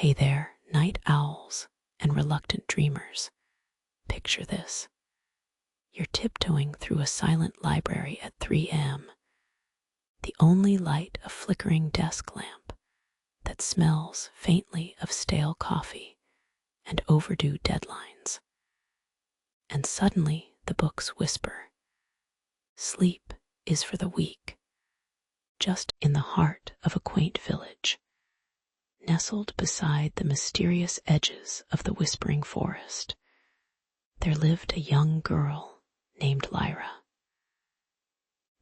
Hey there, night owls and reluctant dreamers. Picture this. You're tiptoeing through a silent library at 3 a.m., the only light a flickering desk lamp that smells faintly of stale coffee and overdue deadlines. And suddenly the books whisper, "Sleep is for the weak." Just in the heart of a quaint village, nestled beside the mysterious edges of the whispering forest, there lived a young girl named Lyra.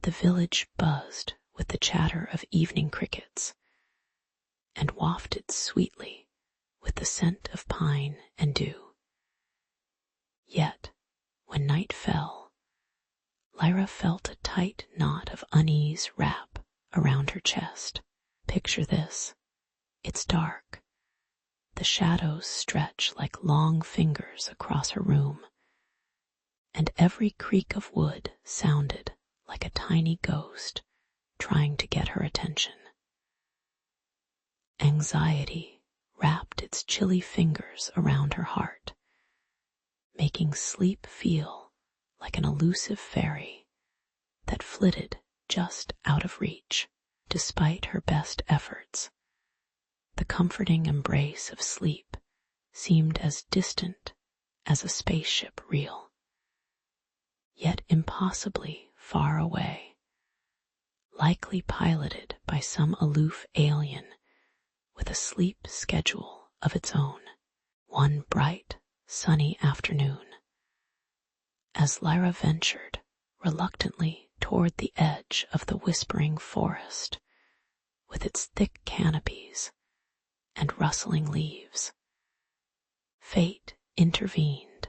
The village buzzed with the chatter of evening crickets and wafted sweetly with the scent of pine and dew. Yet, when night fell, Lyra felt a tight knot of unease wrap around her chest. Picture this. It's dark. The shadows stretch like long fingers across her room, and every creak of wood sounded like a tiny ghost trying to get her attention. Anxiety wrapped its chilly fingers around her heart, making sleep feel like an elusive fairy that flitted just out of reach. Despite her best efforts, the comforting embrace of sleep seemed as distant as a spaceship reel, yet impossibly far away, likely piloted by some aloof alien with a sleep schedule of its own. One bright, sunny afternoon, as Lyra ventured reluctantly toward the edge of the whispering forest with its thick canopies and rustling leaves, fate intervened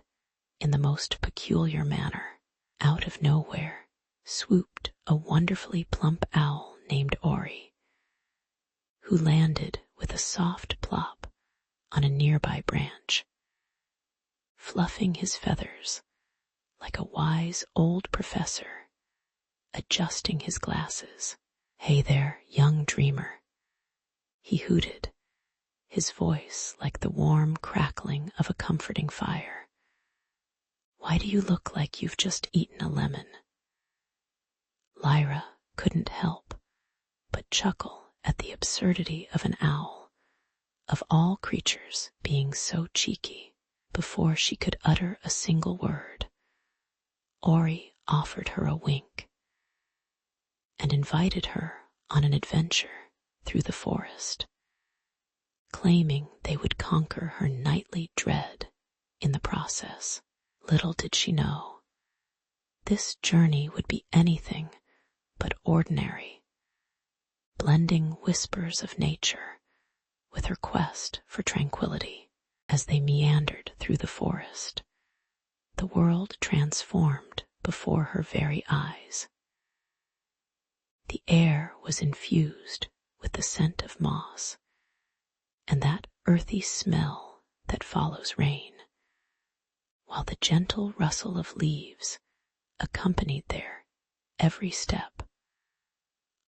in the most peculiar manner. Out of nowhere swooped a wonderfully plump owl named Ori, who landed with a soft plop on a nearby branch, fluffing his feathers like a wise old professor adjusting his glasses. "Hey there, young dreamer," he hooted, his voice like the warm crackling of a comforting fire. "Why do you look like you've just eaten a lemon?" Lyra couldn't help but chuckle at the absurdity of an owl, of all creatures, being so cheeky. Before she could utter a single word, Ori offered her a wink and invited her on an adventure through the forest, claiming they would conquer her nightly dread in the process. Little did she know, this journey would be anything but ordinary, blending whispers of nature with her quest for tranquility. As they meandered through the forest, the world transformed before her very eyes. The air was infused with the scent of moss and that earthy smell that follows rain, while the gentle rustle of leaves accompanied their every step,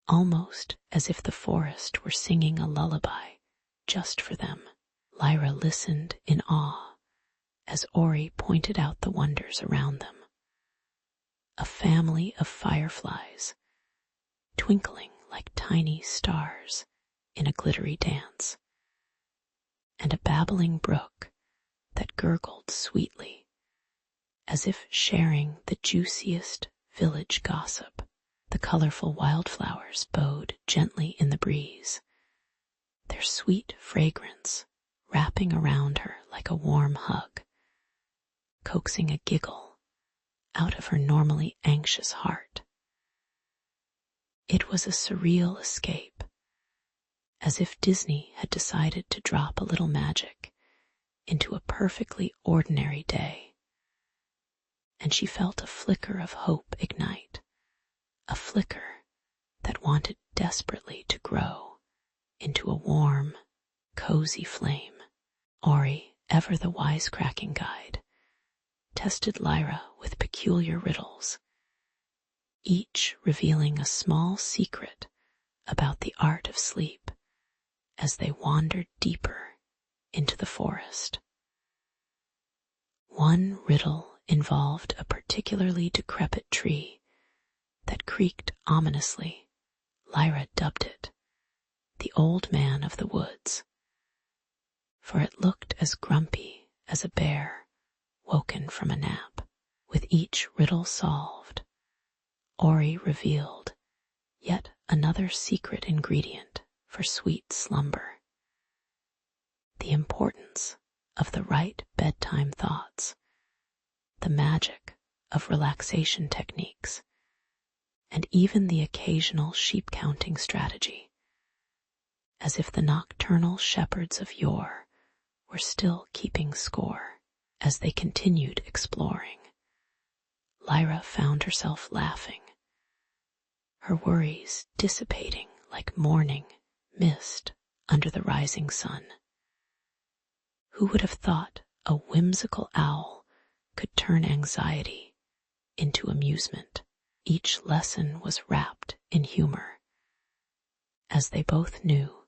almost as if the forest were singing a lullaby just for them. Lyra listened in awe as Ori pointed out the wonders around them. A family of fireflies, twinkling like tiny stars in a glittery dance, and a babbling brook that gurgled sweetly, as if sharing the juiciest village gossip. The colorful wildflowers bowed gently in the breeze, their sweet fragrance wrapping around her like a warm hug, coaxing a giggle out of her normally anxious heart. It was a surreal escape, as if Disney had decided to drop a little magic into a perfectly ordinary day, and she felt a flicker of hope ignite, a flicker that wanted desperately to grow into a warm, cozy flame. Ori, ever the wisecracking guide, tested Lyra with peculiar riddles, each revealing a small secret about the art of sleep as they wandered deeper into the forest. One riddle involved a particularly decrepit tree that creaked ominously. Lyra dubbed it the Old Man of the Woods, for it looked as grumpy as a bear woken from a nap. With each riddle solved, Ori revealed yet another secret ingredient for sweet slumber: the importance of the right bedtime thoughts, the magic of relaxation techniques, and even the occasional sheep-counting strategy, as if the nocturnal shepherds of yore were still keeping score. As they continued exploring, Lyra found herself laughing, her worries dissipating like morning mist under the rising sun. Who would have thought a whimsical owl could turn anxiety into amusement? Each lesson was wrapped in humor, as they both knew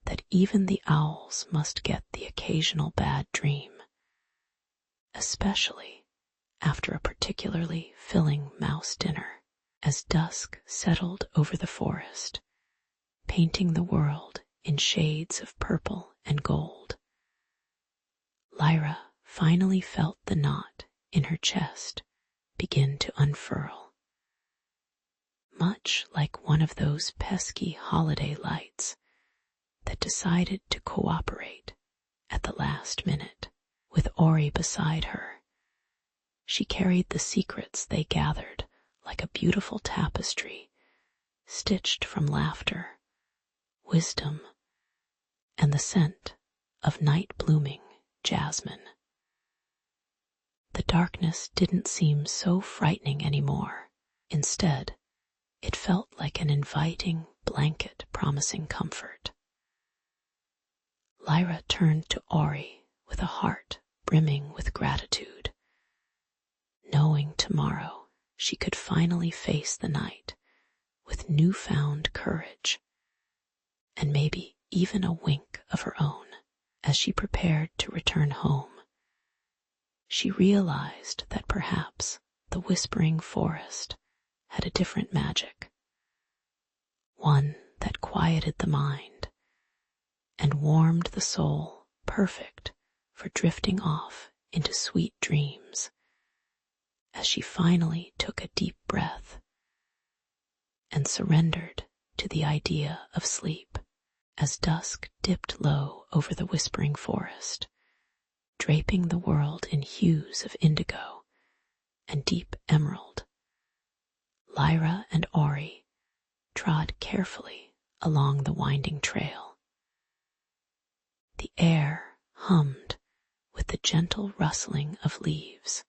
that even the owls must get the occasional bad dream, especially after a particularly filling mouse dinner. As dusk settled over the forest, painting the world in shades of purple and gold, Lyra finally felt the knot in her chest begin to unfurl. Much like one of those pesky holiday lights that decided to cooperate at the last minute. With Ori beside her, she carried the secrets they gathered like a beautiful tapestry stitched from laughter, wisdom, and the scent of night-blooming jasmine. The darkness didn't seem so frightening anymore. Instead, it felt like an inviting blanket promising comfort. Lyra turned to Ori with a heart brimming with gratitude, knowing tomorrow she could finally face the night with newfound courage, and maybe even a wink of her own. As she prepared to return home, she realized that perhaps the whispering forest had a different magic, one that quieted the mind and warmed the soul, perfect for drifting off into sweet dreams. As she finally took a deep breath and surrendered to the idea of sleep, as dusk dipped low over the whispering forest, draping the world in hues of indigo and deep emerald, Lyra and Ori trod carefully along the winding trail. The air hummed with the gentle rustling of leaves,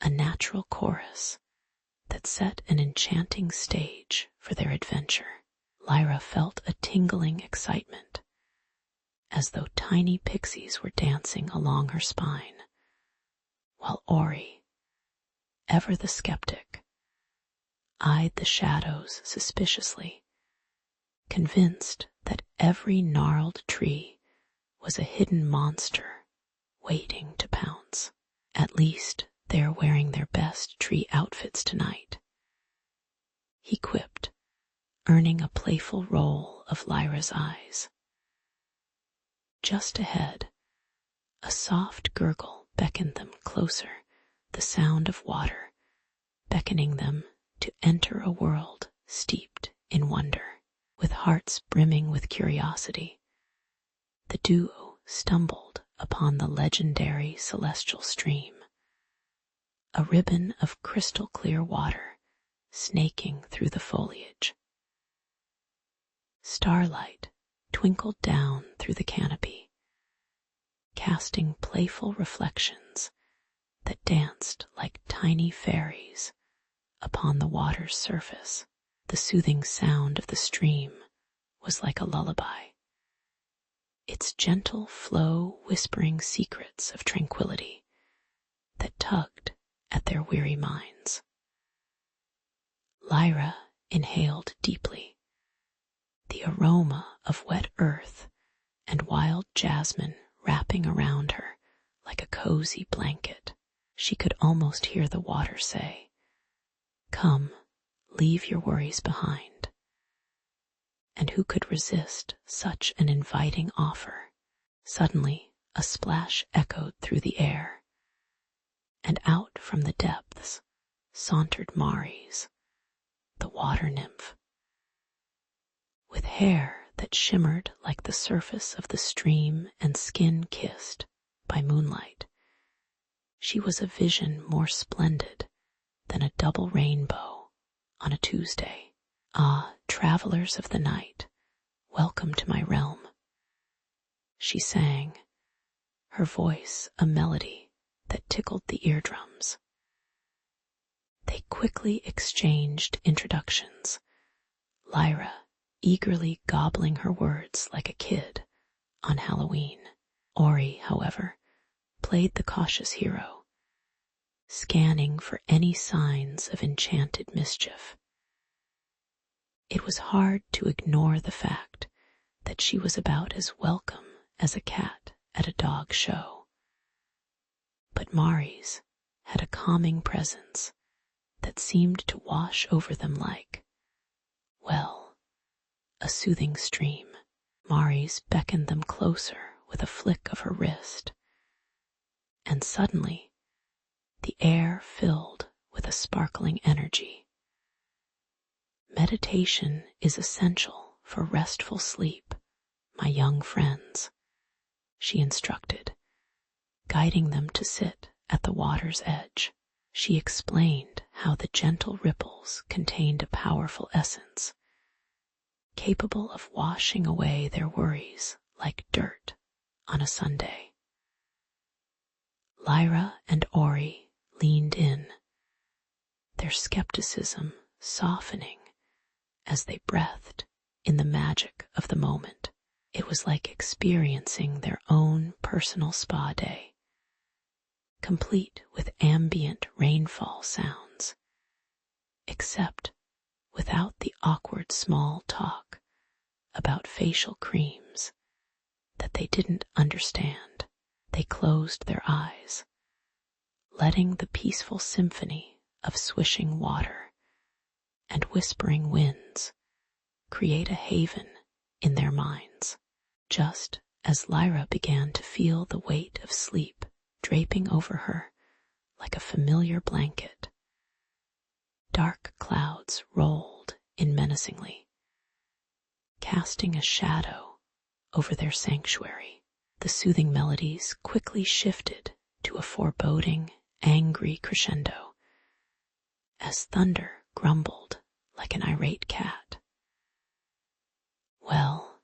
a natural chorus that set an enchanting stage for their adventure. Lyra felt a tingling excitement, as though tiny pixies were dancing along her spine, while Ori, ever the skeptic, eyed the shadows suspiciously, convinced that every gnarled tree was a hidden monster waiting to pounce. At least they're wearing their best tree outfits tonight, he quipped, earning a playful roll of Lyra's eyes. Just ahead, a soft gurgle beckoned them closer, the sound of water beckoning them to enter a world steeped in wonder. With hearts brimming with curiosity, the duo stumbled upon the legendary celestial stream, a ribbon of crystal clear water snaking through the foliage. Starlight twinkled down through the canopy, casting playful reflections that danced like tiny fairies upon the water's surface. The soothing sound of the stream was like a lullaby, its gentle flow whispering secrets of tranquility that tugged at their weary minds. Lyra inhaled deeply, the aroma of wet earth and wild jasmine wrapping around her like a cozy blanket. She could almost hear the water say, "Come, leave your worries behind." And who could resist such an inviting offer? Suddenly, a splash echoed through the air, and out from the depths sauntered Maris, the water nymph. With hair that shimmered like the surface of the stream and skin kissed by moonlight, she was a vision more splendid than a double rainbow on a Tuesday. "Ah, travelers of the night, welcome to my realm," she sang, her voice a melody that tickled the eardrums. They quickly exchanged introductions, Lyra eagerly gobbling her words like a kid on Halloween. Ori, however, played the cautious hero, scanning for any signs of enchanted mischief. It was hard to ignore the fact that she was about as welcome as a cat at a dog show. But Maris had a calming presence that seemed to wash over them like, well, a soothing stream. Maris beckoned them closer with a flick of her wrist, and suddenly the air filled with a sparkling energy. "Meditation is essential for restful sleep, my young friends," she instructed, guiding them to sit at the water's edge. She explained how the gentle ripples contained a powerful essence, capable of washing away their worries like dirt on a Sunday. Lyra and Ori leaned in, their skepticism softening as they breathed in the magic of the moment. It was like experiencing their own personal spa day, complete with ambient rainfall sounds, except without the awkward small talk about facial creams that they didn't understand. They closed their eyes, letting the peaceful symphony of swishing water and whispering winds create a haven in their minds. Just as Lyra began to feel the weight of sleep draping over her like a familiar blanket, dark clouds rolled in menacingly, casting a shadow over their sanctuary. The soothing melodies quickly shifted to a foreboding, angry crescendo as thunder grumbled like an irate cat. "Well,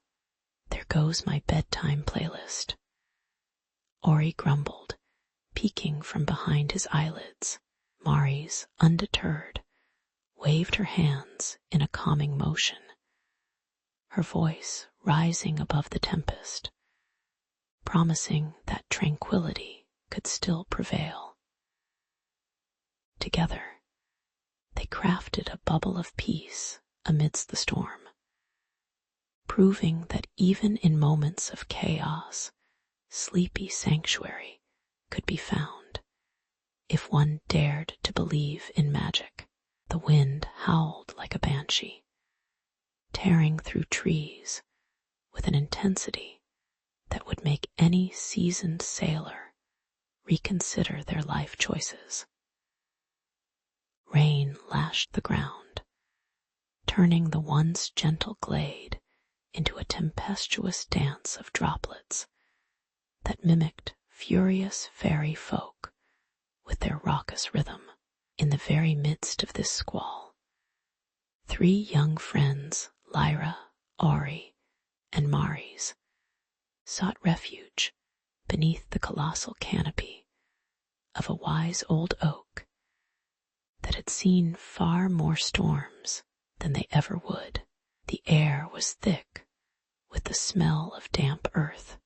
there goes my bedtime playlist," Ori grumbled, peeking from behind his eyelids. Maris, undeterred, waved her hands in a calming motion, her voice rising above the tempest, promising that tranquility could still prevail. Together, they crafted a bubble of peace amidst the storm, proving that even in moments of chaos, sleepy sanctuary could be found if one dared to believe in magic. The wind howled like a banshee, tearing through trees with an intensity that would make any seasoned sailor reconsider their life choices. Rain lashed the ground, turning the once gentle glade into a tempestuous dance of droplets that mimicked furious fairy folk with their raucous rhythm. In the very midst of this squall, 3 young friends, Lyra, Ori, and Maris, sought refuge beneath the colossal canopy of a wise old oak that had seen far more storms than they ever would. The air was thick with the smell of damp earth,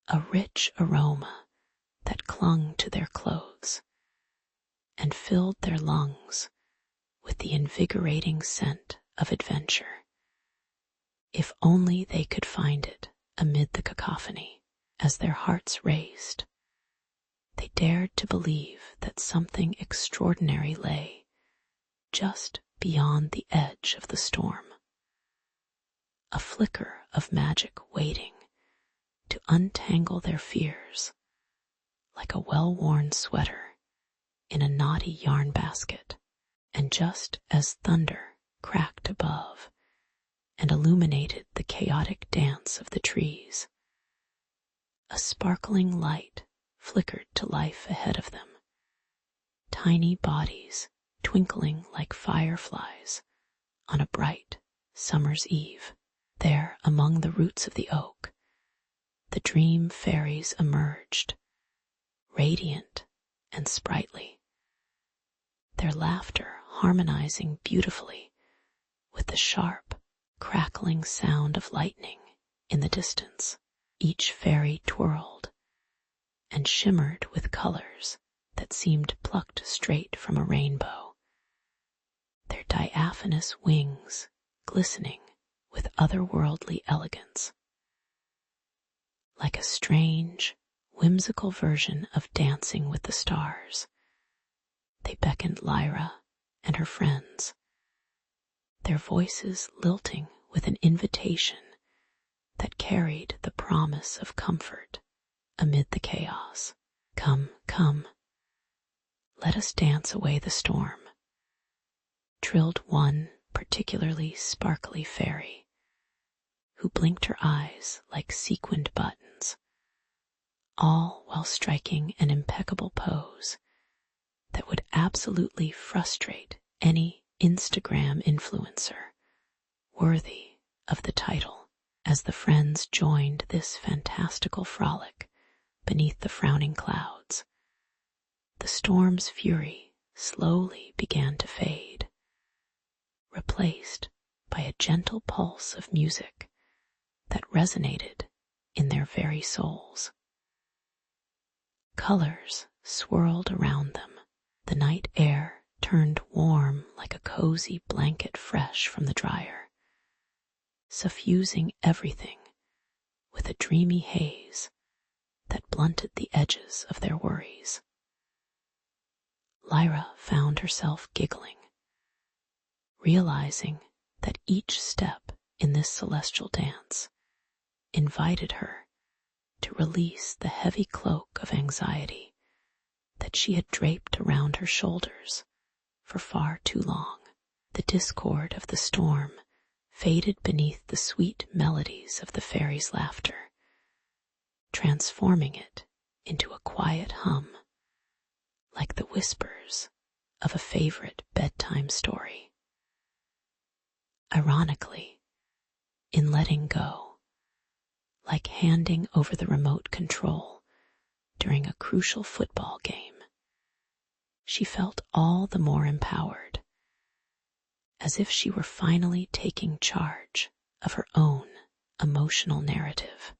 a rich aroma that clung to their clothes and filled their lungs with the invigorating scent of adventure. If only they could find it amid the cacophony. As their hearts raced, they dared to believe that something extraordinary lay just beyond the edge of the storm. A flicker of magic waiting to untangle their fears, like a well-worn sweater in a knotty yarn basket. And just as thunder cracked above and illuminated the chaotic dance of the trees, a sparkling light flickered to life ahead of them, tiny bodies twinkling like fireflies on a bright summer's eve. There, among the roots of the oak, the dream fairies emerged, radiant and sprightly, their laughter harmonizing beautifully with the sharp, crackling sound of lightning in the distance. Each fairy twirled and shimmered with colors that seemed plucked straight from a rainbow, their diaphanous wings glistening with otherworldly elegance. Like a strange, whimsical version of Dancing with the Stars, they beckoned Lyra and her friends, their voices lilting with an invitation that carried the promise of comfort amid the chaos. Come, come, let us dance away the storm, trilled one particularly sparkly fairy, who blinked her eyes like sequined buttons, all while striking an impeccable pose that would absolutely frustrate any Instagram influencer worthy of the title. As the friends joined this fantastical frolic beneath the frowning clouds, the storm's fury slowly began to fade, replaced by a gentle pulse of music that resonated in their very souls. Colors swirled around them. The night air turned warm like a cozy blanket fresh from the dryer, suffusing everything with a dreamy haze that blunted the edges of their worries. Lyra found herself giggling, realizing that each step in this celestial dance invited her to release the heavy cloak of anxiety that she had draped around her shoulders for far too long. The discord of the storm faded beneath the sweet melodies of the fairies' laughter, transforming it into a quiet hum, like the whispers of a favorite bedtime story. Ironically, in letting go, like handing over the remote control during a crucial football game, she felt all the more empowered, as if she were finally taking charge of her own emotional narrative.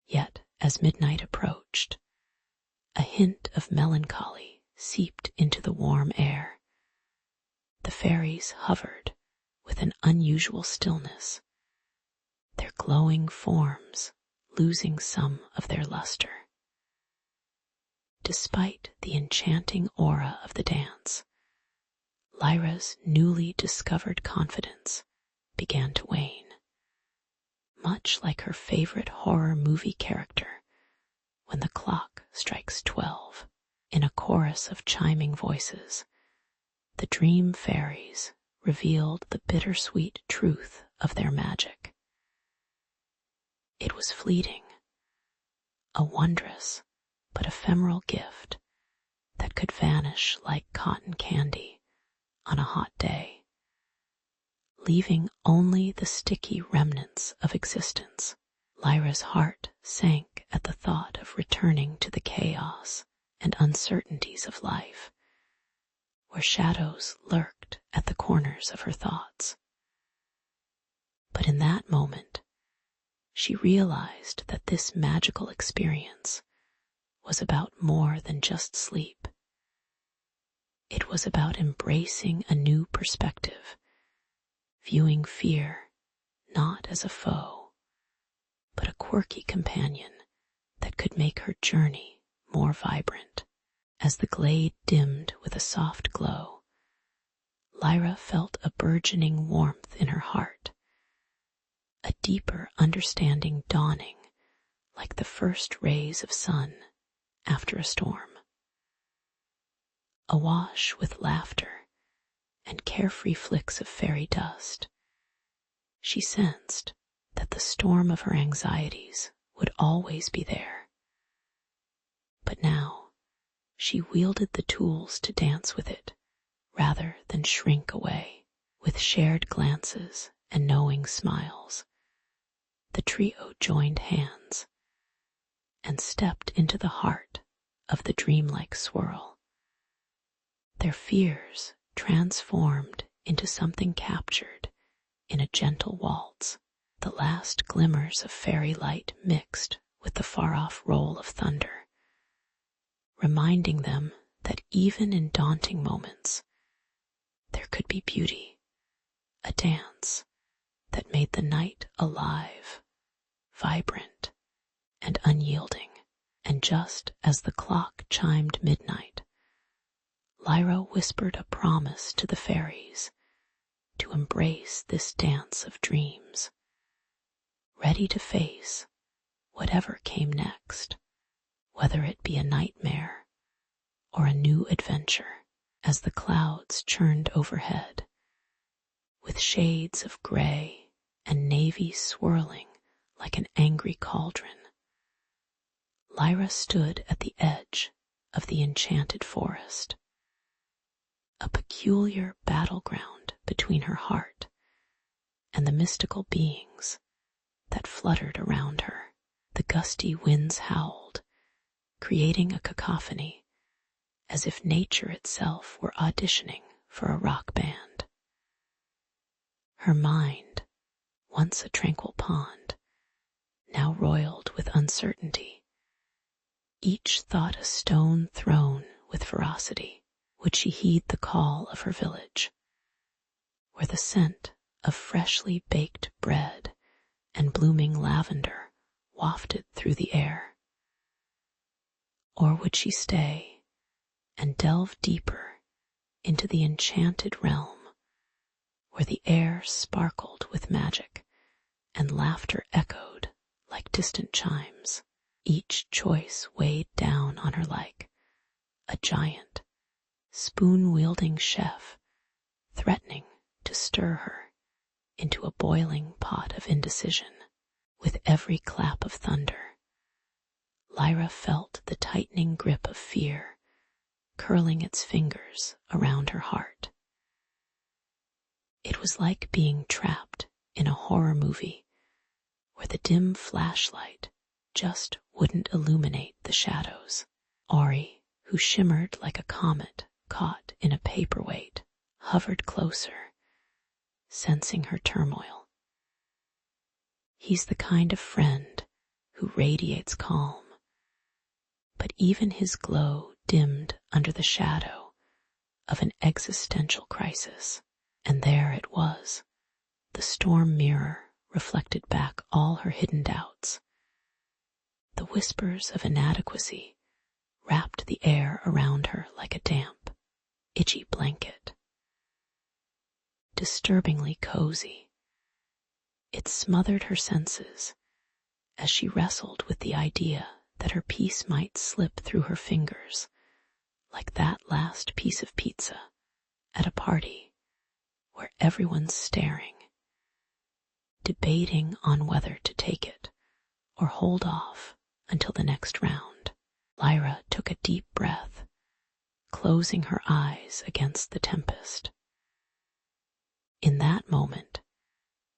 Yet, as midnight approached, a hint of melancholy seeped into the warm air. The fairies hovered with an unusual stillness, their glowing forms losing some of their luster. Despite the enchanting aura of the dance, Lyra's newly discovered confidence began to wane, much like her favorite horror movie character when the clock strikes 12. In a chorus of chiming voices, the dream fairies revealed the bittersweet truth of their magic. It was fleeting, a wondrous but ephemeral gift that could vanish like cotton candy on a hot day, leaving only the sticky remnants of existence. Lyra's heart sank at the thought of returning to the chaos and uncertainties of life, where shadows lurked at the corners of her thoughts. But in that moment, she realized that this magical experience was about more than just sleep. It was about embracing a new perspective, viewing fear not as a foe, but a quirky companion that could make her journey more vibrant. As the glade dimmed with a soft glow, Lyra felt a burgeoning warmth in her heart, a deeper understanding dawning like the first rays of sun after a storm. Awash with laughter and carefree flicks of fairy dust, she sensed that the storm of her anxieties would always be there. But now she wielded the tools to dance with it rather than shrink away. With shared glances and knowing smiles, the trio joined hands and stepped into the heart of the dreamlike swirl. Their fears transformed into something captured in a gentle waltz. The last glimmers of fairy light mixed with the far-off roll of thunder, reminding them that even in daunting moments, there could be beauty, a dance that made the night alive, vibrant, and unyielding. And just as the clock chimed midnight, Lyra whispered a promise to the fairies to embrace this dance of dreams, ready to face whatever came next, whether it be a nightmare or a new adventure. As the clouds churned overhead, with shades of gray and navy swirling like an angry cauldron, Lyra stood at the edge of the enchanted forest, a peculiar battleground between her heart and the mystical beings that fluttered around her. The gusty winds howled, creating a cacophony as if nature itself were auditioning for a rock band. Her mind, once a tranquil pond, now roiled with uncertainty. Each thought a stone thrown with ferocity. Would she heed the call of her village, where the scent of freshly baked bread and blooming lavender wafted through the air? Or would she stay and delve deeper into the enchanted realm, where the air sparkled with magic and laughter echoed like distant chimes? Each choice weighed down on her like a giant, spoon-wielding chef threatening to stir her into a boiling pot of indecision. With every clap of thunder, Lyra felt the tightening grip of fear curling its fingers around her heart. It was like being trapped in a horror movie where the dim flashlight just wouldn't illuminate the shadows. Ori, who shimmered like a comet caught in a paperweight, hovered closer, sensing her turmoil. He's the kind of friend who radiates calm, but even his glow dimmed under the shadow of an existential crisis. And there it was, the storm mirror reflected back all her hidden doubts. The whispers of inadequacy wrapped the air around her like a damp, itchy blanket. Disturbingly cozy, it smothered her senses as she wrestled with the idea that her piece might slip through her fingers like that last piece of pizza at a party where everyone's staring, debating on whether to take it or hold off until the next round. Lyra took a deep breath, closing her eyes against the tempest. In that moment,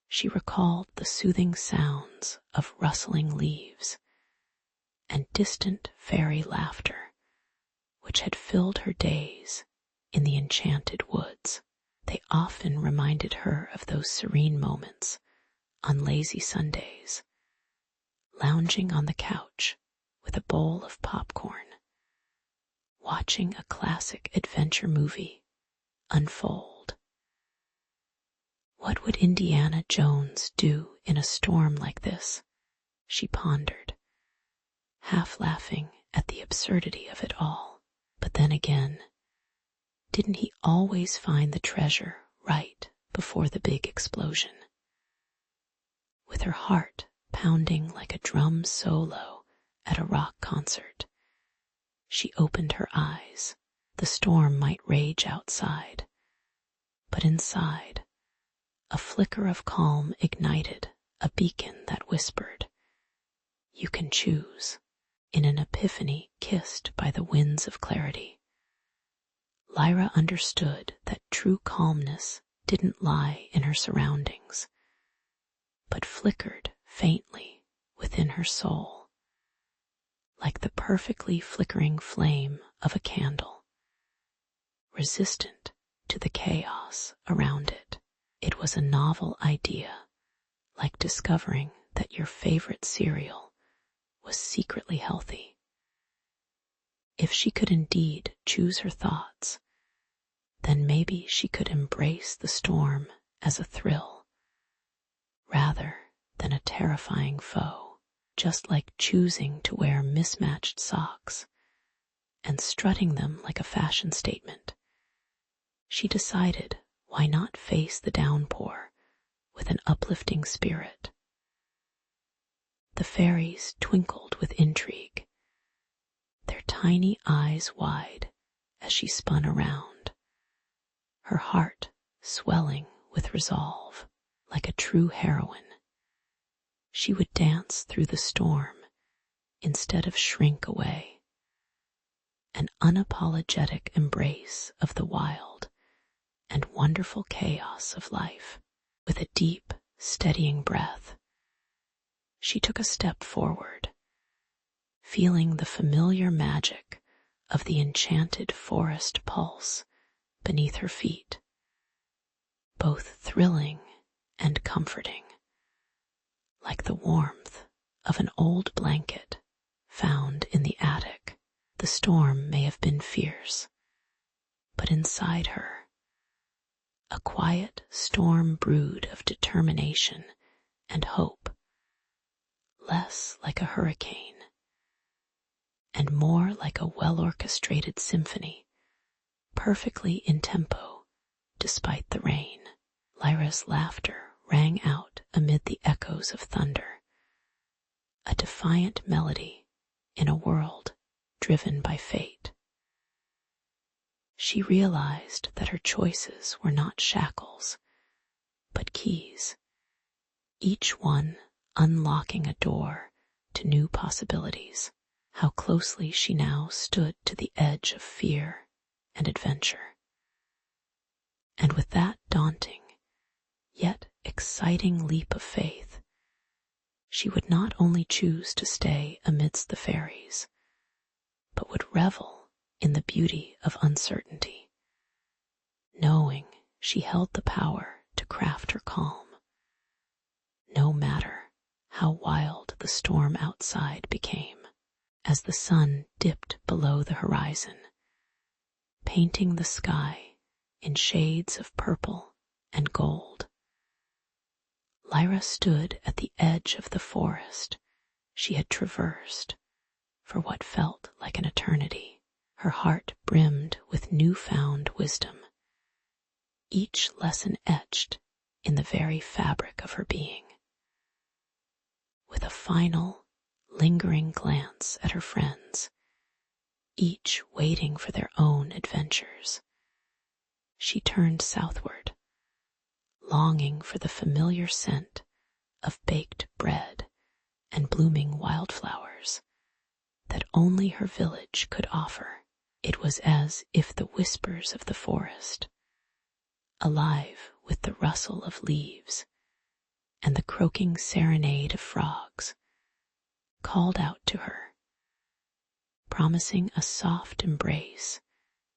she recalled the soothing sounds of rustling leaves and distant fairy laughter which had filled her days in the enchanted woods. They often reminded her of those serene moments on lazy Sundays, lounging on the couch with a bowl of popcorn, watching a classic adventure movie unfold. What would Indiana Jones do in a storm like this? she pondered, half laughing at the absurdity of it all. But then again, didn't he always find the treasure right before the big explosion? With her heart pounding like a drum solo at a rock concert, she opened her eyes. The storm might rage outside, but inside, a flicker of calm ignited a beacon that whispered, "You can choose," in an epiphany kissed by the winds of clarity. Lyra understood that true calmness didn't lie in her surroundings, but flickered faintly within her soul, like the perfectly flickering flame of a candle, resistant to the chaos around it. It was a novel idea, like discovering that your favorite cereal was secretly healthy. If she could indeed choose her thoughts, then maybe she could embrace the storm as a thrill, rather than a terrifying foe, just like choosing to wear mismatched socks and strutting them like a fashion statement. She decided, why not face the downpour with an uplifting spirit? The fairies twinkled with intrigue, their tiny eyes wide as she spun around, her heart swelling with resolve. Like a true heroine, she would dance through the storm instead of shrink away, an unapologetic embrace of the wild and wonderful chaos of life. With a deep, steadying breath, she took a step forward, feeling the familiar magic of the enchanted forest pulse beneath her feet, both thrilling and comforting, like the warmth of an old blanket found in the attic. The storm may have been fierce, but inside her, a quiet storm brewed of determination and hope, less like a hurricane and more like a well-orchestrated symphony, perfectly in tempo despite the rain. Lyra's laughter rang out amid the echoes of thunder, a defiant melody in a world driven by fate. She realized that her choices were not shackles, but keys, each one unlocking a door to new possibilities. How closely she now stood to the edge of fear and adventure. And with that daunting, yet exciting leap of faith, she would not only choose to stay amidst the fairies, but would revel in the beauty of uncertainty, knowing she held the power to craft her calm, no matter how wild the storm outside became. As the sun dipped below the horizon, painting the sky in shades of purple and gold, Lyra stood at the edge of the forest she had traversed for what felt like an eternity. Her heart brimmed with newfound wisdom, each lesson etched in the very fabric of her being. With a final, lingering glance at her friends, each waiting for their own adventures, she turned southward, longing for the familiar scent of baked bread and blooming wildflowers that only her village could offer. It was as if the whispers of the forest, alive with the rustle of leaves and the croaking serenade of frogs, called out to her, promising a soft embrace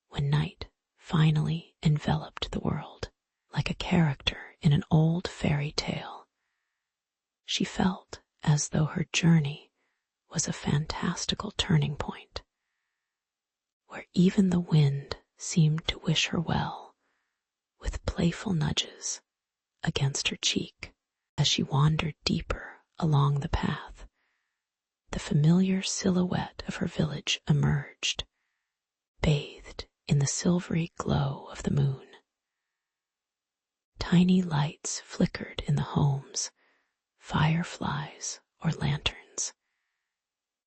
when night finally enveloped the world. Like a character in an old fairy tale, she felt as though her journey was a fantastical turning point, where even the wind seemed to wish her well, with playful nudges against her cheek. As she wandered deeper along the path, the familiar silhouette of her village emerged, bathed in the silvery glow of the moon. Tiny lights flickered in the homes, fireflies or lanterns.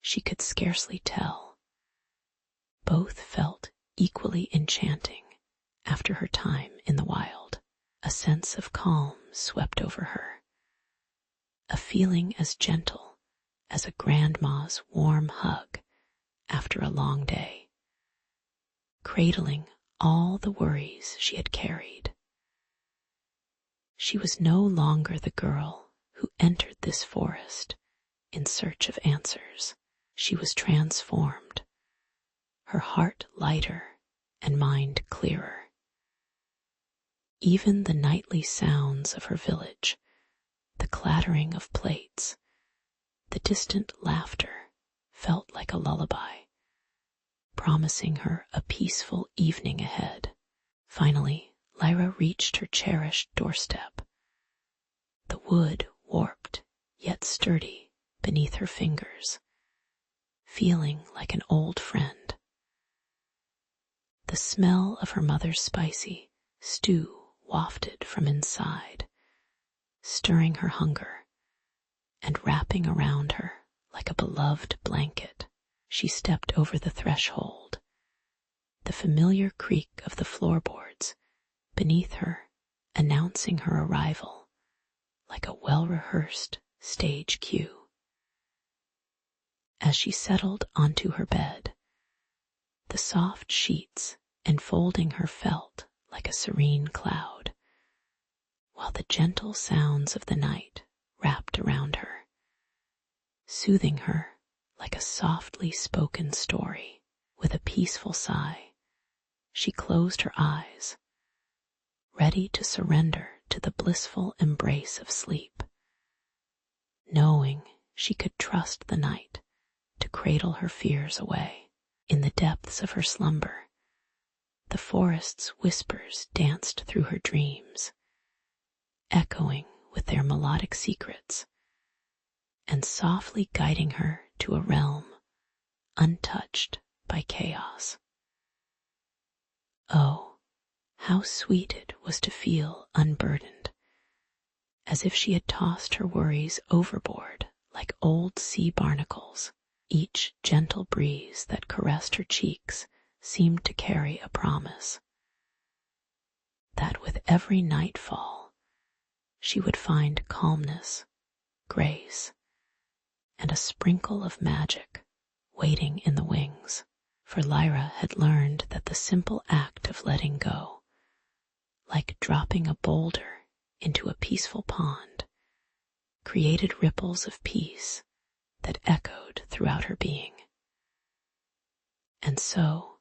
She could scarcely tell. Both felt equally enchanting after her time in the wild. A sense of calm swept over her, a feeling as gentle as a grandma's warm hug after a long day, cradling all the worries she had carried. She was no longer the girl who entered this forest in search of answers. She was transformed, her heart lighter and mind clearer. Even the nightly sounds of her village, the clattering of plates, the distant laughter, felt like a lullaby, promising her a peaceful evening ahead. Finally, Lyra reached her cherished doorstep. The wood warped, yet sturdy, beneath her fingers, feeling like an old friend. The smell of her mother's spicy stew wafted from inside, stirring her hunger and wrapping around her like a beloved blanket. She stepped over the threshold, the familiar creak of the floorboards beneath her announcing her arrival like a well-rehearsed stage cue. As she settled onto her bed, the soft sheets enfolding her felt like a serene cloud, while the gentle sounds of the night wrapped around her, soothing her like a softly spoken story. With a peaceful sigh, she closed her eyes, ready to surrender to the blissful embrace of sleep, knowing she could trust the night to cradle her fears away. In the depths of her slumber, the forest's whispers danced through her dreams, echoing with their melodic secrets and softly guiding her to a realm untouched by chaos. Oh, how sweet it was to feel unburdened, as if she had tossed her worries overboard like old sea barnacles. Each gentle breeze that caressed her cheeks seemed to carry a promise that with every nightfall she would find calmness, grace, and a sprinkle of magic waiting in the wings. For Lyra had learned that the simple act of letting go, like dropping a boulder into a peaceful pond, created ripples of peace that echoed throughout her being. And so,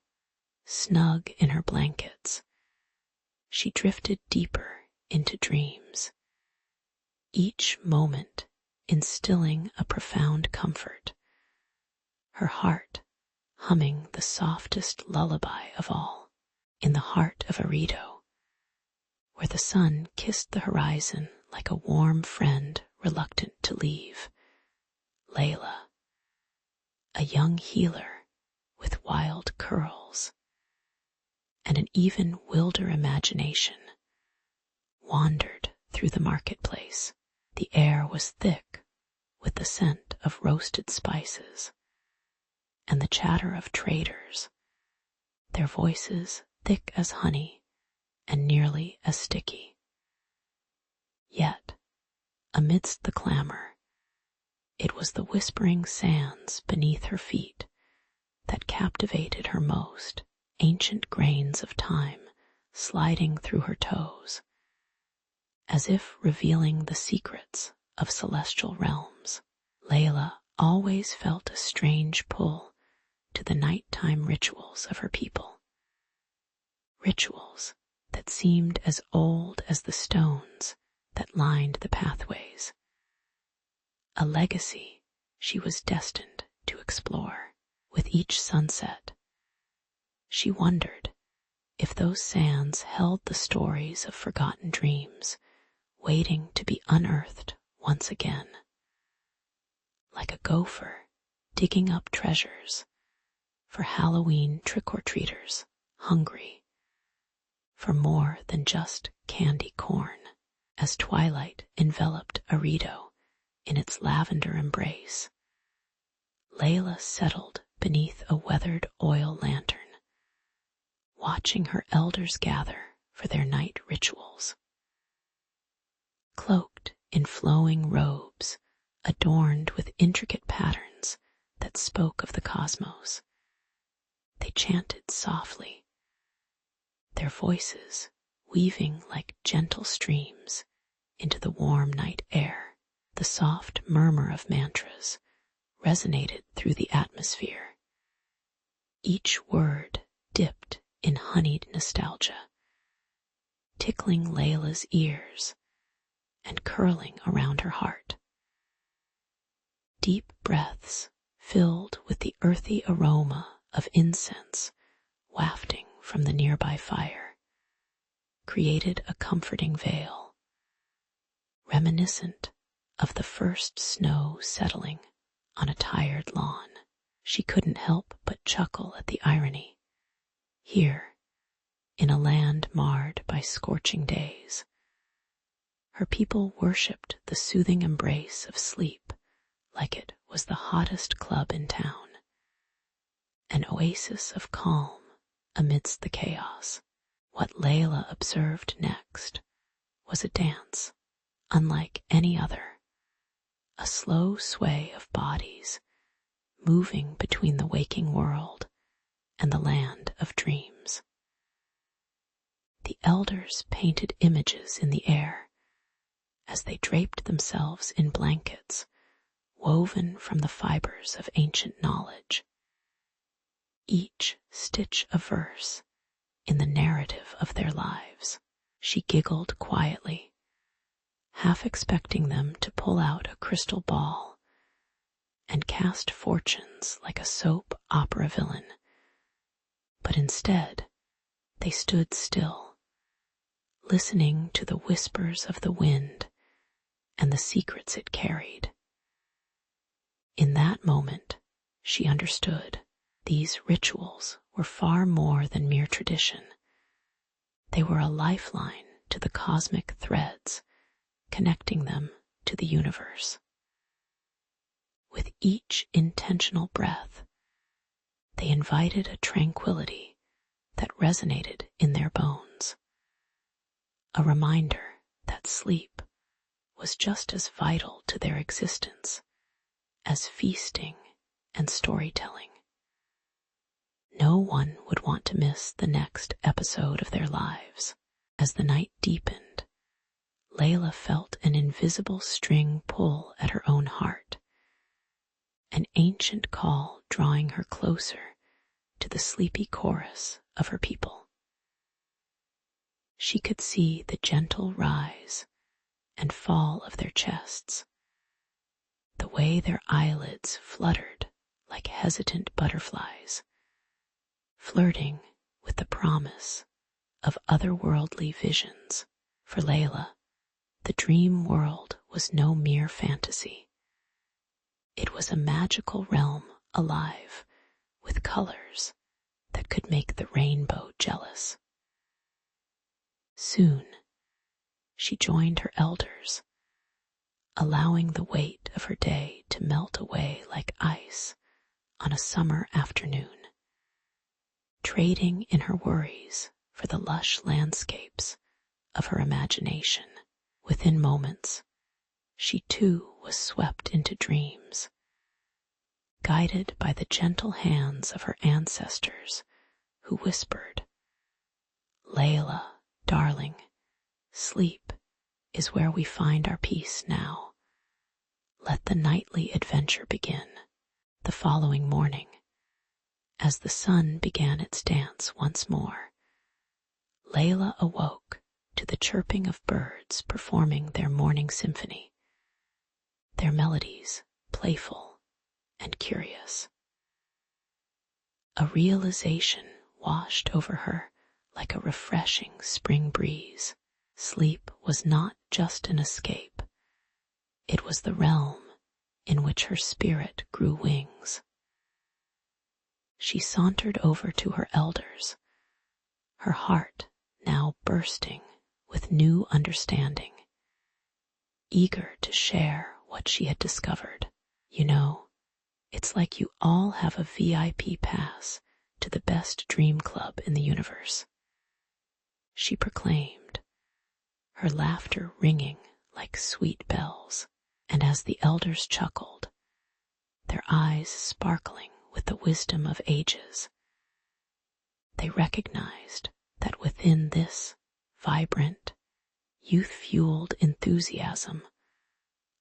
snug in her blankets, she drifted deeper into dreams, each moment instilling a profound comfort, her heart humming the softest lullaby of all. In the heart of Arito, where the sun kissed the horizon like a warm friend reluctant to leave, Layla, a young healer with wild curls and an even wilder imagination, wandered through the marketplace. The air was thick with the scent of roasted spices and the chatter of traders, their voices thick as honey and nearly as sticky. Yet, amidst the clamor, it was the whispering sands beneath her feet that captivated her most, ancient grains of time sliding through her toes, as if revealing the secrets of celestial realms. Layla always felt a strange pull to the nighttime rituals of her people, rituals that seemed as old as the stones that lined the pathways, a legacy she was destined to explore. With each sunset, she wondered if those sands held the stories of forgotten dreams waiting to be unearthed once again. Like a gopher digging up treasures for Halloween trick-or-treaters hungry for more than just candy corn. As twilight enveloped Arito in its lavender embrace, Layla settled beneath a weathered oil lantern, watching her elders gather for their night rituals. Cloaked in flowing robes, adorned with intricate patterns that spoke of the cosmos, they chanted softly, their voices weaving like gentle streams into the warm night air. The soft murmur of mantras resonated through the atmosphere, each word dipped in honeyed nostalgia, tickling Layla's ears and curling around her heart. Deep breaths filled with the earthy aroma of incense wafting from the nearby fire created a comforting veil, reminiscent of the first snow settling on a tired lawn. She couldn't help but chuckle at the irony. Here, in a land marred by scorching days, her people worshipped the soothing embrace of sleep like it was the hottest club in town, an oasis of calm amidst the chaos. What Layla observed next was a dance unlike any other, a slow sway of bodies moving between the waking world and the land of dreams. The elders painted images in the air as they draped themselves in blankets woven from the fibers of ancient knowledge, each stitch a verse in the narrative of their lives. She giggled quietly, half expecting them to pull out a crystal ball and cast fortunes like a soap opera villain, but instead they stood still, listening to the whispers of the wind and the secrets it carried. In that moment, she understood these rituals were far more than mere tradition. They were a lifeline to the cosmic threads connecting them to the universe. With each intentional breath, they invited a tranquility that resonated in their bones, a reminder that sleep was just as vital to their existence as feasting and storytelling. No one would want to miss the next episode of their lives. As the night deepened, Layla felt an invisible string pull at her own heart, an ancient call drawing her closer to the sleepy chorus of her people. She could see the gentle rise and fall of their chests, the way their eyelids fluttered like hesitant butterflies, flirting with the promise of otherworldly visions. For Layla, the dream world was no mere fantasy. It was a magical realm alive with colors that could make the rainbow jealous. Soon, she joined her elders, allowing the weight of her day to melt away like ice on a summer afternoon, trading in her worries for the lush landscapes of her imagination. Within moments, she too was swept into dreams, guided by the gentle hands of her ancestors who whispered, "Layla, darling, sleep is where we find our peace now. Let the nightly adventure begin." The following morning, as the sun began its dance once more, Layla awoke to the chirping of birds performing their morning symphony, their melodies playful and curious. A realization washed over her like a refreshing spring breeze. Sleep was not just an escape. It was the realm in which her spirit grew wings. She sauntered over to her elders, her heart now bursting with new understanding, eager to share what she had discovered. You know, it's like you all have a VIP pass to the best dream club in the universe, she proclaimed, her laughter ringing like sweet bells. And as the elders chuckled, their eyes sparkling with the wisdom of ages, they recognized that within this vibrant, youth-fueled enthusiasm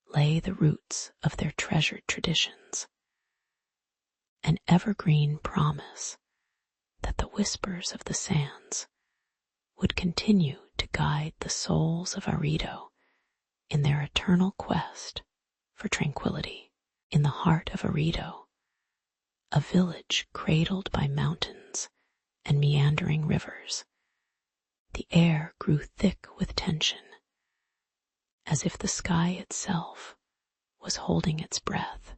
lay the roots of their treasured traditions, an evergreen promise that the whispers of the sands would continue to guide the souls of Arito in their eternal quest for tranquility. In the heart of Arito, a village cradled by mountains and meandering rivers, the air grew thick with tension, as if the sky itself was holding its breath.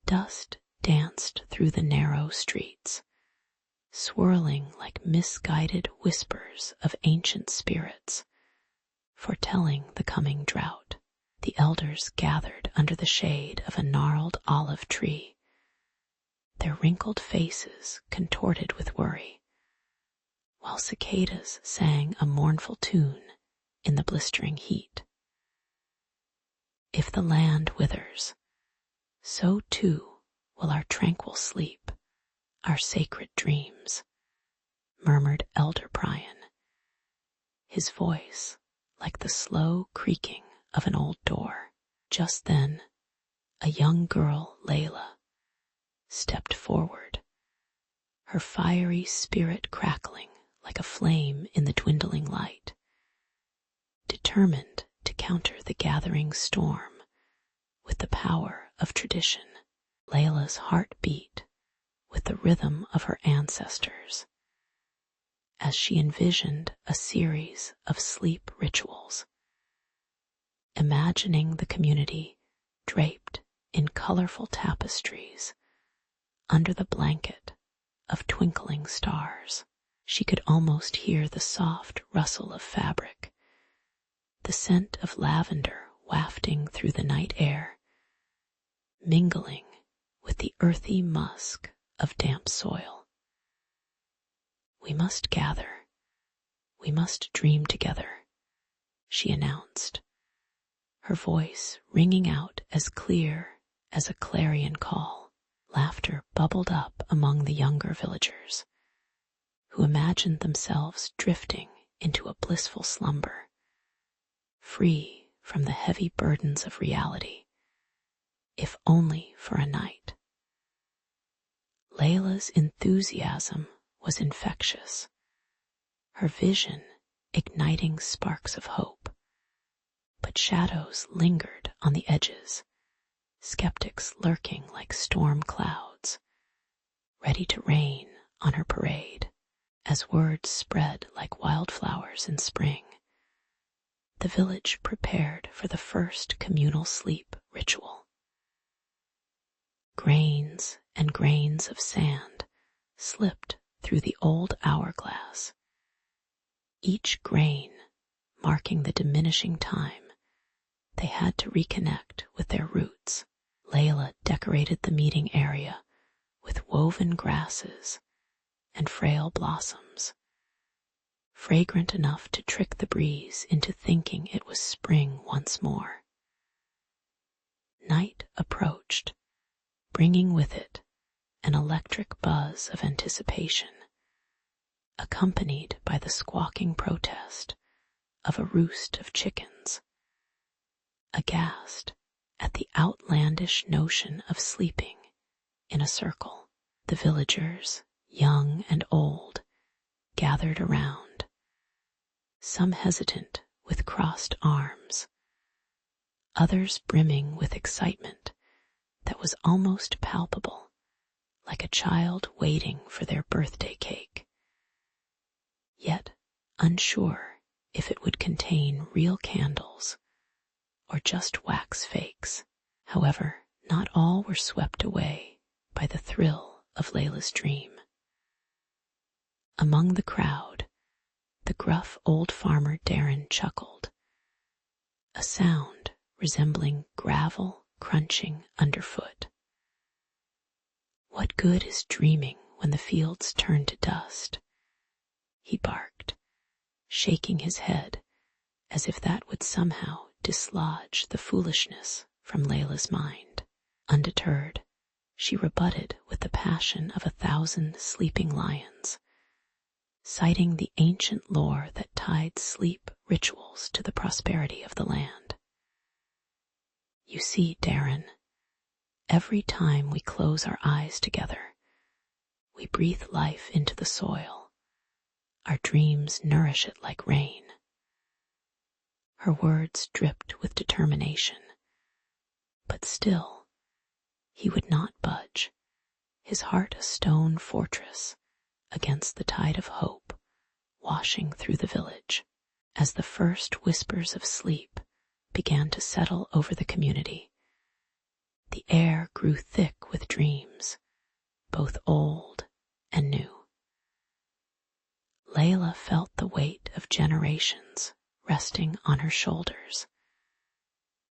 Dust danced through the narrow streets, swirling like misguided whispers of ancient spirits, foretelling the coming drought. The elders gathered under the shade of a gnarled olive tree, their wrinkled faces contorted with worry, while cicadas sang a mournful tune in the blistering heat. If the land withers, so too will our tranquil sleep, our sacred dreams, murmured Elder Prion, his voice like the slow creaking of an old door. Just then, a young girl, Layla, stepped forward, her fiery spirit crackling like a flame in the dwindling light, determined to counter the gathering storm with the power of tradition. Layla's heart beat with the rhythm of her ancestors as she envisioned a series of sleep rituals, imagining the community draped in colorful tapestries under the blanket of twinkling stars. She could almost hear the soft rustle of fabric, the scent of lavender wafting through the night air, mingling with the earthy musk of damp soil. We must gather, we must dream together, she announced, her voice ringing out as clear as a clarion call. Laughter bubbled up among the younger villagers, who imagined themselves drifting into a blissful slumber, free from the heavy burdens of reality, if only for a night. Layla's enthusiasm was infectious, her vision igniting sparks of hope, but shadows lingered on the edges, skeptics lurking like storm clouds, ready to rain on her parade. As words spread like wildflowers in spring, the village prepared for the first communal sleep ritual. Grains and grains of sand slipped through the old hourglass, each grain marking the diminishing time they had to reconnect with their roots. Layla decorated the meeting area with woven grasses and frail blossoms, fragrant enough to trick the breeze into thinking it was spring once more. Night approached, bringing with it an electric buzz of anticipation, accompanied by the squawking protest of a roost of chickens. Aghast at the outlandish notion of sleeping in a circle, the villagers, young and old, gathered around, some hesitant with crossed arms, others brimming with excitement that was almost palpable, like a child waiting for their birthday cake, yet unsure if it would contain real candles or just wax fakes. However, not all were swept away by the thrill of Layla's dream. Among the crowd, the gruff old farmer Darren chuckled, a sound resembling gravel crunching underfoot. "What good is dreaming when the fields turn to dust?" he barked, shaking his head as if that would somehow dislodge the foolishness from Layla's mind. Undeterred, she rebutted with the passion of 1,000 sleeping lions, citing the ancient lore that tied sleep rituals to the prosperity of the land. "You see, Darren, every time we close our eyes together, we breathe life into the soil. Our dreams nourish it like rain." Her words dripped with determination, but still, he would not budge, his heart a stone fortress against the tide of hope washing through the village. As the first whispers of sleep began to settle over the community, the air grew thick with dreams, both old and new. Layla felt the weight of generations resting on her shoulders,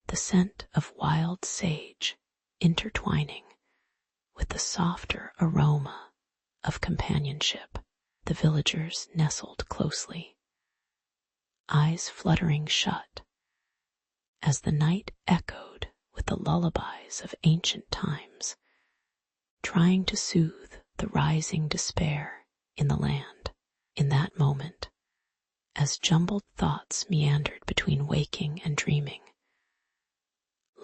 the scent of wild sage intertwining with the softer aroma of companionship. The villagers nestled closely, eyes fluttering shut, as the night echoed with the lullabies of ancient times, trying to soothe the rising despair in the land. In that moment, as jumbled thoughts meandered between waking and dreaming,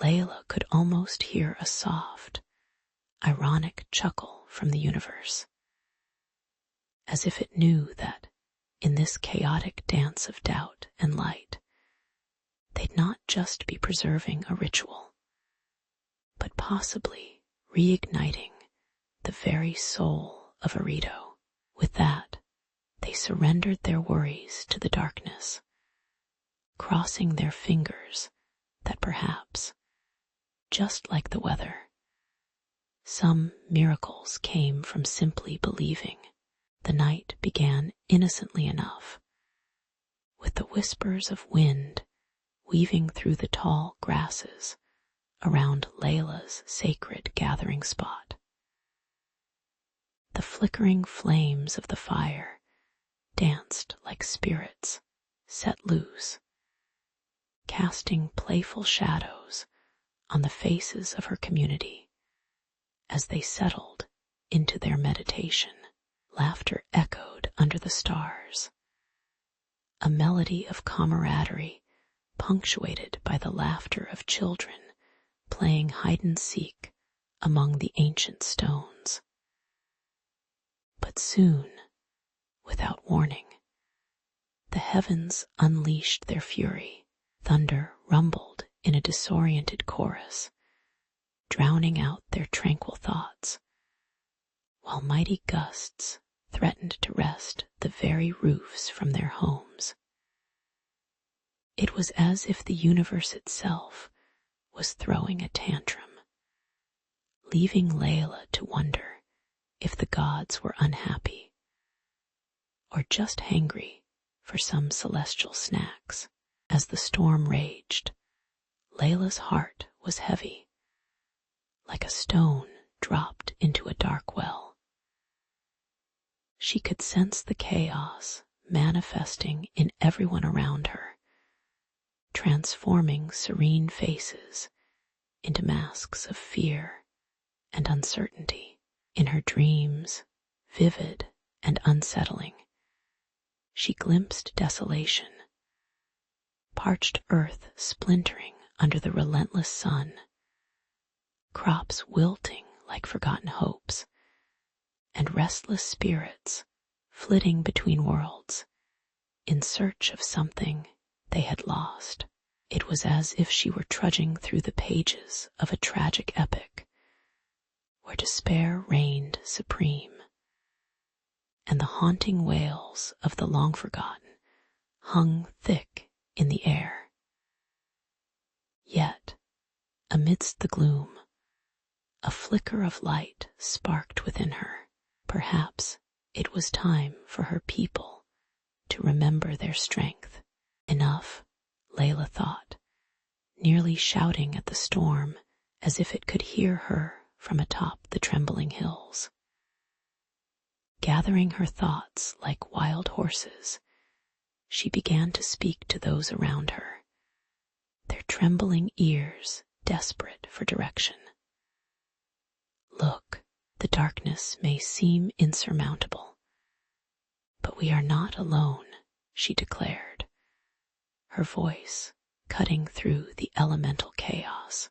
Layla could almost hear a soft, ironic chuckle from the universe, as if it knew that, in this chaotic dance of doubt and light, they'd not just be preserving a ritual, but possibly reigniting the very soul of a rito. With that, they surrendered their worries to the darkness, crossing their fingers that perhaps, just like the weather, some miracles came from simply believing. The night began innocently enough, with the whispers of wind weaving through the tall grasses around Layla's sacred gathering spot. The flickering flames of the fire danced like spirits set loose, casting playful shadows on the faces of her community as they settled into their meditation. Laughter echoed under the stars, a melody of camaraderie punctuated by the laughter of children playing hide-and-seek among the ancient stones. But soon, without warning, the heavens unleashed their fury. Thunder rumbled in a disoriented chorus, drowning out their tranquil thoughts, while mighty gusts threatened to wrest the very roofs from their homes. It was as if the universe itself was throwing a tantrum, leaving Layla to wonder if the gods were unhappy or just hangry for some celestial snacks. As the storm raged, Layla's heart was heavy, like a stone dropped into a dark well. She could sense the chaos manifesting in everyone around her, transforming serene faces into masks of fear and uncertainty. In her dreams, vivid and unsettling, she glimpsed desolation, parched earth splintering under the relentless sun, crops wilting like forgotten hopes, and restless spirits flitting between worlds in search of something they had lost. It was as if she were trudging through the pages of a tragic epic where despair reigned supreme, and the haunting wails of the long-forgotten hung thick in the air. Yet, Amidst the gloom, a flicker of light sparked within her. Perhaps it was time for her people to remember their strength. Enough, Layla thought, nearly shouting at the storm as if it could hear her from atop the trembling hills. Gathering her thoughts like wild horses, she began to speak to those around her, their trembling ears desperate for direction. Look, the darkness may seem insurmountable, but we are not alone, she declared, her voice cutting through the elemental chaos.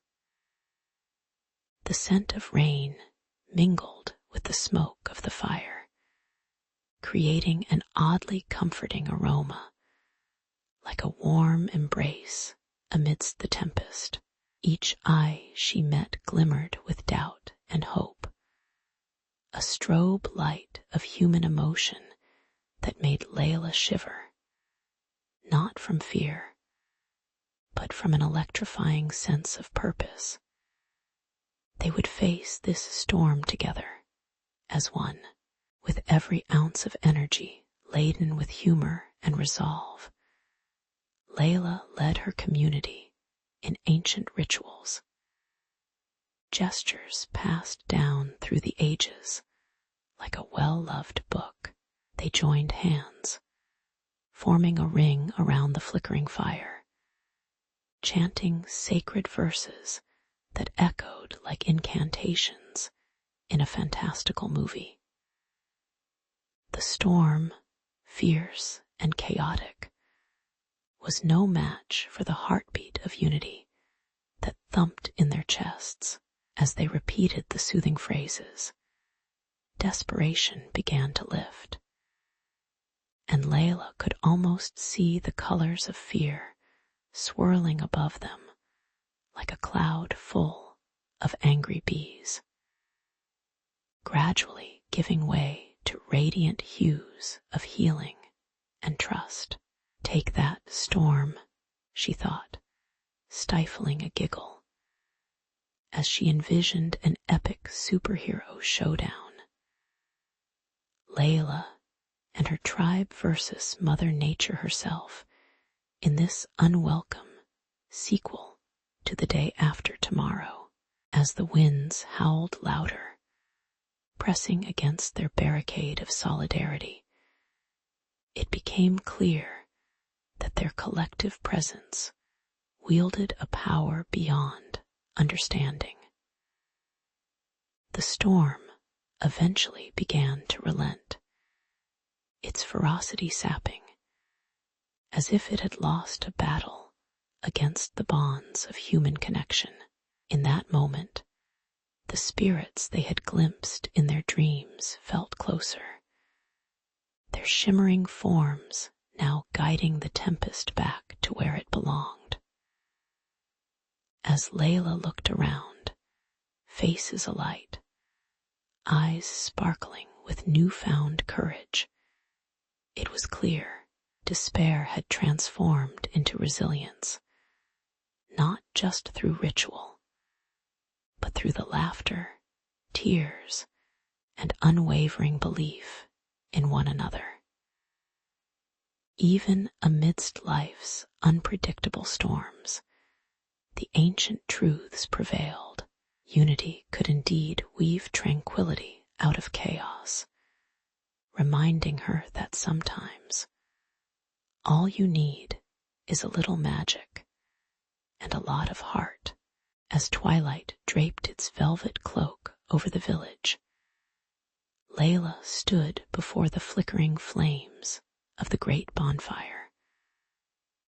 The scent of rain mingled with the smoke of the fire, creating an oddly comforting aroma, like a warm embrace amidst the tempest. Each eye she met glimmered with doubt and hope, a strobe light of human emotion that made Layla shiver, not from fear, but from an electrifying sense of purpose. They would face this storm together, as one, with every ounce of energy laden with humor and resolve. Layla led her community in ancient rituals, gestures passed down through the ages like a well-loved book. They joined hands, forming a ring around the flickering fire, chanting sacred verses that echoed like incantations in a fantastical movie. The storm, fierce and chaotic, was no match for the heartbeat of unity that thumped in their chests as they repeated the soothing phrases. Desperation began to lift, and Layla could almost see the colors of fear swirling above them like a cloud full of angry bees, gradually giving way to radiant hues of healing and trust. Take that, storm, she thought, stifling a giggle as she envisioned an epic superhero showdown. Layla and her tribe versus Mother Nature herself in this unwelcome sequel to The Day After Tomorrow. As the winds howled louder, pressing against their barricade of solidarity, it became clear that their collective presence wielded a power beyond understanding. The storm eventually began to relent, its ferocity sapping, as if it had lost a battle against the bonds of human connection. In that moment, the spirits they had glimpsed in their dreams felt closer, their shimmering forms now guiding the tempest back to where it belonged. As Layla looked around, faces alight, eyes sparkling with newfound courage, it was clear despair had transformed into resilience, not just through ritual, but through the laughter, tears, and unwavering belief in one another. Even amidst life's unpredictable storms, the ancient truths prevailed. Unity could indeed weave tranquility out of chaos, reminding her that sometimes all you need is a little magic and a lot of heart. As twilight draped its velvet cloak over the village, Layla stood before the flickering flames of the great bonfire,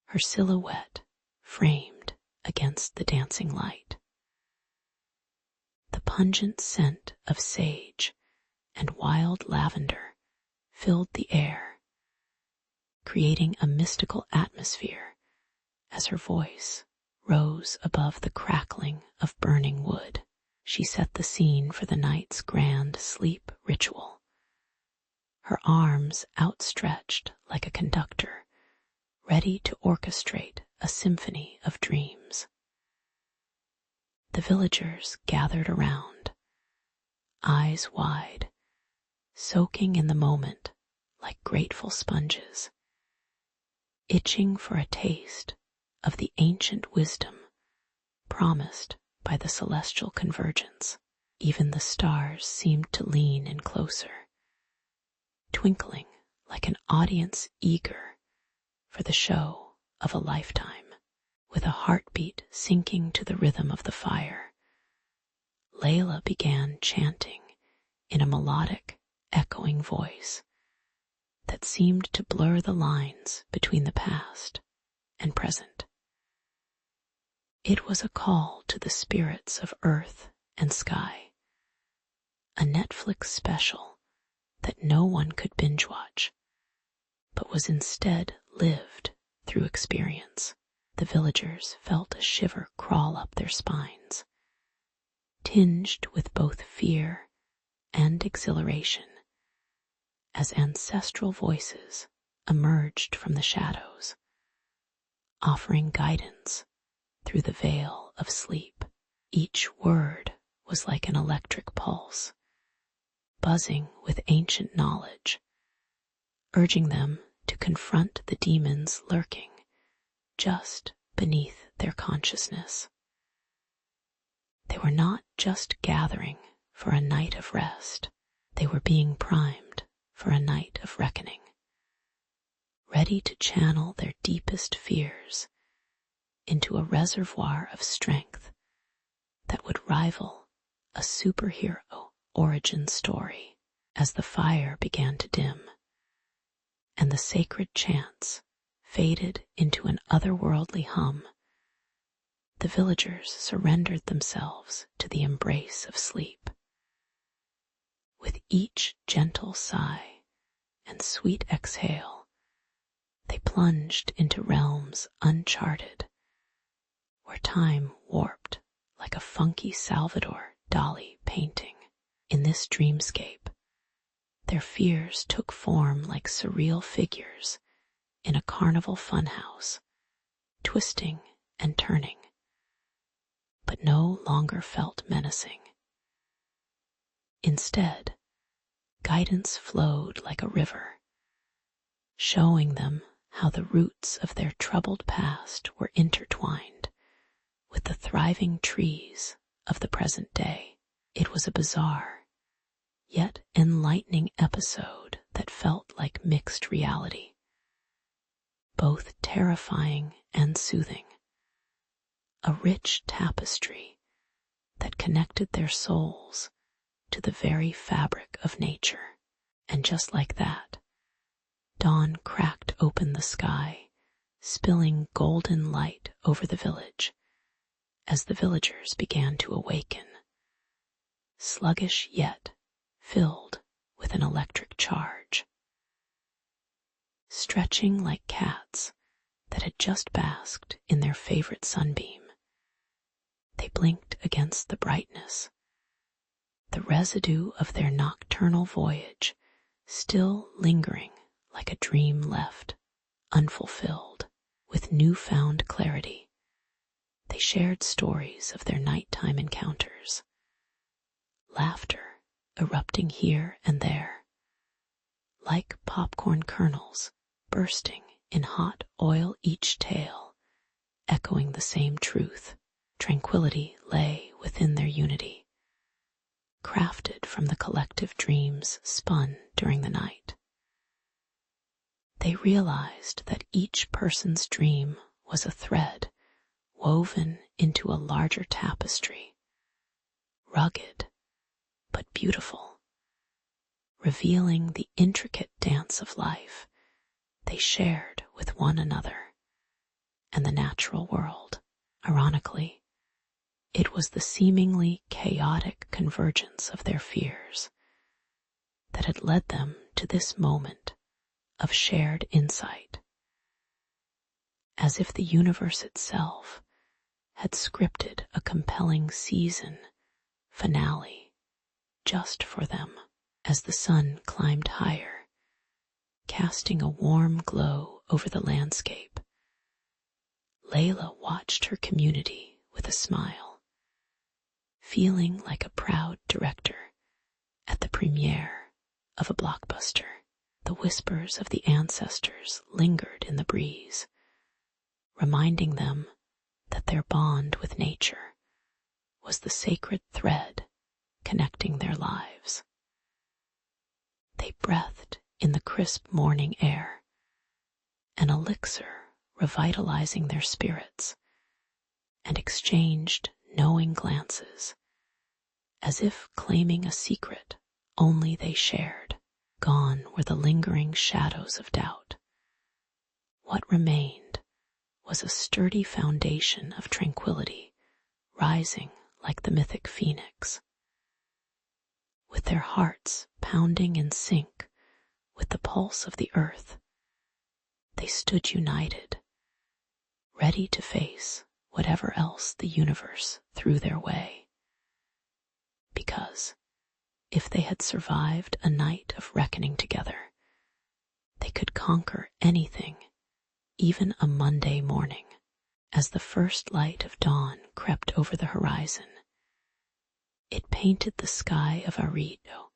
her silhouette framed against the dancing light. The pungent scent of sage and wild lavender filled the air, creating a mystical atmosphere as her voice rose above the crackling of burning wood. She set the scene for the night's grand sleep ritual, her arms outstretched like a conductor, ready to orchestrate a symphony of dreams. The villagers gathered around, eyes wide, soaking in the moment like grateful sponges, itching for a taste of the ancient wisdom promised by the celestial convergence. Even the stars seemed to lean in closer, twinkling like an audience eager for the show of a lifetime. With a heartbeat sinking to the rhythm of the fire, Layla began chanting in a melodic, echoing voice that seemed to blur the lines between the past and present. It was a call to the spirits of earth and sky, a Netflix special that no one could binge watch, but was instead lived through experience. The villagers felt a shiver crawl up their spines, tinged with both fear and exhilaration, as ancestral voices emerged from the shadows, offering guidance through the veil of sleep. Each word was like an electric pulse, buzzing with ancient knowledge, urging them to confront the demons lurking just beneath their consciousness. They were not just gathering for a night of rest, they were being primed for a night of reckoning, ready to channel their deepest fears into a reservoir of strength that would rival a superhero origin story. As the fire began to dim and the sacred chants faded into an otherworldly hum, the villagers surrendered themselves to the embrace of sleep. With each gentle sigh and sweet exhale, they plunged into realms uncharted, where time warped like a funky Salvador Dali painting. In this dreamscape, their fears took form like surreal figures in a carnival funhouse, twisting and turning, but no longer felt menacing. Instead, guidance flowed like a river, showing them how the roots of their troubled past were intertwined with the thriving trees of the present day. It was a bizarre, yet enlightening episode that felt like mixed reality, both terrifying and soothing, a rich tapestry that connected their souls to the very fabric of nature. And just like that, dawn cracked open the sky, spilling golden light over the village as the villagers began to awaken, sluggish yet filled with an electric charge. Stretching like cats that had just basked in their favorite sunbeam, they blinked against the brightness, the residue of their nocturnal voyage still lingering like a dream left unfulfilled. With newfound clarity, they shared stories of their nighttime encounters, laughter erupting here and there, like popcorn kernels bursting in hot oil, each tale echoing the same truth. Tranquility lay within their unity, crafted from the collective dreams spun during the night. They realized that each person's dream was a thread woven into a larger tapestry, rugged but beautiful, revealing the intricate dance of life they shared with one another and the natural world. Ironically, it was the seemingly chaotic convergence of their fears that had led them to this moment of shared insight, as if the universe itself had scripted a compelling season finale just for them. As the sun climbed higher, casting a warm glow over the landscape, Layla watched her community with a smile. feeling like a proud director at the premiere of a blockbuster. The whispers of the ancestors lingered in the breeze, reminding them that their bond with nature was the sacred thread connecting their lives. They breathed in the crisp morning air, an elixir revitalizing their spirits, and exchanged knowing glances, as if claiming a secret only they shared. Gone were the lingering shadows of doubt. What remained was a sturdy foundation of tranquility, rising like the mythic phoenix. With their hearts pounding in sync with the pulse of the earth, they stood united, ready to face whatever else the universe threw their way. Because if they had survived a night of reckoning together, they could conquer anything, even a Monday morning. As the first light of dawn crept over the horizon, it painted the sky of Arito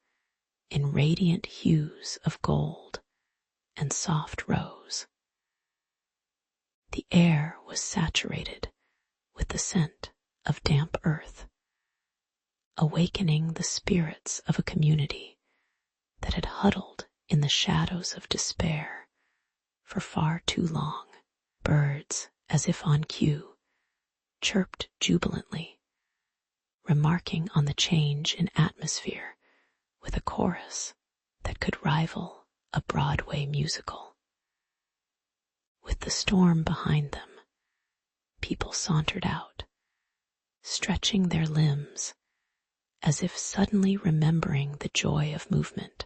in radiant hues of gold and soft rose. The air was saturated with the scent of damp earth, awakening the spirits of a community that had huddled in the shadows of despair for far too long. Birds, as if on cue, chirped jubilantly, remarking on the change in atmosphere with a chorus that could rival a Broadway musical. With the storm behind them, people sauntered out, stretching their limbs as if suddenly remembering the joy of movement,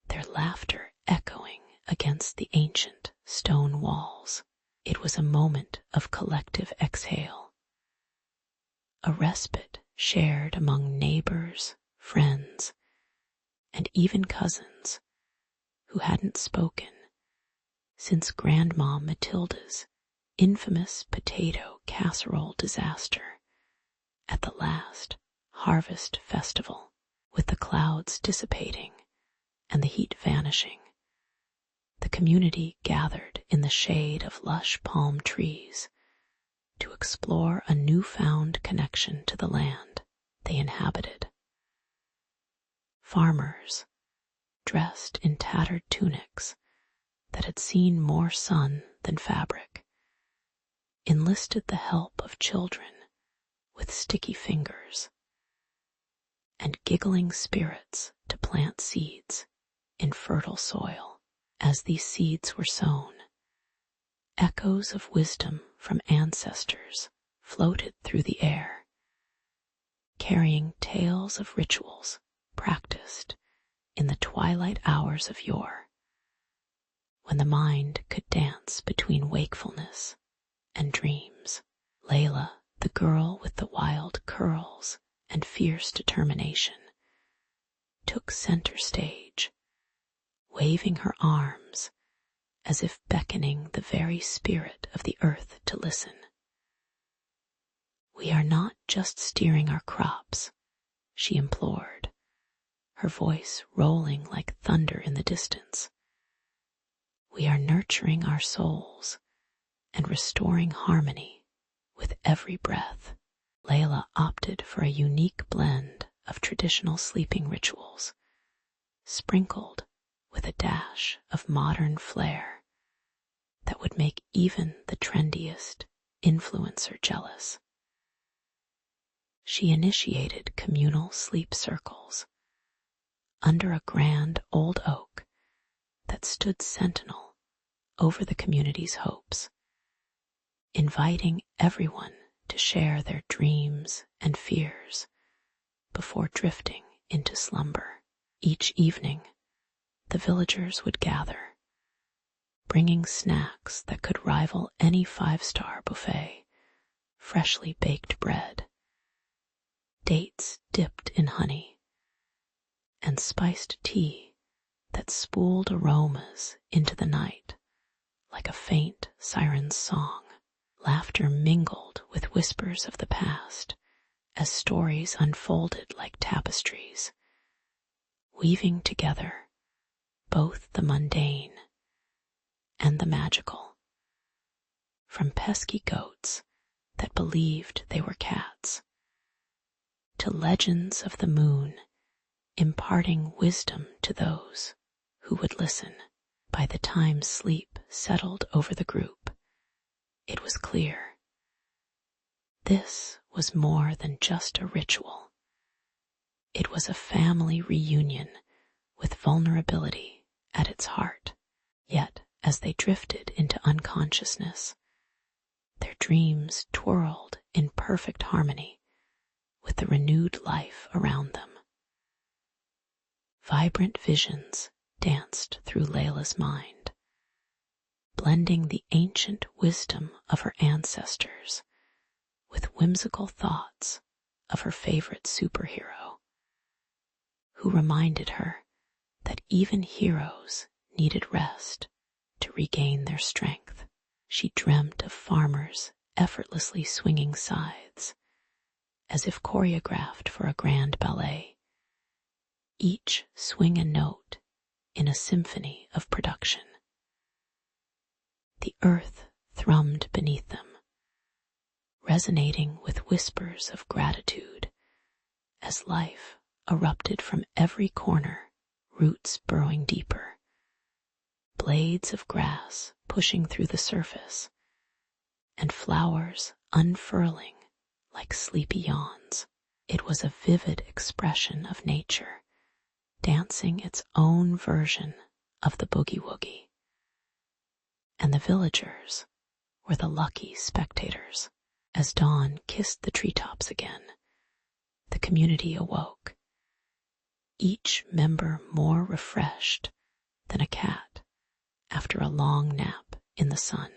their laughter echoing against the ancient stone walls. It was a moment of collective exhale, a respite shared among neighbors, friends, and even cousins who hadn't spoken since Grandma Matilda's infamous potato casserole disaster at the last harvest festival. With the clouds dissipating and the heat vanishing, the community gathered in the shade of lush palm trees to explore a newfound connection to the land they inhabited. Farmers, dressed in tattered tunics that had seen more sun than fabric, enlisted the help of children with sticky fingers and giggling spirits to plant seeds in fertile soil. As these seeds were sown, echoes of wisdom from ancestors floated through the air, carrying tales of rituals practiced in the twilight hours of yore, when the mind could dance between wakefulness and dreams. Layla, the girl with the wild curls and fierce determination, took center stage, waving her arms as if beckoning the very spirit of the earth to listen. "We are not just steering our crops," she implored, her voice rolling like thunder in the distance. "We are nurturing our souls and restoring harmony with every breath." Layla opted for a unique blend of traditional sleeping rituals, sprinkled with a dash of modern flair that would make even the trendiest influencer jealous. She initiated communal sleep circles under a grand old oak that stood sentinel over the community's hopes, inviting everyone to share their dreams and fears before drifting into slumber. Each evening, the villagers would gather, bringing snacks that could rival any five-star buffet, freshly baked bread, dates dipped in honey, and spiced tea that spooled aromas into the night like a faint siren's song. Laughter mingled with whispers of the past as stories unfolded like tapestries, weaving together both the mundane and the magical, from pesky goats that believed they were cats, to legends of the moon imparting wisdom to those who would listen. By the time sleep settled over the group, it was clear this was more than just a ritual. It was a family reunion with vulnerability at its heart. Yet, as they drifted into unconsciousness, their dreams twirled in perfect harmony with the renewed life around them. Vibrant visions danced through Layla's mind, blending the ancient wisdom of her ancestors with whimsical thoughts of her favorite superhero, who reminded her that even heroes needed rest to regain their strength. She dreamt of farmers effortlessly swinging scythes, as if choreographed for a grand ballet, each swing a note in a symphony of production. The earth thrummed beneath them, resonating with whispers of gratitude as life erupted from every corner, roots burrowing deeper, blades of grass pushing through the surface, and flowers unfurling like sleepy yawns. It was a vivid expression of nature, dancing its own version of the boogie-woogie. And the villagers were the lucky spectators. As dawn kissed the treetops again, the community awoke, each member more refreshed than a cat after a long nap in the sun.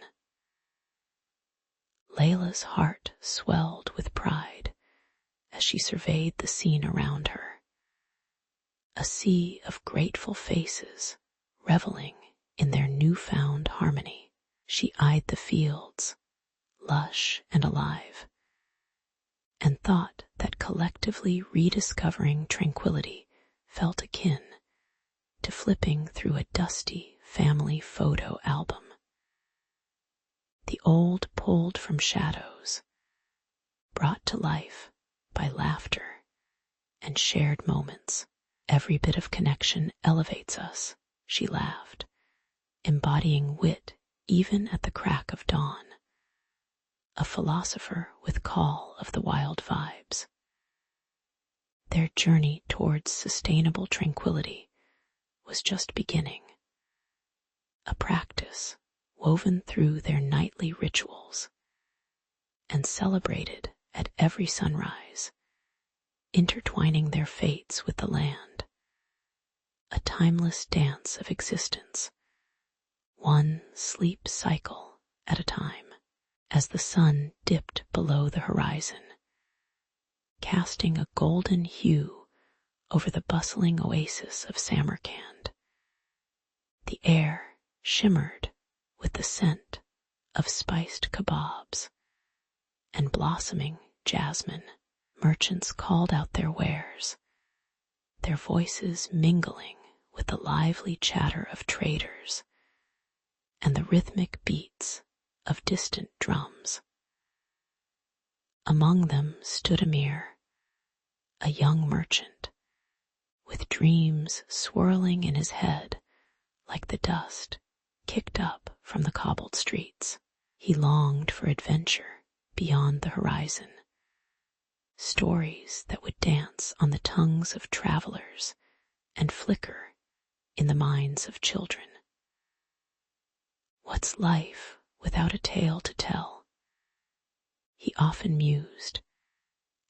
Layla's heart swelled with pride as she surveyed the scene around her, a sea of grateful faces reveling in their newfound harmony. She eyed the fields, lush and alive, and thought that collectively rediscovering tranquility felt akin to flipping through a dusty family photo album. The old pulled from shadows, brought to life by laughter and shared moments. Every bit of connection elevates us, she laughed, embodying wit even at the crack of dawn, a philosopher with call of the wild vibes. Their journey towards sustainable tranquility was just beginning, a practice woven through their nightly rituals and celebrated at every sunrise, intertwining their fates with the land, a timeless dance of existence, one sleep cycle at a time. As the sun dipped below the horizon, casting a golden hue over the bustling oasis of Samarkand, the air shimmered with the scent of spiced kebabs and blossoming jasmine. Merchants called out their wares, their voices mingling with the lively chatter of traders and the rhythmic beats of distant drums. Among them stood Amir, a young merchant, with dreams swirling in his head like the dust kicked up from the cobbled streets. He longed for adventure beyond the horizon, stories that would dance on the tongues of travelers and flicker in the minds of children. What's life without a tale to tell? He often mused,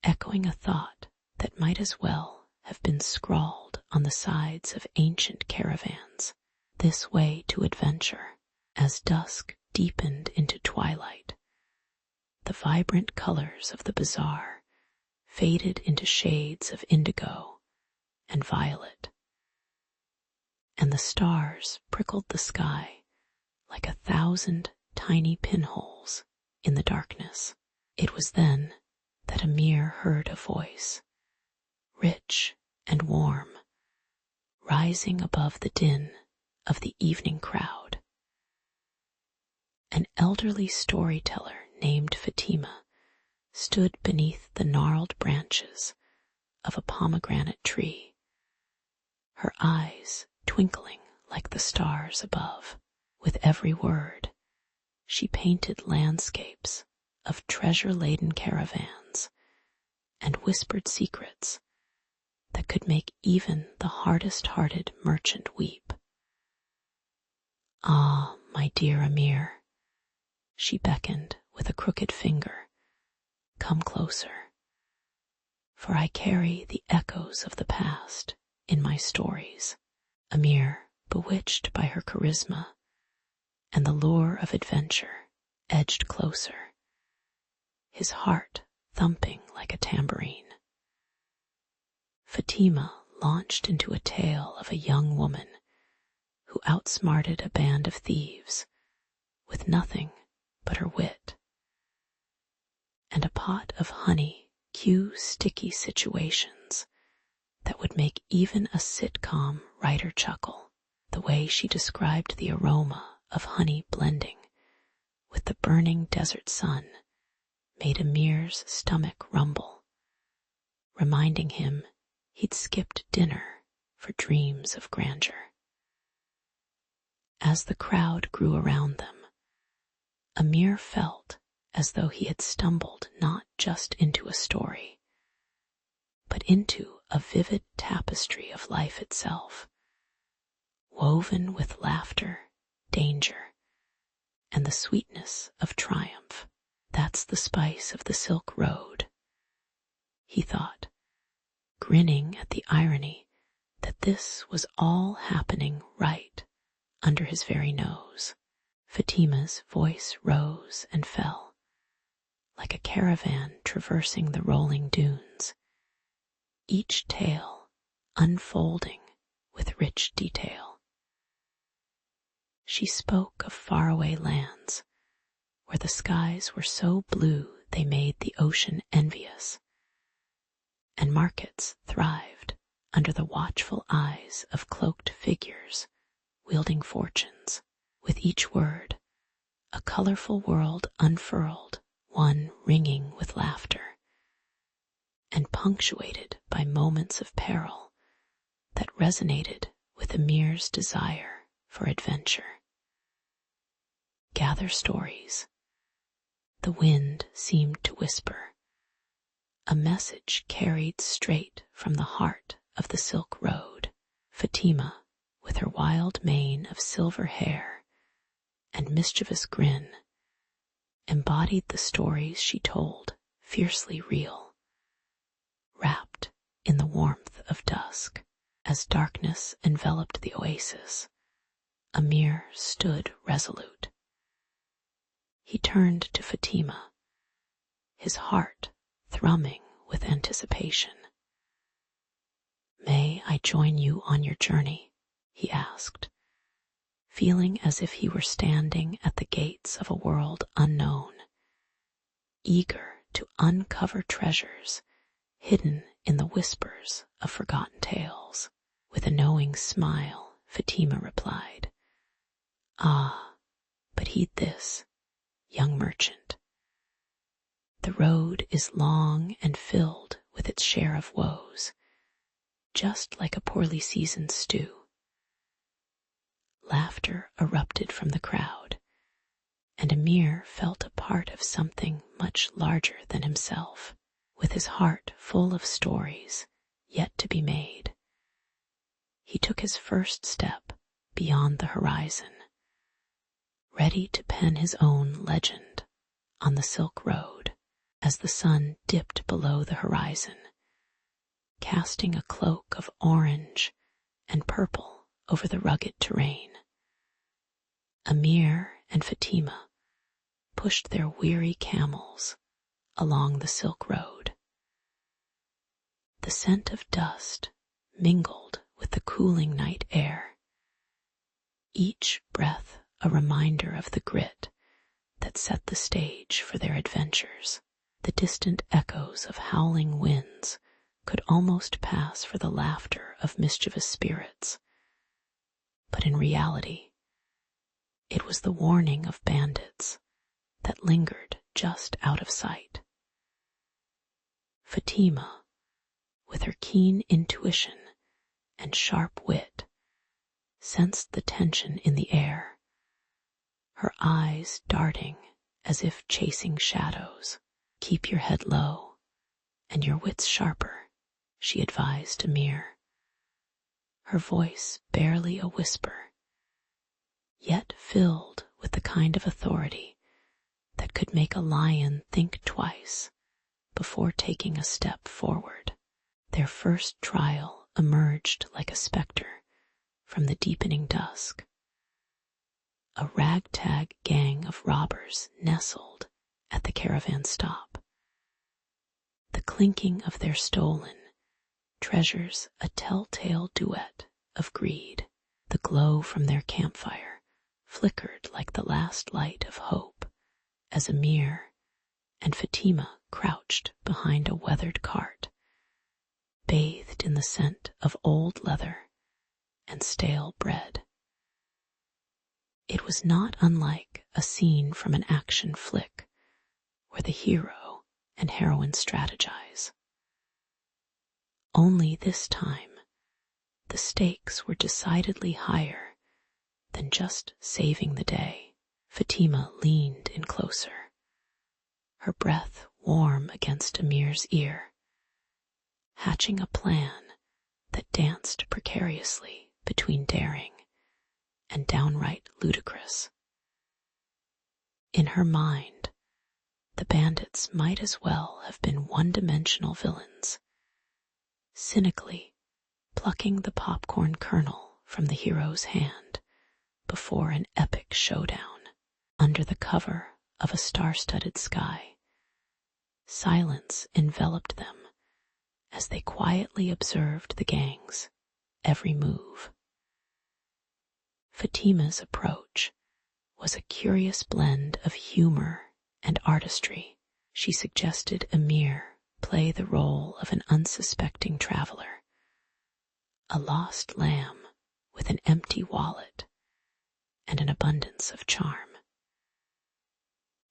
echoing a thought that might as well have been scrawled on the sides of ancient caravans. This way to adventure. As dusk deepened into twilight, the vibrant colors of the bazaar faded into shades of indigo and violet, and the stars prickled the sky like 1,000 tiny pinholes in the darkness. It was then that Amir heard a voice, rich and warm, rising above the din of the evening crowd. An elderly storyteller named Fatima stood beneath the gnarled branches of a pomegranate tree, her eyes twinkling like the stars above. With every word, she painted landscapes of treasure-laden caravans and whispered secrets that could make even the hardest-hearted merchant weep. "Ah, my dear Amir," she beckoned with a crooked finger, "come closer, for I carry the echoes of the past in my stories." Amir, bewitched by her charisma and the lure of adventure, edged closer, his heart thumping like a tambourine. Fatima launched into a tale of a young woman who outsmarted a band of thieves with nothing but her wit, and a pot of honey cue sticky situations that would make even a sitcom writer chuckle. The way she described the aroma of honey blending with the burning desert sun made Amir's stomach rumble, reminding him he'd skipped dinner for dreams of grandeur. As the crowd grew around them, Amir felt as though he had stumbled not just into a story, but into a vivid tapestry of life itself, woven with laughter, danger, and the sweetness of triumph. "That's the spice of the Silk Road," he thought, grinning at the irony that this was all happening right under his very nose. Fatima's voice rose and fell, like a caravan traversing the rolling dunes, each tale unfolding with rich detail. She spoke of faraway lands where the skies were so blue they made the ocean envious, and markets thrived under the watchful eyes of cloaked figures wielding fortunes. With each word, a colorful world unfurled, one ringing with laughter, and punctuated by moments of peril that resonated with Amir's desire for adventure. "Gather stories," the wind seemed to whisper, a message carried straight from the heart of the Silk Road. Fatima, with her wild mane of silver hair and mischievous grin, embodied the stories she told, fiercely real, wrapped in the warmth of dusk. As darkness enveloped the oasis, Amir stood resolute. He turned to Fatima, his heart thrumming with anticipation. "May I join you on your journey?" he asked, feeling as if he were standing at the gates of a world unknown, eager to uncover treasures hidden in the whispers of forgotten tales. With a knowing smile, Fatima replied, "Ah, but heed this, young merchant. The road is long and filled with its share of woes, just like a poorly seasoned stew." Laughter erupted from the crowd, and Amir felt a part of something much larger than himself. With his heart full of stories yet to be made, he took his first step beyond the horizon, ready to pen his own legend on the Silk Road. As the sun dipped below the horizon, casting a cloak of orange and purple over the rugged terrain, Amir and Fatima pushed their weary camels along the Silk Road. The scent of dust mingled with the cooling night air, each breath a reminder of the grit that set the stage for their adventures. The distant echoes of howling winds could almost pass for the laughter of mischievous spirits, but in reality, it was the warning of bandits that lingered just out of sight. Fatima, with her keen intuition and sharp wit, sensed the tension in the air, her eyes darting as if chasing shadows. "Keep your head low and your wits sharper," she advised Amir, her voice barely a whisper, yet filled with the kind of authority that could make a lion think twice before taking a step forward. Their first trial emerged like a specter from the deepening dusk. A ragtag gang of robbers nestled at the caravan stop. The clinking of their stolen treasures a telltale duet of greed. The glow from their campfire flickered like the last light of hope as Amir and Fatima crouched behind a weathered cart, bathed in the scent of old leather and stale bread. It was not unlike a scene from an action flick where the hero and heroine strategize. Only this time, the stakes were decidedly higher than just saving the day. Fatima leaned in closer, her breath warm against Amir's ear, hatching a plan that danced precariously between daring and downright ludicrous. In her mind, the bandits might as well have been one-dimensional villains, cynically plucking the popcorn kernel from the hero's hand before an epic showdown. Under the cover of a star-studded sky, silence enveloped them as they quietly observed the gang's every move. Fatima's approach was a curious blend of humor and artistry. She suggested Amir play the role of an unsuspecting traveler, a lost lamb with an empty wallet and an abundance of charm.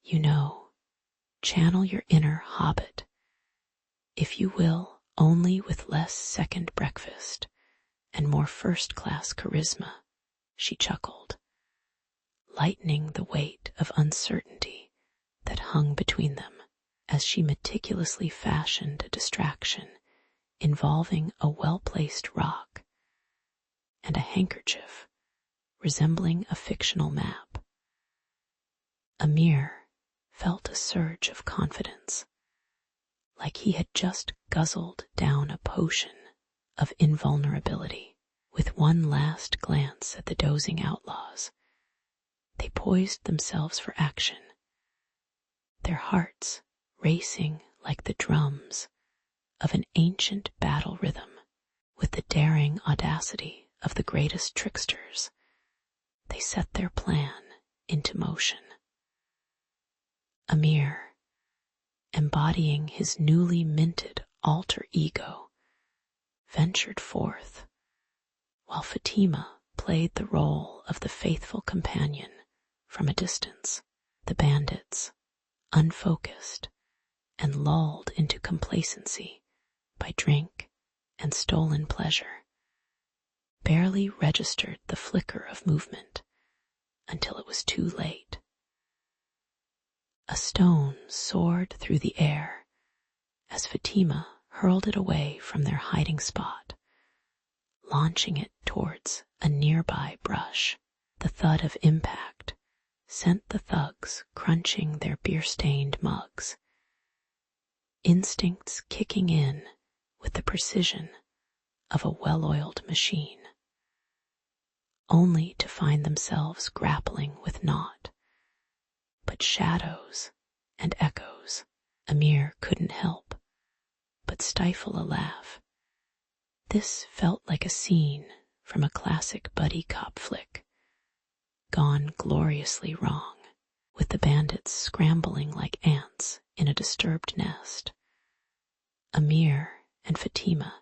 You know, channel your inner hobbit, if you will, only with less second breakfast and more first-class charisma, she chuckled, lightening the weight of uncertainty that hung between them as she meticulously fashioned a distraction involving a well-placed rock and a handkerchief resembling a fictional map. Amir felt a surge of confidence, like he had just guzzled down a potion of invulnerability. With one last glance at the dozing outlaws, they poised themselves for action, their hearts racing like the drums of an ancient battle rhythm. With the daring audacity of the greatest tricksters, they set their plan into motion. Amir, embodying his newly minted alter ego, ventured forth, while Fatima played the role of the faithful companion from a distance. The bandits, unfocused and lulled into complacency by drink and stolen pleasure, barely registered the flicker of movement until it was too late. A stone soared through the air as Fatima hurled it away from their hiding spot, launching it towards a nearby brush. The thud of impact sent the thugs crunching their beer-stained mugs, instincts kicking in with the precision of a well-oiled machine, only to find themselves grappling with naught but shadows and echoes. Amir couldn't help but stifle a laugh. This felt like a scene from a classic buddy cop flick, gone gloriously wrong. with the bandits scrambling like ants in a disturbed nest. Amir and Fatima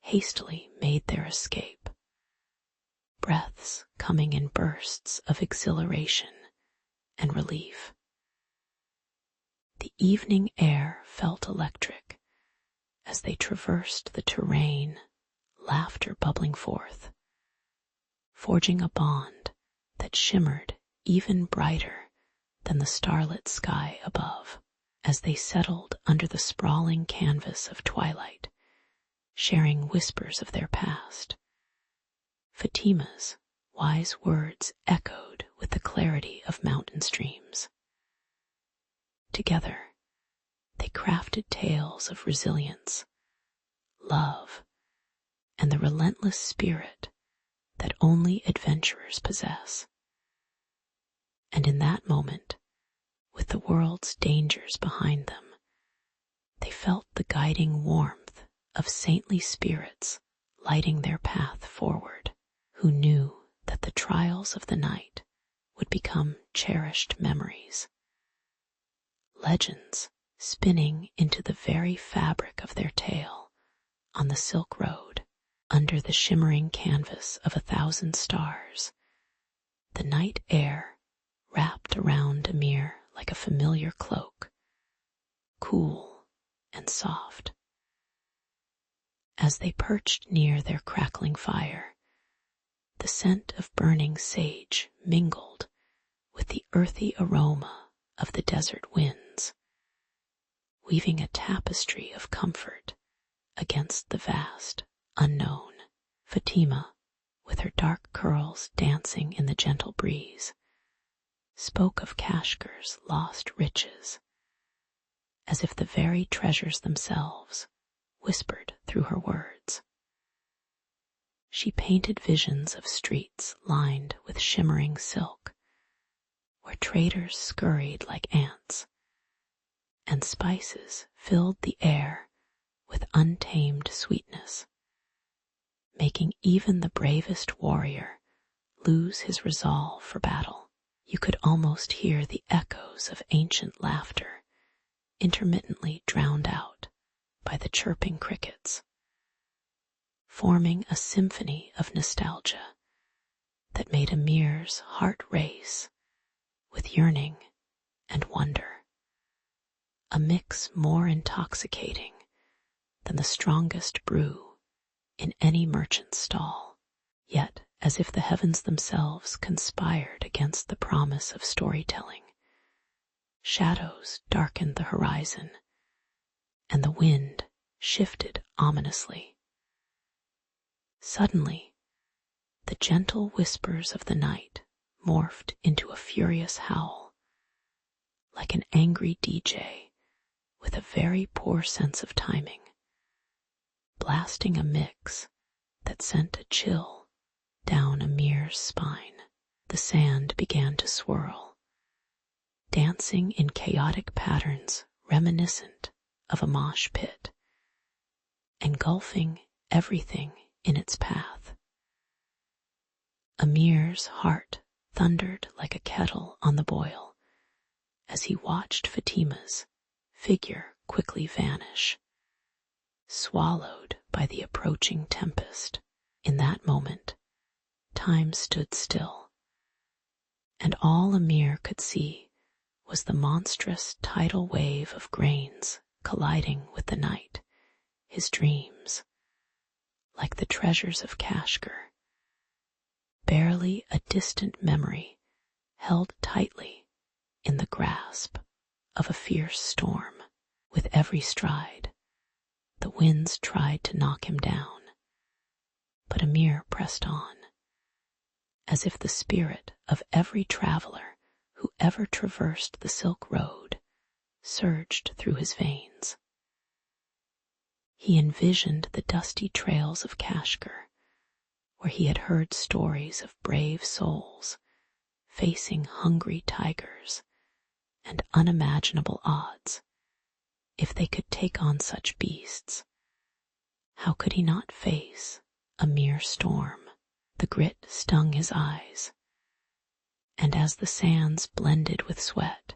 hastily made their escape, breaths coming in bursts of exhilaration and relief. The evening air felt electric as they traversed the terrain, laughter bubbling forth, forging a bond that shimmered even brighter than the starlit sky above. As they settled under the sprawling canvas of twilight, sharing whispers of their past, Fatima's wise words echoed with the clarity of mountain streams. Together, they crafted tales of resilience, love, and the relentless spirit that only adventurers possess. And in that moment, with the world's dangers behind them, they felt the guiding warmth of saintly spirits lighting their path forward, who knew that the trials of the night would become cherished memories, legends spinning into the very fabric of their tale on the Silk Road, under the shimmering canvas of 1,000 stars. The night air wrapped around Amir like a familiar cloak, cool and soft. As they perched near their crackling fire, the scent of burning sage mingled with the earthy aroma of the desert winds, weaving a tapestry of comfort against the vast unknown. Fatima, with her dark curls dancing in the gentle breeze, spoke of Kashgar's lost riches, as if the very treasures themselves whispered through her words. She painted visions of streets lined with shimmering silk, where traders scurried like ants, and spices filled the air with untamed sweetness, making even the bravest warrior lose his resolve for battle. You could almost hear the echoes of ancient laughter, intermittently drowned out by the chirping crickets, forming a symphony of nostalgia that made Amir's heart race with yearning and wonder, a mix more intoxicating than the strongest brew in any merchant's stall. Yet, as if the heavens themselves conspired against the promise of storytelling, shadows darkened the horizon, and the wind shifted ominously. Suddenly, the gentle whispers of the night morphed into a furious howl, like an angry DJ with a very poor sense of timing, blasting a mix that sent a chill down Amir's spine. The sand began to swirl, dancing in chaotic patterns reminiscent of a mosh pit, engulfing everything in its path. Amir's heart thundered like a kettle on the boil as he watched Fatima's figure quickly vanish, swallowed by the approaching tempest. In that moment, time stood still, and all Amir could see was the monstrous tidal wave of grains colliding with the night, his dreams, like the treasures of Kashgar, barely a distant memory held tightly in the grasp of a fierce storm. With every stride, the winds tried to knock him down, but Amir pressed on, as if the spirit of every traveler who ever traversed the Silk Road surged through his veins. He envisioned the dusty trails of Kashgar, where he had heard stories of brave souls facing hungry tigers and unimaginable odds. If they could take on such beasts, how could he not face a mere storm? The grit stung his eyes, and as the sands blended with sweat,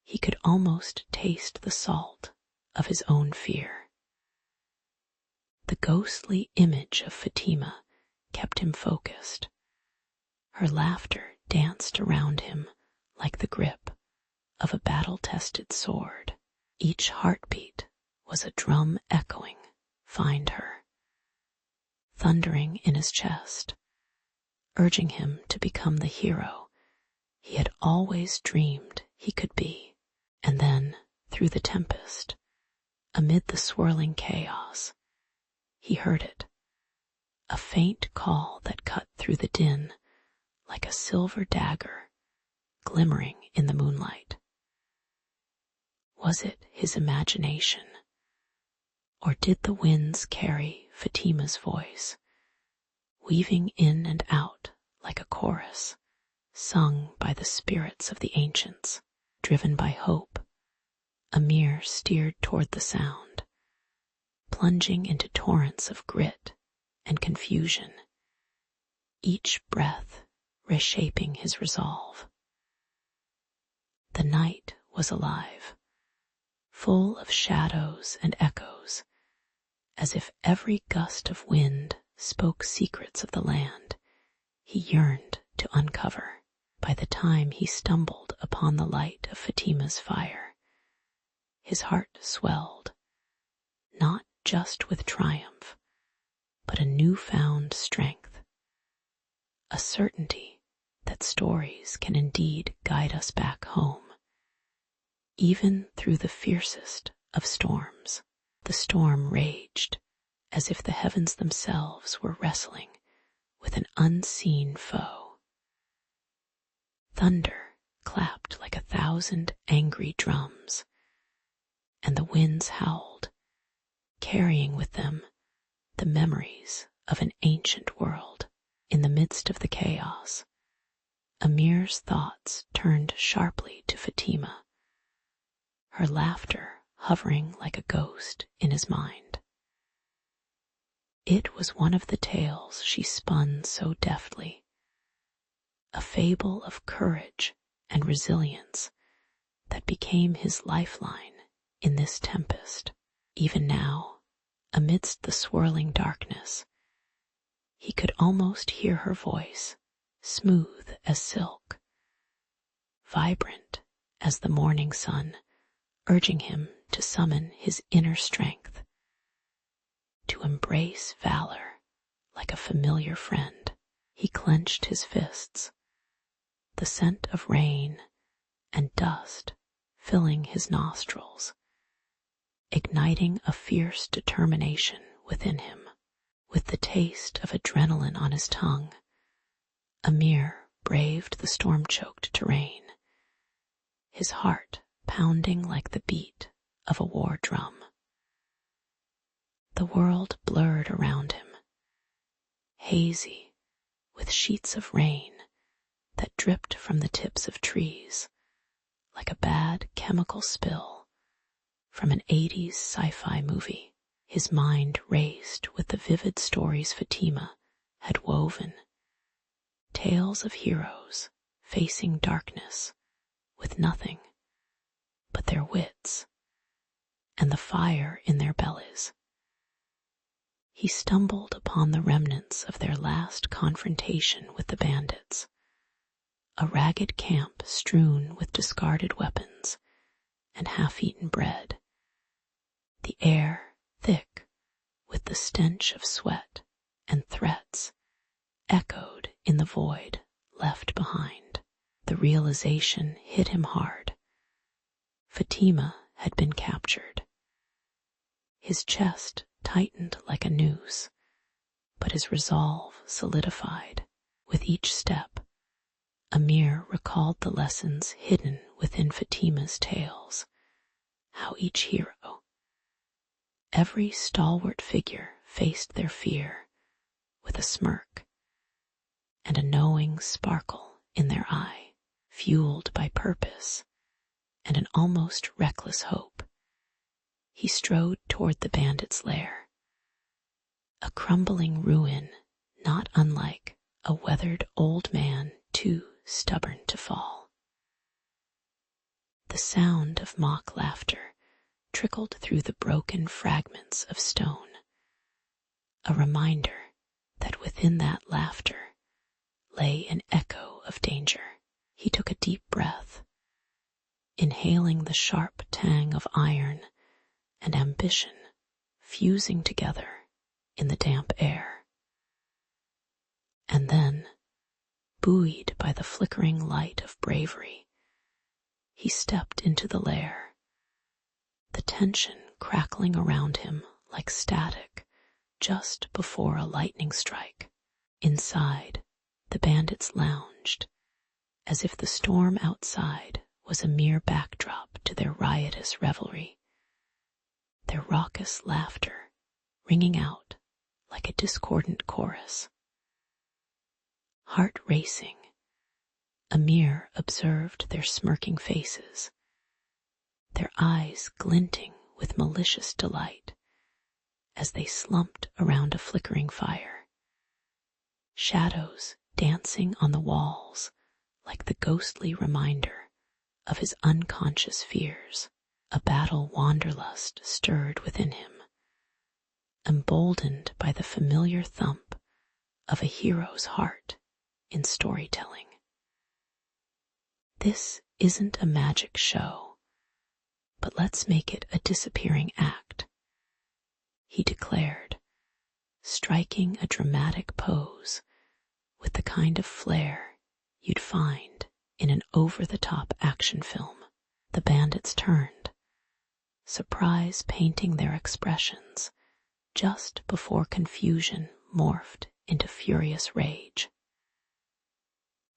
he could almost taste the salt of his own fear. The ghostly image of Fatima kept him focused. Her laughter danced around him like the grip of a battle-tested sword. Each heartbeat was a drum echoing, "Find her," thundering in his chest, urging him to become the hero he had always dreamed he could be. And then, through the tempest, amid the swirling chaos, he heard it, a faint call that cut through the din like a silver dagger glimmering in the moonlight. Was it his imagination, or did the winds carry Fatima's voice, weaving in and out like a chorus sung by the spirits of the ancients? Driven by hope, Amir steered toward the sound, plunging into torrents of grit and confusion, each breath reshaping his resolve. The night was alive, full of shadows and echoes, as if every gust of wind spoke secrets of the land he yearned to uncover. By the time he stumbled upon the light of Fatima's fire, his heart swelled, not just with triumph, but a newfound strength, a certainty that stories can indeed guide us back home, even through the fiercest of storms. The storm raged as if the heavens themselves were wrestling with an unseen foe. Thunder clapped like 1,000 angry drums, and the winds howled, carrying with them the memories of an ancient world. In the midst of the chaos, Amir's thoughts turned sharply to Fatima, her laughter hovering like a ghost in his mind. It was one of the tales she spun so deftly, a fable of courage and resilience that became his lifeline in this tempest. Even now, amidst the swirling darkness, he could almost hear her voice, smooth as silk, vibrant as the morning sun, urging him to summon his inner strength, to embrace valor like a familiar friend. He clenched his fists, the scent of rain and dust filling his nostrils, igniting a fierce determination within him. With the taste of adrenaline on his tongue, Amir braved the storm-choked terrain, his heart pounding like the beat of a war drum. The world blurred around him, hazy with sheets of rain that dripped from the tips of trees like a bad chemical spill from an 80s sci-fi movie. His mind raced with the vivid stories Fatima had woven, tales of heroes facing darkness with nothing but their wits and the fire in their bellies. He stumbled upon the remnants of their last confrontation with the bandits, a ragged camp strewn with discarded weapons and half-eaten bread, the air thick with the stench of sweat and threats echoed in the void left behind. The realization hit him hard. Fatima had been captured. His chest tightened like a noose, but his resolve solidified. With each step, Amir recalled the lessons hidden within Fatima's tales, how each hero, every stalwart figure, faced their fear with a smirk and a knowing sparkle in their eye, fueled by purpose and an almost reckless hope. He strode toward the bandits' lair, a crumbling ruin not unlike a weathered old man too stubborn to fall. The sound of mock laughter trickled through the broken fragments of stone, a reminder that within that laughter lay an echo of danger. He took a deep breath, inhaling the sharp tang of iron and ambition fusing together in the damp air. And then, buoyed by the flickering light of bravery, he stepped into the lair, the tension crackling around him like static just before a lightning strike. Inside, the bandits lounged, as if the storm outside was a mere backdrop to their riotous revelry, their raucous laughter ringing out like a discordant chorus. Heart racing, Amir observed their smirking faces, their eyes glinting with malicious delight as they slumped around a flickering fire, shadows dancing on the walls like the ghostly reminder of his unconscious fears. A battle wanderlust stirred within him, emboldened by the familiar thump of a hero's heart in storytelling. This isn't a magic show, but let's make it a disappearing act, he declared, striking a dramatic pose with the kind of flair you'd find in an over-the-top action film. The bandits turned, surprise painting their expressions just before confusion morphed into furious rage.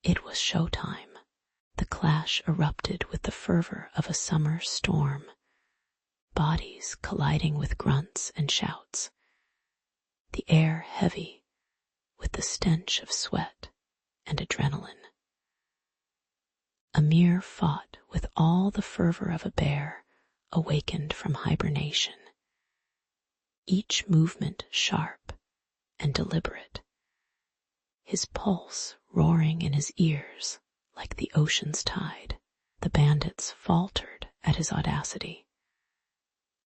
It was showtime. The clash erupted with the fervor of a summer storm, bodies colliding with grunts and shouts, the air heavy with the stench of sweat and adrenaline. Amir fought with all the fervor of a bear awakened from hibernation, each movement sharp and deliberate, his pulse roaring in his ears like the ocean's tide. The bandits faltered at his audacity,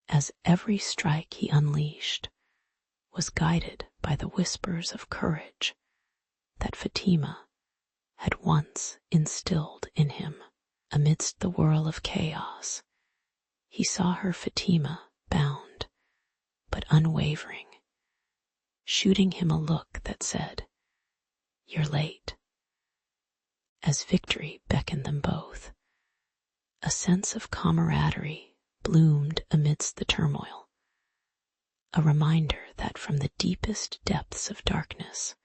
as every strike he unleashed was guided by the whispers of courage that Fatima had once instilled in him. Amidst the whirl of chaos, he saw her Fatima bound, but unwavering, shooting him a look that said, "You're late," as victory beckoned them both. A sense of camaraderie bloomed amidst the turmoil, a reminder that from the deepest depths of darkness,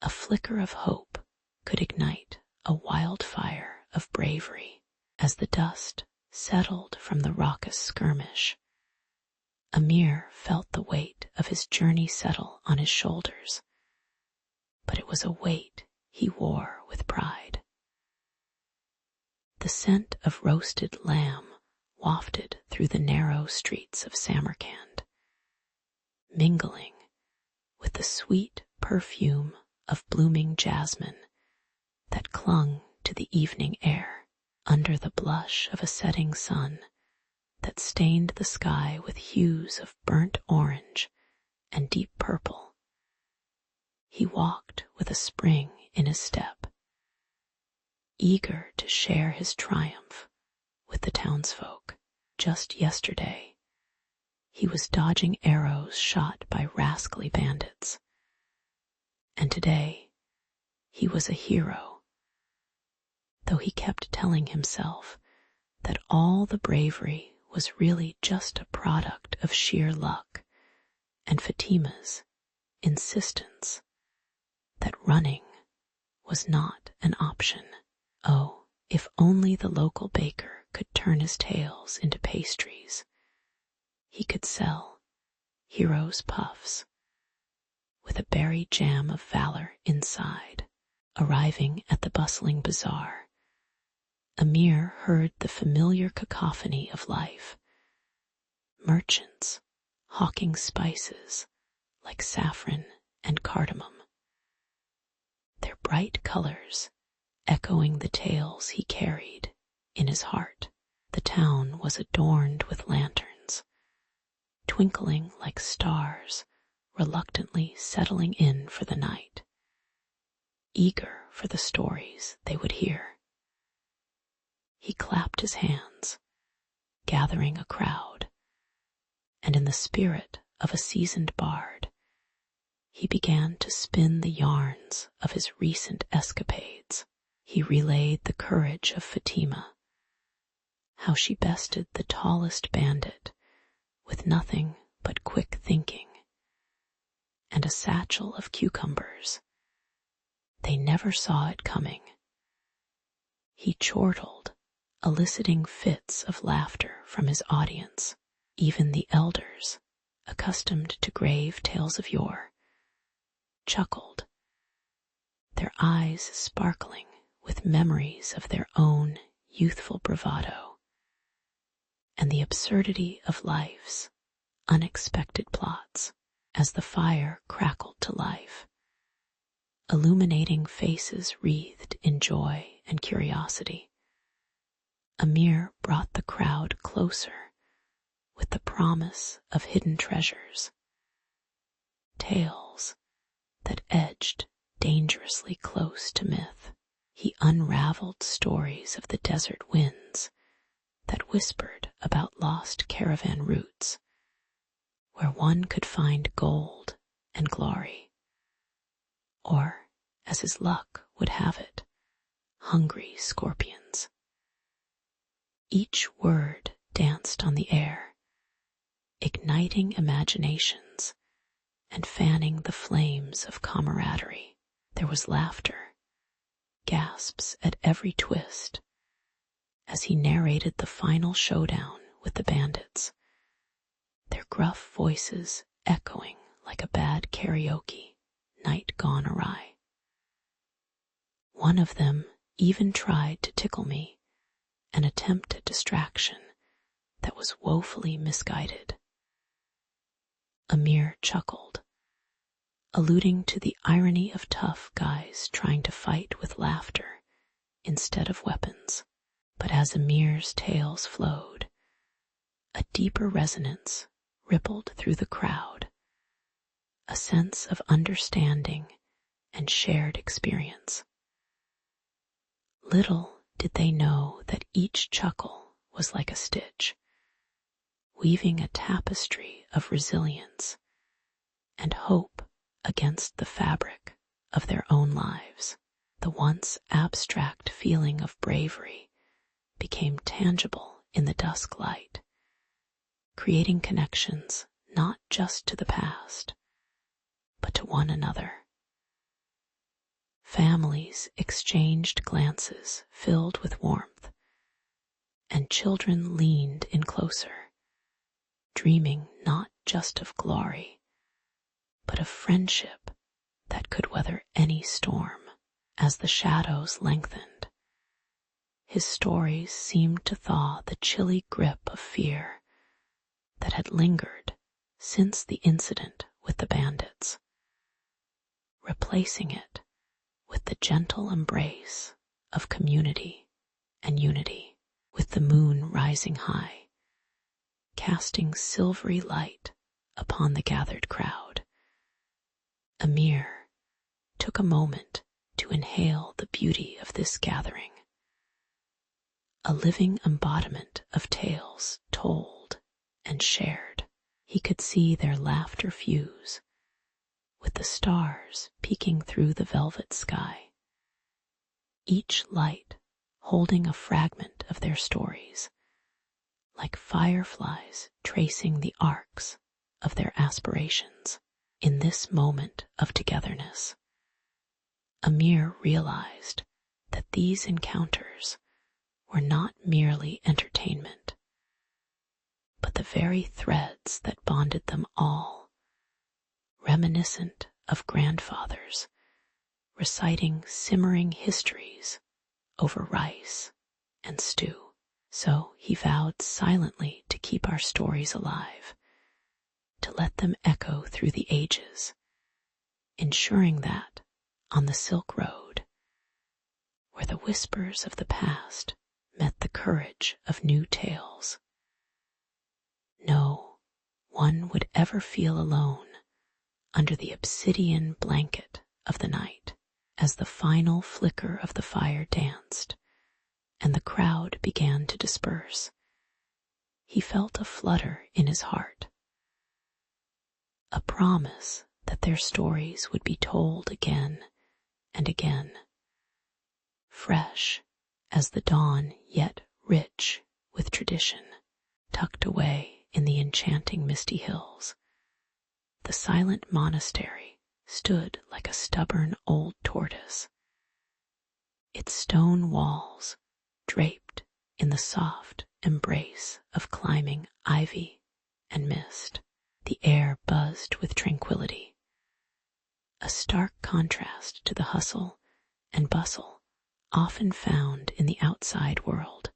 a flicker of hope could ignite a wildfire of bravery. As the dust settled from the raucous skirmish, Amir felt the weight of his journey settle on his shoulders, but it was a weight he wore with pride. The scent of roasted lamb wafted through the narrow streets of Samarkand, mingling with the sweet perfume of blooming jasmine that clung to the evening air. Under the blush of a setting sun that stained the sky with hues of burnt orange and deep purple, he walked with a spring in his step, eager to share his triumph with the townsfolk. Just yesterday, he was dodging arrows shot by rascally bandits, and today he was a hero, though he kept telling himself that all the bravery was really just a product of sheer luck and Fatima's insistence that running was not an option. Oh, if only the local baker could turn his tales into pastries, he could sell heroes' puffs with a berry jam of valor inside. Arriving at the bustling bazaar, Amir heard the familiar cacophony of life. Merchants hawking spices like saffron and cardamom, their bright colors echoing the tales he carried in his heart. The town was adorned with lanterns, twinkling like stars, reluctantly settling in for the night, eager for the stories they would hear. He clapped his hands, gathering a crowd, and in the spirit of a seasoned bard, he began to spin the yarns of his recent escapades. He relayed the courage of Fatima, how she bested the tallest bandit with nothing but quick thinking and a satchel of cucumbers. They never saw it coming. He chortled, eliciting fits of laughter from his audience. Even the elders, accustomed to grave tales of yore, chuckled, their eyes sparkling with memories of their own youthful bravado and the absurdity of life's unexpected plots. As the fire crackled to life, illuminating faces wreathed in joy and curiosity, Amir brought the crowd closer with the promise of hidden treasures, tales that edged dangerously close to myth. He unraveled stories of the desert winds that whispered about lost caravan routes, where one could find gold and glory, or, as his luck would have it, hungry scorpions. Each word danced on the air, igniting imaginations and fanning the flames of camaraderie. There was laughter, gasps at every twist, as he narrated the final showdown with the bandits, their gruff voices echoing like a bad karaoke night gone awry. One of them even tried to tickle me, an attempt at distraction that was woefully misguided. Amir chuckled, alluding to the irony of tough guys trying to fight with laughter instead of weapons. But as Amir's tales flowed, a deeper resonance rippled through the crowd, a sense of understanding and shared experience. Little did they know that each chuckle was like a stitch, weaving a tapestry of resilience and hope against the fabric of their own lives. The once abstract feeling of bravery became tangible in the dusk light, creating connections not just to the past, but to one another. Families exchanged glances filled with warmth, and children leaned in closer, dreaming not just of glory, but of friendship that could weather any storm. As the shadows lengthened, his stories seemed to thaw the chilly grip of fear that had lingered since the incident with the bandits, replacing it with the gentle embrace of community and unity. With the moon rising high, casting silvery light upon the gathered crowd, Amir took a moment to inhale the beauty of this gathering, a living embodiment of tales told and shared. He could see their laughter fuse with the stars peeking through the velvet sky, each light holding a fragment of their stories, like fireflies tracing the arcs of their aspirations. In this moment of togetherness, Amir realized that these encounters were not merely entertainment, but the very threads that bonded them all, reminiscent of grandfathers reciting simmering histories over rice and stew. So he vowed silently to keep our stories alive, to let them echo through the ages, ensuring that, on the Silk Road, where the whispers of the past met the courage of new tales. No one would ever feel alone under the obsidian blanket of the night as the final flicker of the fire danced and the crowd began to disperse. He felt a flutter in his heart, a promise that their stories would be told again and again, fresh as the dawn yet rich with tradition. Tucked away in the enchanting misty hills, the silent monastery stood like a stubborn old tortoise, its stone walls draped in the soft embrace of climbing ivy and mist. The air buzzed with tranquility, a stark contrast to the hustle and bustle often found in the outside world,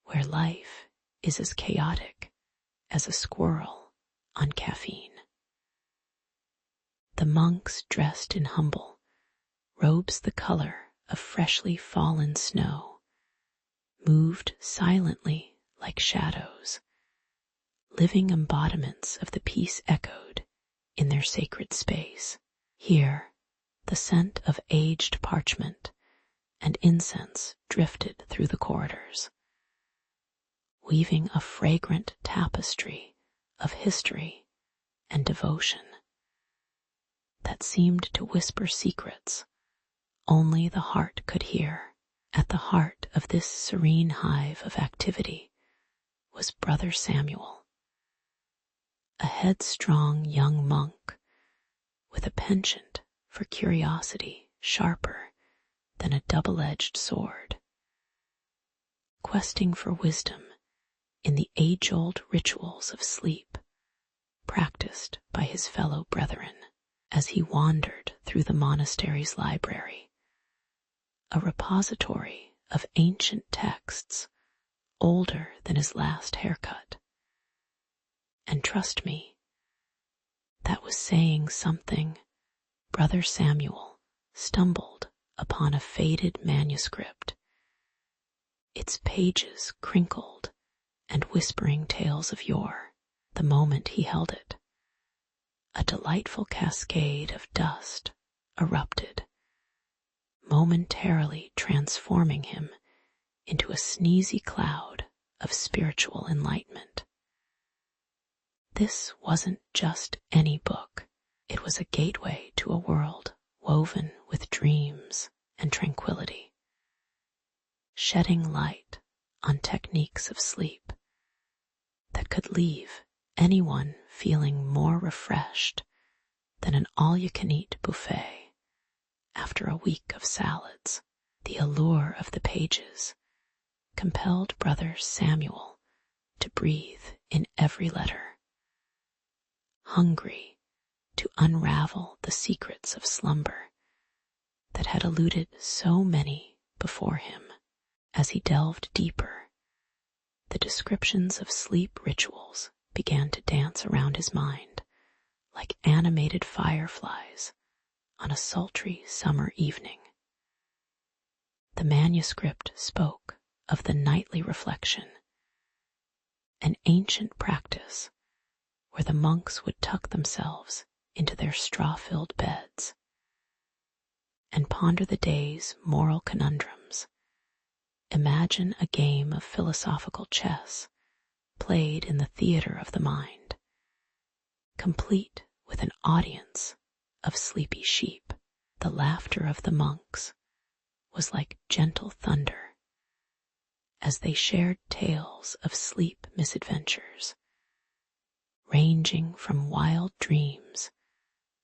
where life is as chaotic as a squirrel on caffeine. The monks, dressed in humble robes the color of freshly fallen snow, moved silently like shadows, living embodiments of the peace echoed in their sacred space. Here, the scent of aged parchment and incense drifted through the corridors, weaving a fragrant tapestry of history and devotion that seemed to whisper secrets only the heart could hear. At the heart of this serene hive of activity was Brother Samuel, a headstrong young monk with a penchant for curiosity sharper than a double-edged sword, questing for wisdom in the age-old rituals of sleep practiced by his fellow brethren. As he wandered through the monastery's library, a repository of ancient texts older than his last haircut. And trust me, that was saying something. Brother Samuel stumbled upon a faded manuscript, its pages crinkled and whispering tales of yore. The moment he held it, a delightful cascade of dust erupted, momentarily transforming him into a sneezy cloud of spiritual enlightenment. This wasn't just any book. It was a gateway to a world woven with dreams and tranquility, shedding light on techniques of sleep that could leave anyone feeling more refreshed than an all-you-can-eat buffet after a week of salads. The allure of the pages compelled Brother Samuel to breathe in every letter, hungry to unravel the secrets of slumber that had eluded so many before him. As he delved deeper, the descriptions of sleep rituals began to dance around his mind like animated fireflies on a sultry summer evening. The manuscript spoke of the nightly reflection, an ancient practice where the monks would tuck themselves into their straw-filled beds and ponder the day's moral conundrums. Imagine a game of philosophical chess played in the theater of the mind, complete with an audience of sleepy sheep. The laughter of the monks was like gentle thunder as they shared tales of sleep misadventures, ranging from wild dreams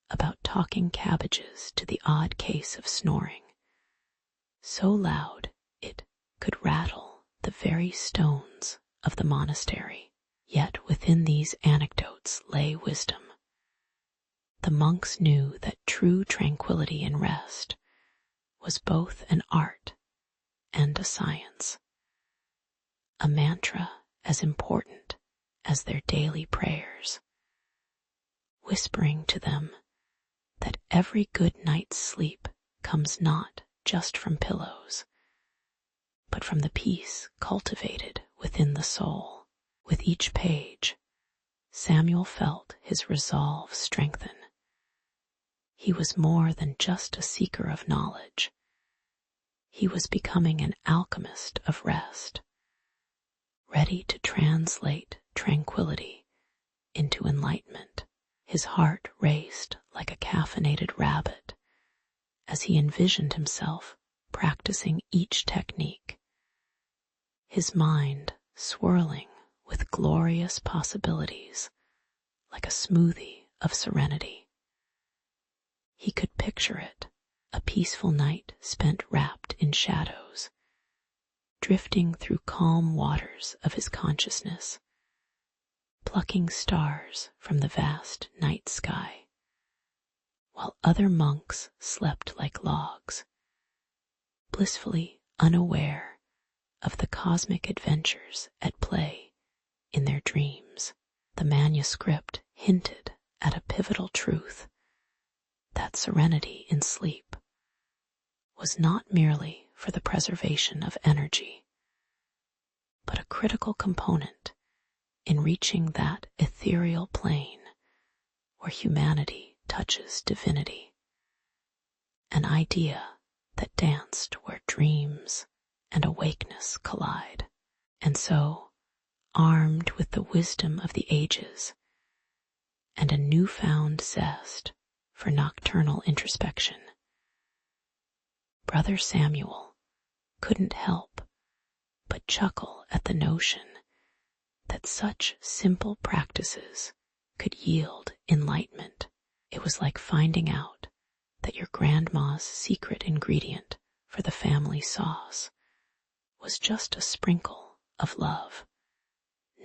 about talking cabbages to the odd case of snoring, so loud it could rattle the very stones of the monastery. Yet within these anecdotes lay wisdom. The monks knew that true tranquility and rest was both an art and a science, a mantra as important as their daily prayers, whispering to them that every good night's sleep comes not just from pillows, but from the peace cultivated within the soul. With each page, Samuel felt his resolve strengthen. He was more than just a seeker of knowledge. He was becoming an alchemist of rest, ready to translate tranquility into enlightenment. His heart raced like a caffeinated rabbit as he envisioned himself practicing each technique, his mind swirling with glorious possibilities like a smoothie of serenity. He could picture it, a peaceful night spent wrapped in shadows, drifting through calm waters of his consciousness, plucking stars from the vast night sky, while other monks slept like logs, blissfully unaware of the cosmic adventures at play in their dreams. The manuscript hinted at a pivotal truth, that serenity in sleep was not merely for the preservation of energy, but a critical component in reaching that ethereal plane where humanity touches divinity, an idea that danced where dreams and awakeness collide. And so, armed with the wisdom of the ages and a newfound zest for nocturnal introspection, Brother Samuel couldn't help but chuckle at the notion that such simple practices could yield enlightenment. It was like finding out that your grandma's secret ingredient for the family sauce was just a sprinkle of love,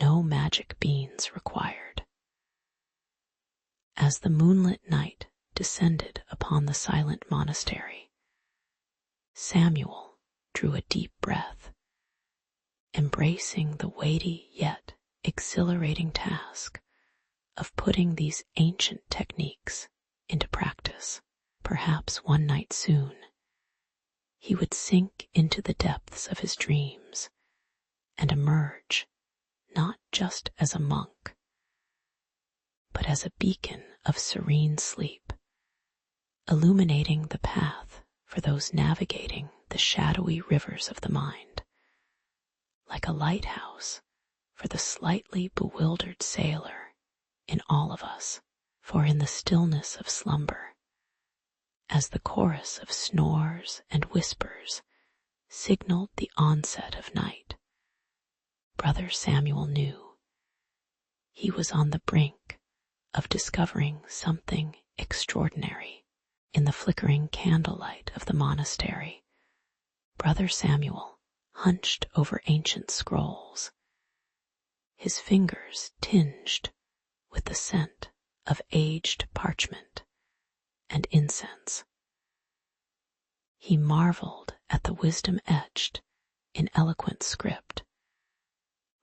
no magic beans required. As the moonlit night descended upon the silent monastery, Samuel drew a deep breath, embracing the weighty yet exhilarating task of putting these ancient techniques into practice. Perhaps one night soon, he would sink into the depths of his dreams and emerge not just as a monk, but as a beacon of serene sleep, illuminating the path for those navigating the shadowy rivers of the mind, like a lighthouse for the slightly bewildered sailor in all of us. For in the stillness of slumber, as the chorus of snores and whispers signaled the onset of night, Brother Samuel knew he was on the brink of discovering something extraordinary. In the flickering candlelight of the monastery, Brother Samuel hunched over ancient scrolls, his fingers tinged with the scent of aged parchment and incense. He marveled at the wisdom etched in eloquent script,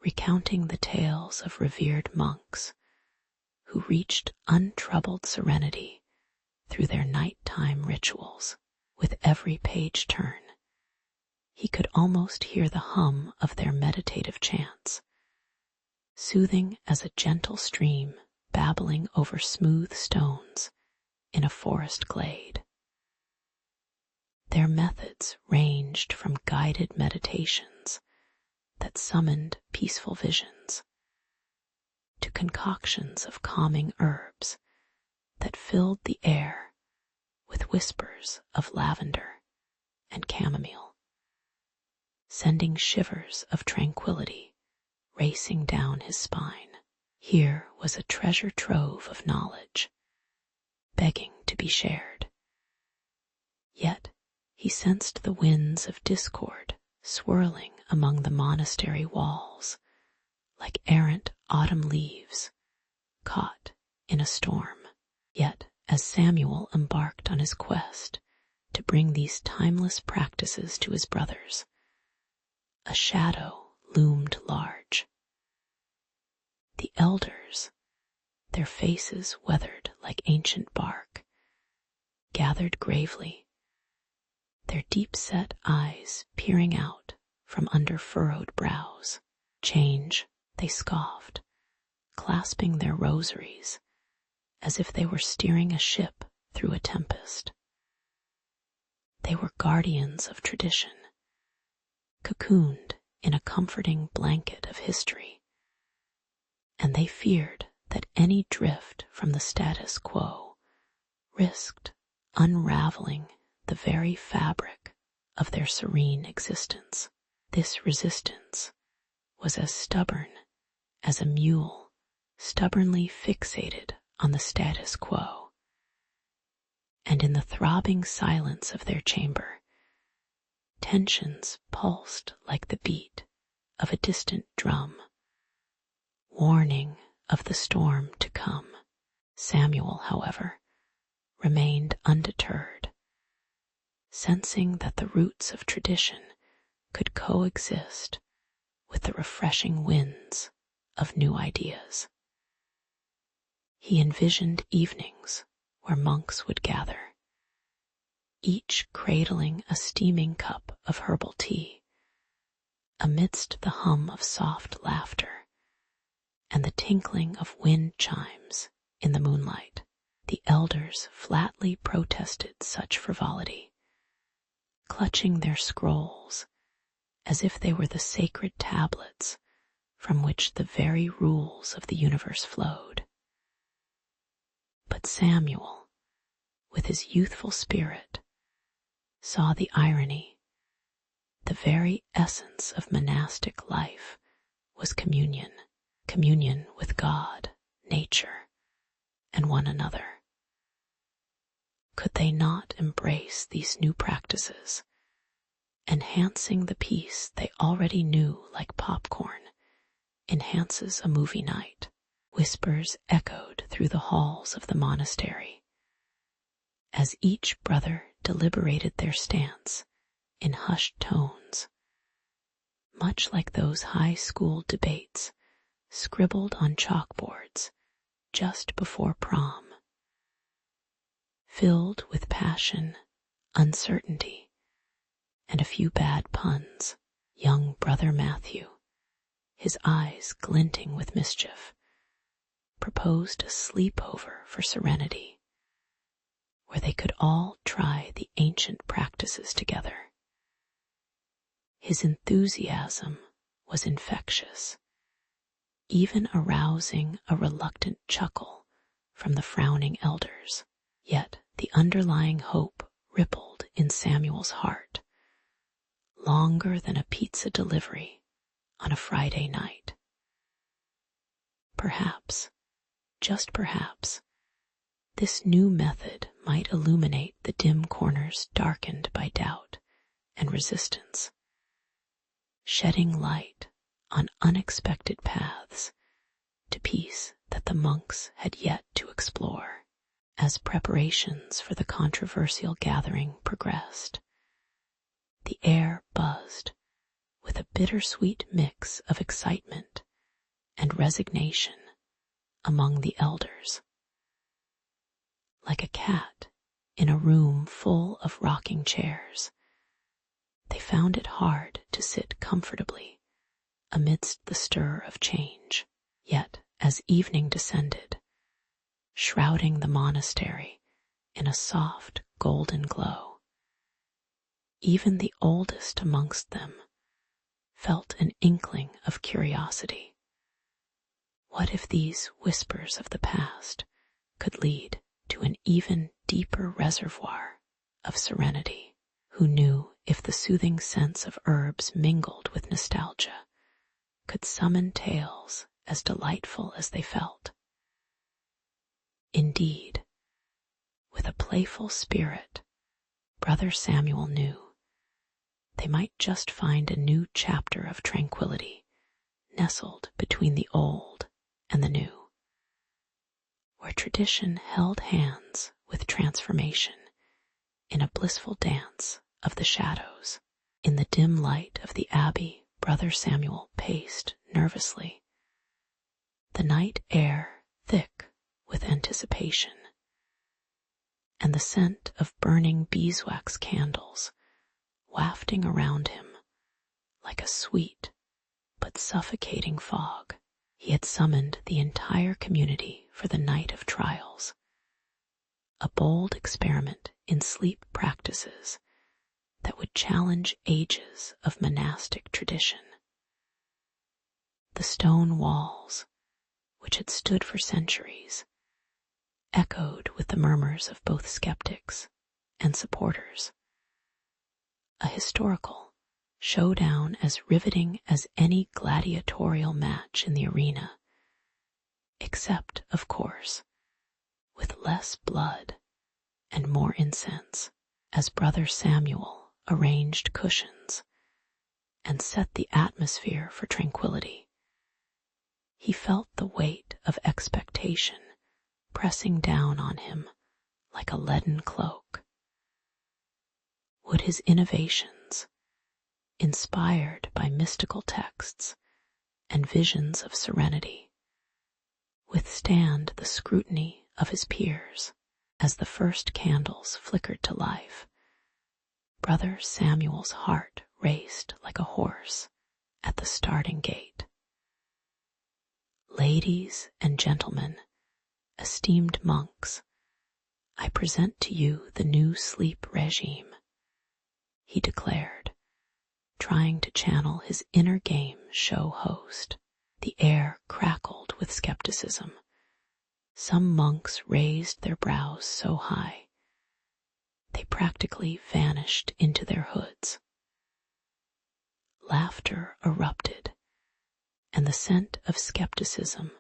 recounting the tales of revered monks who reached untroubled serenity through their nighttime rituals. With every page turn, he could almost hear the hum of their meditative chants, soothing as a gentle stream babbling over smooth stones in a forest glade. Their methods ranged from guided meditations that summoned peaceful visions to concoctions of calming herbs that filled the air with whispers of lavender and chamomile, sending shivers of tranquility racing down his spine. Here was a treasure trove of knowledge, begging to be shared. Yet he sensed the winds of discord swirling among the monastery walls, like errant autumn leaves caught in a storm. Yet, as Samuel embarked on his quest to bring these timeless practices to his brothers, a shadow loomed large. The elders, their faces weathered like ancient bark, gathered gravely, their deep-set eyes peering out from under furrowed brows. Change, they scoffed, clasping their rosaries as if they were steering a ship through a tempest. They were guardians of tradition, cocooned in a comforting blanket of history, and they feared that any drift from the status quo risked unraveling the very fabric of their serene existence. This resistance was as stubborn as a mule stubbornly fixated on the status quo, and in the throbbing silence of their chamber, tensions pulsed like the beat of a distant drum, warning of the storm to come. Samuel, however, remained undeterred, sensing that the roots of tradition could coexist with the refreshing winds of new ideas. He envisioned evenings where monks would gather, each cradling a steaming cup of herbal tea, amidst the hum of soft laughter and the tinkling of wind chimes in the moonlight. The elders flatly protested such frivolity, clutching their scrolls as if they were the sacred tablets from which the very rules of the universe flowed. But Samuel, with his youthful spirit, saw the irony. The very essence of monastic life was communion with God, nature, and one another. Could they not embrace these new practices, enhancing the peace they already knew like popcorn enhances a movie night? Whispers echoed through the halls of the monastery as each brother deliberated their stance in hushed tones, much like those high school debates scribbled on chalkboards just before prom. Filled with passion, uncertainty, and a few bad puns, young brother Matthew, his eyes glinting with mischief, proposed a sleepover for serenity, where they could all try the ancient practices together. His enthusiasm was infectious, even arousing a reluctant chuckle from the frowning elders. Yet the underlying hope rippled in Samuel's heart, longer than a pizza delivery on a Friday night. Perhaps, just perhaps, this new method might illuminate the dim corners darkened by doubt and resistance, shedding light on unexpected paths to peace that the monks had yet to explore. As preparations for the controversial gathering progressed, the air buzzed with a bittersweet mix of excitement and resignation among the elders. Like a cat in a room full of rocking chairs, they found it hard to sit comfortably amidst the stir of change. Yet, as evening descended, shrouding the monastery in a soft golden glow, even the oldest amongst them felt an inkling of curiosity. What if these whispers of the past could lead to an even deeper reservoir of serenity? Who knew if the soothing sense of herbs mingled with nostalgia could summon tales as delightful as they felt? Indeed, with a playful spirit, Brother Samuel knew they might just find a new chapter of tranquility nestled between the old and the new, where tradition held hands with transformation in a blissful dance of the shadows. In the dim light of the abbey, Brother Samuel paced nervously, the night air thick with anticipation, and the scent of burning beeswax candles wafting around him like a sweet but suffocating fog. He had summoned the entire community for the night of trials, a bold experiment in sleep practices that would challenge ages of monastic tradition. The stone walls, which had stood for centuries, echoed with the murmurs of both skeptics and supporters. A historical showdown as riveting as any gladiatorial match in the arena, except, of course, with less blood and more incense, as Brother Samuel arranged cushions and set the atmosphere for tranquility. He felt the weight of expectation pressing down on him like a leaden cloak. Would his innovations, inspired by mystical texts and visions of serenity, withstand the scrutiny of his peers? As the first candles flickered to life, Brother Samuel's heart raced like a horse at the starting gate. Ladies and gentlemen, esteemed monks, I present to you the new sleep regime, he declared, trying to channel his inner game show host. The air crackled with skepticism. Some monks raised their brows so high they practically vanished into their hoods. Laughter erupted, and the scent of skepticism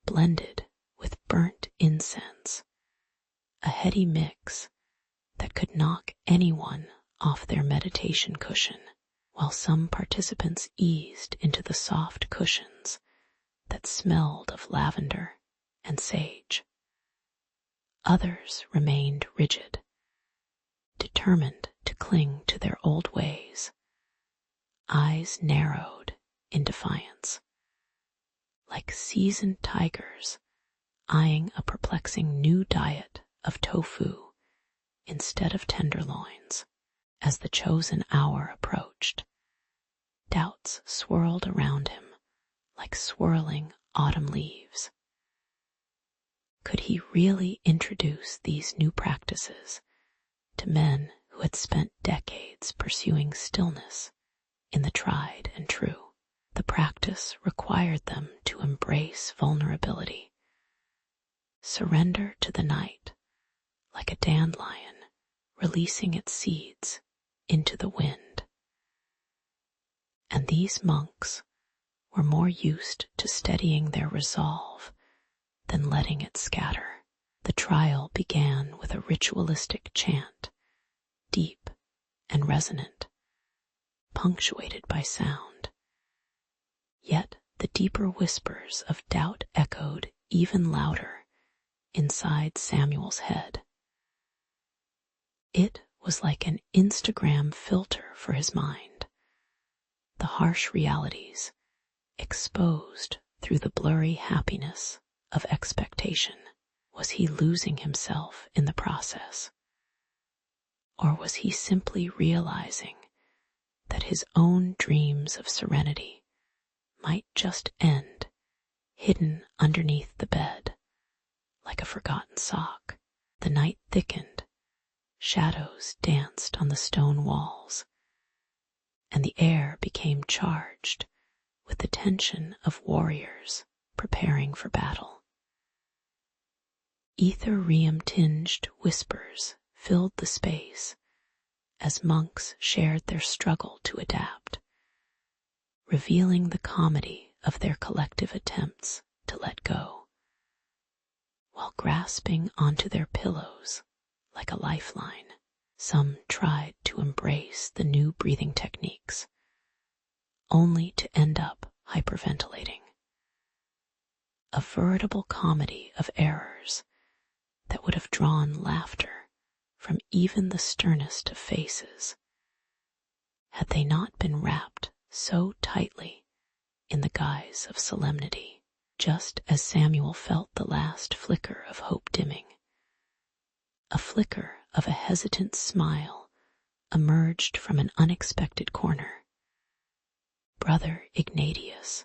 blended with burnt incense, a heady mix that could knock anyone off their meditation cushion, while some participants eased into the soft cushions that smelled of lavender and sage. Others remained rigid, determined to cling to their old ways, eyes narrowed in defiance, like seasoned tigers eyeing a perplexing new diet of tofu instead of tenderloins. As the chosen hour approached, doubts swirled around him like swirling autumn leaves. Could he really introduce these new practices to men who had spent decades pursuing stillness in the tried and true? The practice required them to embrace vulnerability, surrender to the night like a dandelion releasing its seeds into the wind. And these monks were more used to steadying their resolve than letting it scatter. The trial began with a ritualistic chant, deep and resonant, punctuated by sound. Yet the deeper whispers of doubt echoed even louder inside Samuel's head. It was like an Instagram filter for his mind, the harsh realities exposed through the blurry happiness of expectation. Was he losing himself in the process? Or was he simply realizing that his own dreams of serenity might just end hidden underneath the bed like a forgotten sock? The night thickened, shadows danced on the stone walls, and the air became charged with the tension of warriors preparing for battle. Etherium-tinged whispers filled the space as monks shared their struggle to adapt, revealing the comedy of their collective attempts to let go, while grasping onto their pillows like a lifeline. Some tried to embrace the new breathing techniques, only to end up hyperventilating. A veritable comedy of errors that would have drawn laughter from even the sternest of faces, had they not been wrapped so tightly in the guise of solemnity. Just as Samuel felt the last flicker of hope dimming, a flicker of a hesitant smile emerged from an unexpected corner. Brother Ignatius,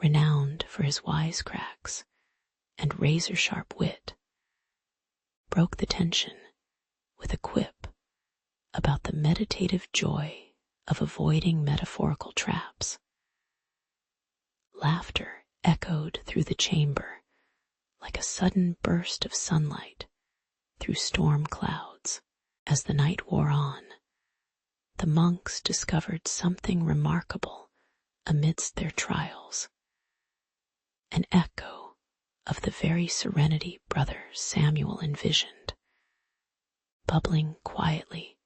renowned for his wisecracks and razor-sharp wit, broke the tension with a quip about the meditative joy of avoiding metaphorical traps. Laughter echoed through the chamber like a sudden burst of sunlight through storm clouds. As the night wore on, the monks discovered something remarkable amidst their trials, an echo of the very serenity Brother Samuel envisioned, bubbling quietly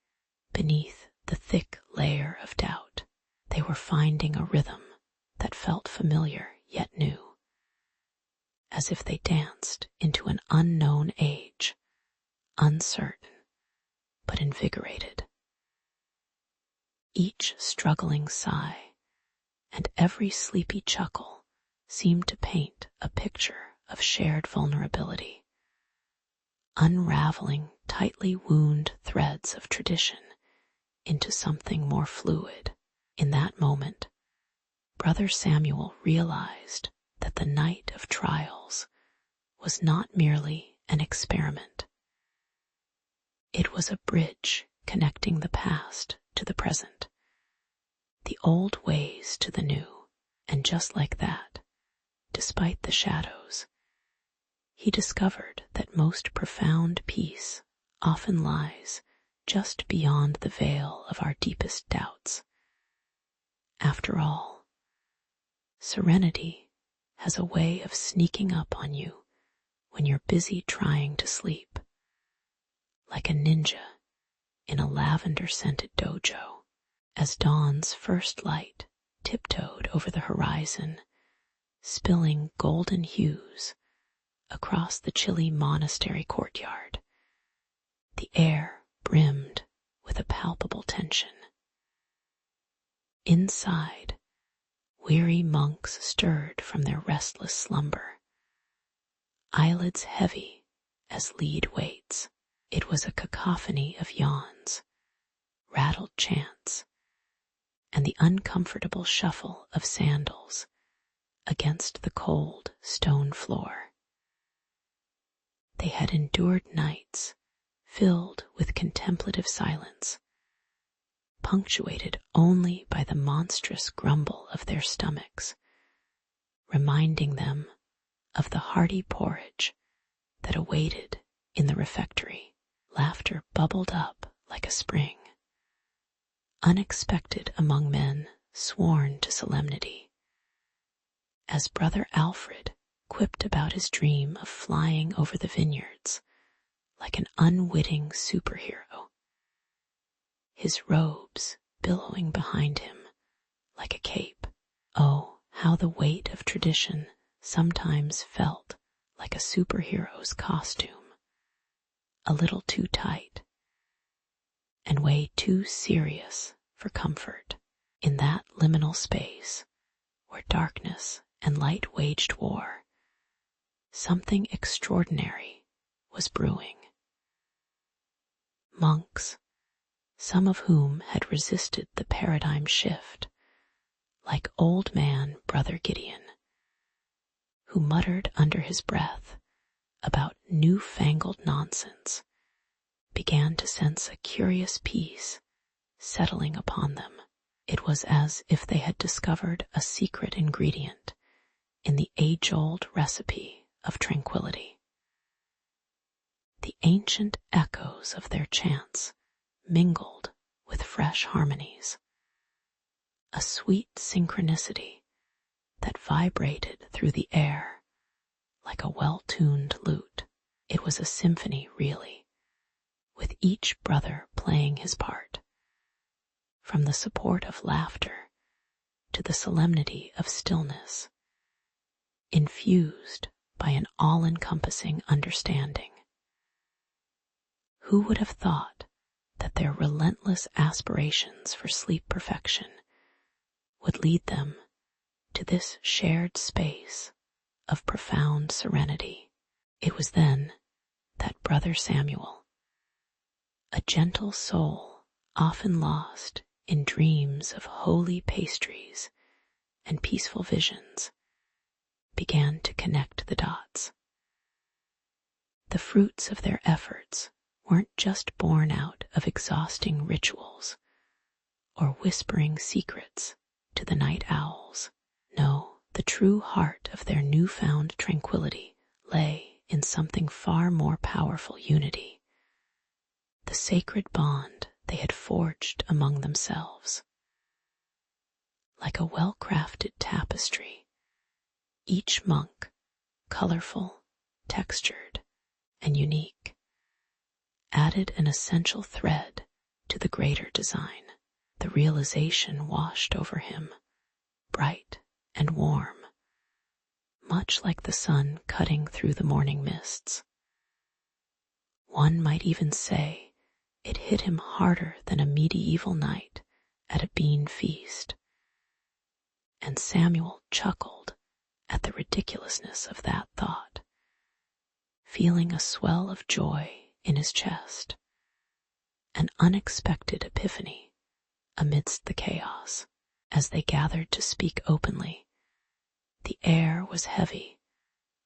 beneath the thick layer of doubt. They were finding a rhythm that felt familiar yet new, as if they danced into an unknown age, uncertain but invigorated. Each struggling sigh and every sleepy chuckle seemed to paint a picture of shared vulnerability, unraveling tightly wound threads of tradition into something more fluid. In that moment, Brother Samuel realized that the night of trials was not merely an experiment. It was a bridge connecting the past to the present, the old ways to the new, and just like that, despite the shadows, he discovered that most profound peace often lies just beyond the veil of our deepest doubts. After all, serenity has a way of sneaking up on you when you're busy trying to sleep, like a ninja in a lavender-scented dojo. As dawn's first light tiptoed over the horizon, spilling golden hues across the chilly monastery courtyard, the air brimmed with a palpable tension. Inside, weary monks stirred from their restless slumber, eyelids heavy as lead weights. It was a cacophony of yawns, rattled chants, and the uncomfortable shuffle of sandals against the cold stone floor. They had endured nights filled with contemplative silence, punctuated only by the monstrous grumble of their stomachs, reminding them of the hearty porridge that awaited in the refectory. Laughter bubbled up like a spring, unexpected among men sworn to solemnity, as Brother Alfred quipped about his dream of flying over the vineyards like an unwitting superhero, his robes billowing behind him like a cape. Oh, how the weight of tradition sometimes felt like a superhero's costume, a little too tight and way too serious for comfort. In that liminal space where darkness and light waged war, something extraordinary was brewing. Monks, some of whom had resisted the paradigm shift, like old man Brother Gideon, who muttered under his breath about newfangled nonsense, began to sense a curious peace settling upon them. It was as if they had discovered a secret ingredient in the age-old recipe of tranquility. The ancient echoes of their chants mingled with fresh harmonies, a sweet synchronicity that vibrated through the air like a well-tuned lute. It was a symphony, really, with each brother playing his part, from the support of laughter to the solemnity of stillness, infused by an all-encompassing understanding. Who would have thought that their relentless aspirations for sleep perfection would lead them to this shared space of profound serenity? It was then that Brother Samuel, a gentle soul often lost in dreams of holy pastries and peaceful visions, began to connect the dots. The fruits of their efforts weren't just born out of exhausting rituals or whispering secrets to the night owls. No, the true heart of their newfound tranquility lay in something far more powerful: unity, the sacred bond they had forged among themselves. Like a well-crafted tapestry, each monk, colorful, textured, and unique, added an essential thread to the greater design. The realization washed over him, bright and warm, much like the sun cutting through the morning mists. One might even say it hit him harder than a medieval night at a bean feast. And Samuel chuckled at the ridiculousness of that thought, feeling a swell of joy in his chest, an unexpected epiphany amidst the chaos. As they gathered to speak openly, the air was heavy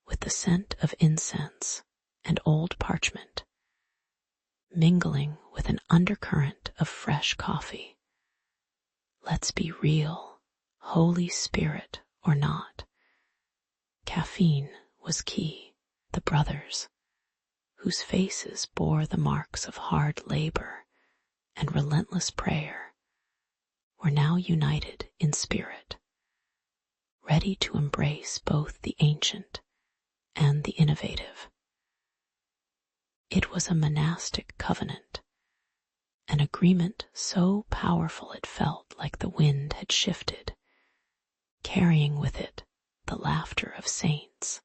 with the scent of incense and old parchment, mingling with an undercurrent of fresh coffee. Let's be real, Holy Spirit or not, caffeine was key. The brothers, whose faces bore the marks of hard labor and relentless prayer, were now united in spirit, ready to embrace both the ancient and the innovative. It was a monastic covenant, an agreement so powerful it felt like the wind had shifted, carrying with it the laughter of saints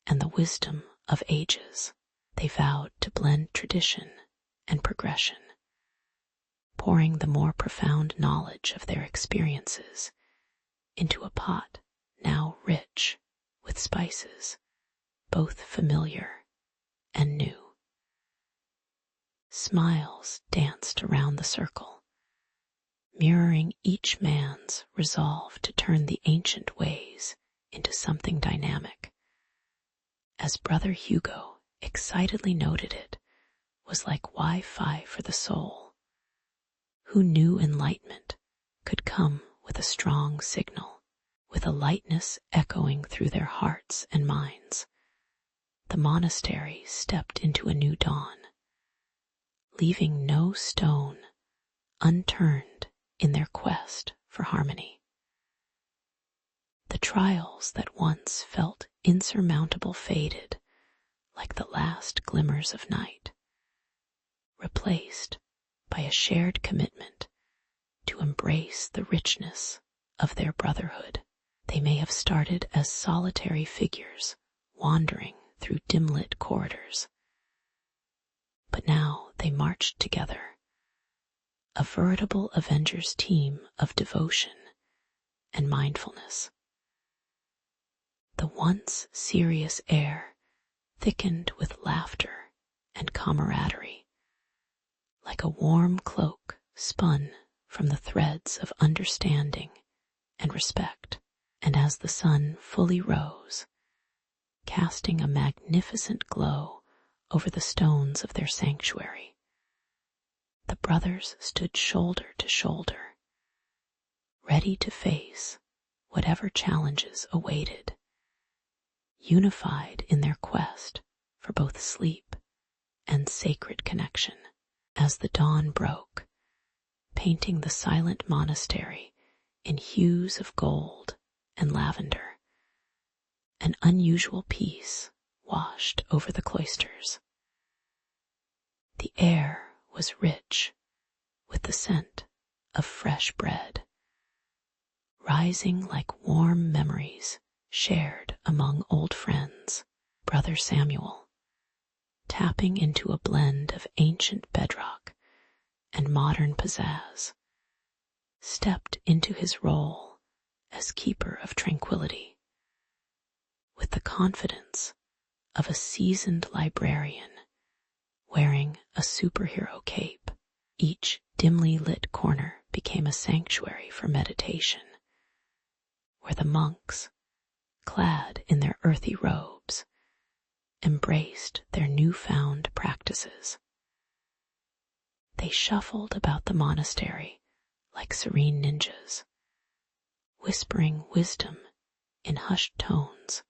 and the wisdom of ages. They vowed to blend tradition and progression, pouring the more profound knowledge of their experiences into a pot now rich with spices, both familiar and new. Smiles danced around the circle, mirroring each man's resolve to turn the ancient ways into something dynamic. As Brother Hugo excitedly noted, it was like Wi-Fi for the soul. Who knew enlightenment could come with a strong signal, with a lightness echoing through their hearts and minds? The monastery stepped into a new dawn, leaving no stone unturned in their quest for harmony. The trials that once felt insurmountable faded like the last glimmers of night, replaced by a shared commitment to embrace the richness of their brotherhood. They may have started as solitary figures wandering through dim-lit corridors, but now they marched together, a veritable Avengers team of devotion and mindfulness. The once serious air thickened with laughter and camaraderie, like a warm cloak spun from the threads of understanding and respect. And as the sun fully rose, casting a magnificent glow over the stones of their sanctuary, the brothers stood shoulder to shoulder, ready to face whatever challenges awaited, unified in their quest for both sleep and sacred connection. As the dawn broke, painting the silent monastery in hues of gold and lavender, an unusual peace washed over the cloisters. The air was rich with the scent of fresh bread, rising like warm memories shared among old friends. Brother Samuel, tapping into a blend of ancient bedrock and modern pizzazz, stepped into his role as keeper of tranquility with the confidence of a seasoned librarian wearing a superhero cape. Each dimly lit corner became a sanctuary for meditation, where the monks, clad in their earthy robes, embraced their newfound practices. They shuffled about the monastery like serene ninjas, whispering wisdom in hushed tones,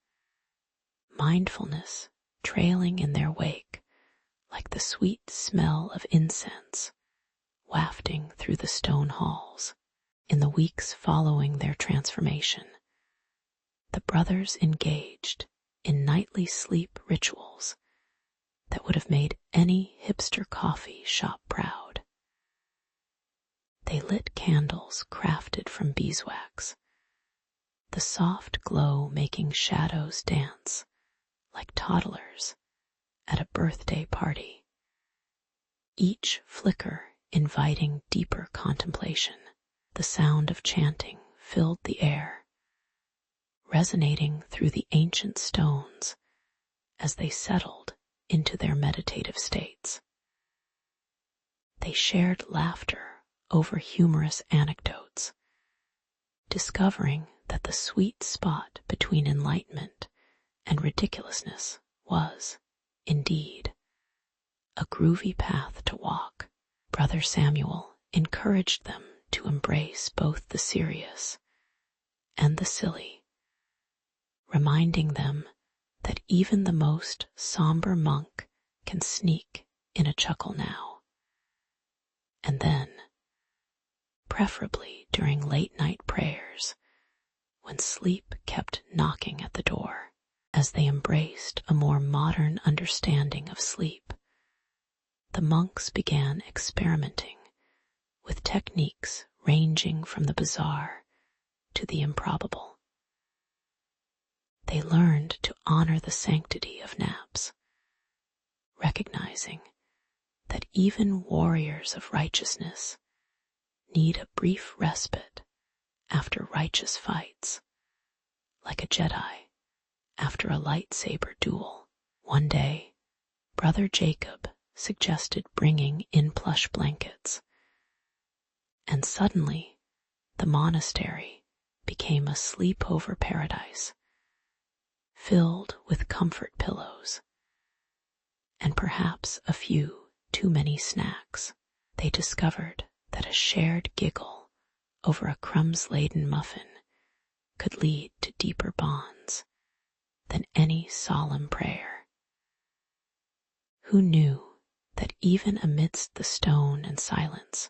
mindfulness trailing in their wake like the sweet smell of incense wafting through the stone halls. In the weeks following their transformation, the brothers engaged in nightly sleep rituals that would have made any hipster coffee shop proud. They lit candles crafted from beeswax, the soft glow making shadows dance like toddlers at a birthday party, each flicker inviting deeper contemplation. The sound of chanting filled the air, resonating through the ancient stones as they settled into their meditative states. They shared laughter over humorous anecdotes, discovering that the sweet spot between enlightenment and ridiculousness was, indeed, a groovy path to walk. Brother Samuel encouraged them to embrace both the serious and the silly, reminding them that even the most somber monk can sneak in a chuckle now and then, preferably during late-night prayers when sleep kept knocking at the door. As they embraced a more modern understanding of sleep, the monks began experimenting with techniques ranging from the bizarre to the improbable. They learned to honor the sanctity of naps, recognizing that even warriors of righteousness need a brief respite after righteous fights, like a Jedi after a lightsaber duel. One day, Brother Jacob suggested bringing in plush blankets, and suddenly the monastery became a sleepover paradise, filled with comfort pillows and perhaps a few too many snacks. They discovered that a shared giggle over a crumbs-laden muffin could lead to deeper bonds than any solemn prayer. Who knew that even amidst the stone and silence,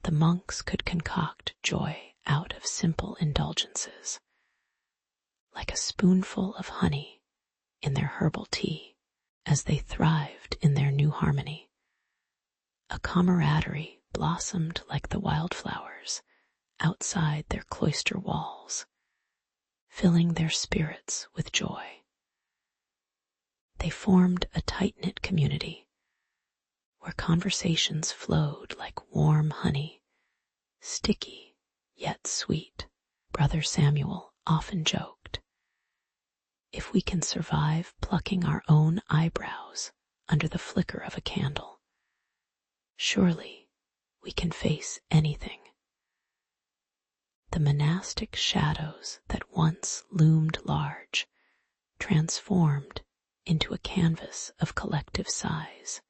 the monks could concoct joy out of simple indulgences, like a spoonful of honey in their herbal tea. As they thrived in their new harmony, a camaraderie blossomed like the wildflowers outside their cloister walls, filling their spirits with joy. They formed a tight-knit community where conversations flowed like warm honey, sticky yet sweet. Brother Samuel often joked, "If we can survive plucking our own eyebrows under the flicker of a candle, surely we can face anything." The monastic shadows that once loomed large transformed into a canvas of collective sighs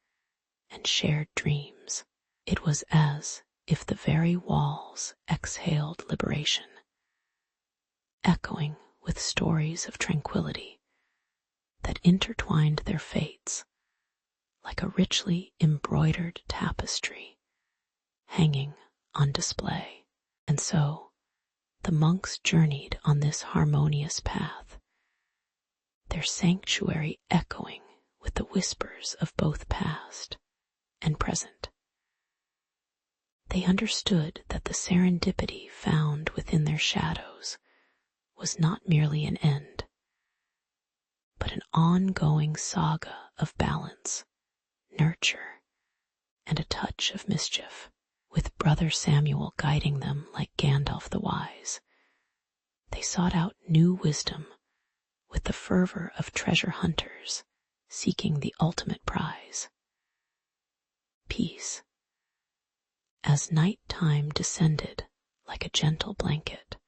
and shared dreams. It was as if the very walls exhaled liberation, echoing with stories of tranquility that intertwined their fates like a richly embroidered tapestry hanging on display. And so the monks journeyed on this harmonious path, their sanctuary echoing with the whispers of both past and present. They understood that the serendipity found within their shadows was not merely an end, but an ongoing saga of balance, nurture, and a touch of mischief. With Brother Samuel guiding them like Gandalf the Wise, they sought out new wisdom with the fervor of treasure hunters seeking the ultimate prize, peace. As night-time descended like a gentle blanket,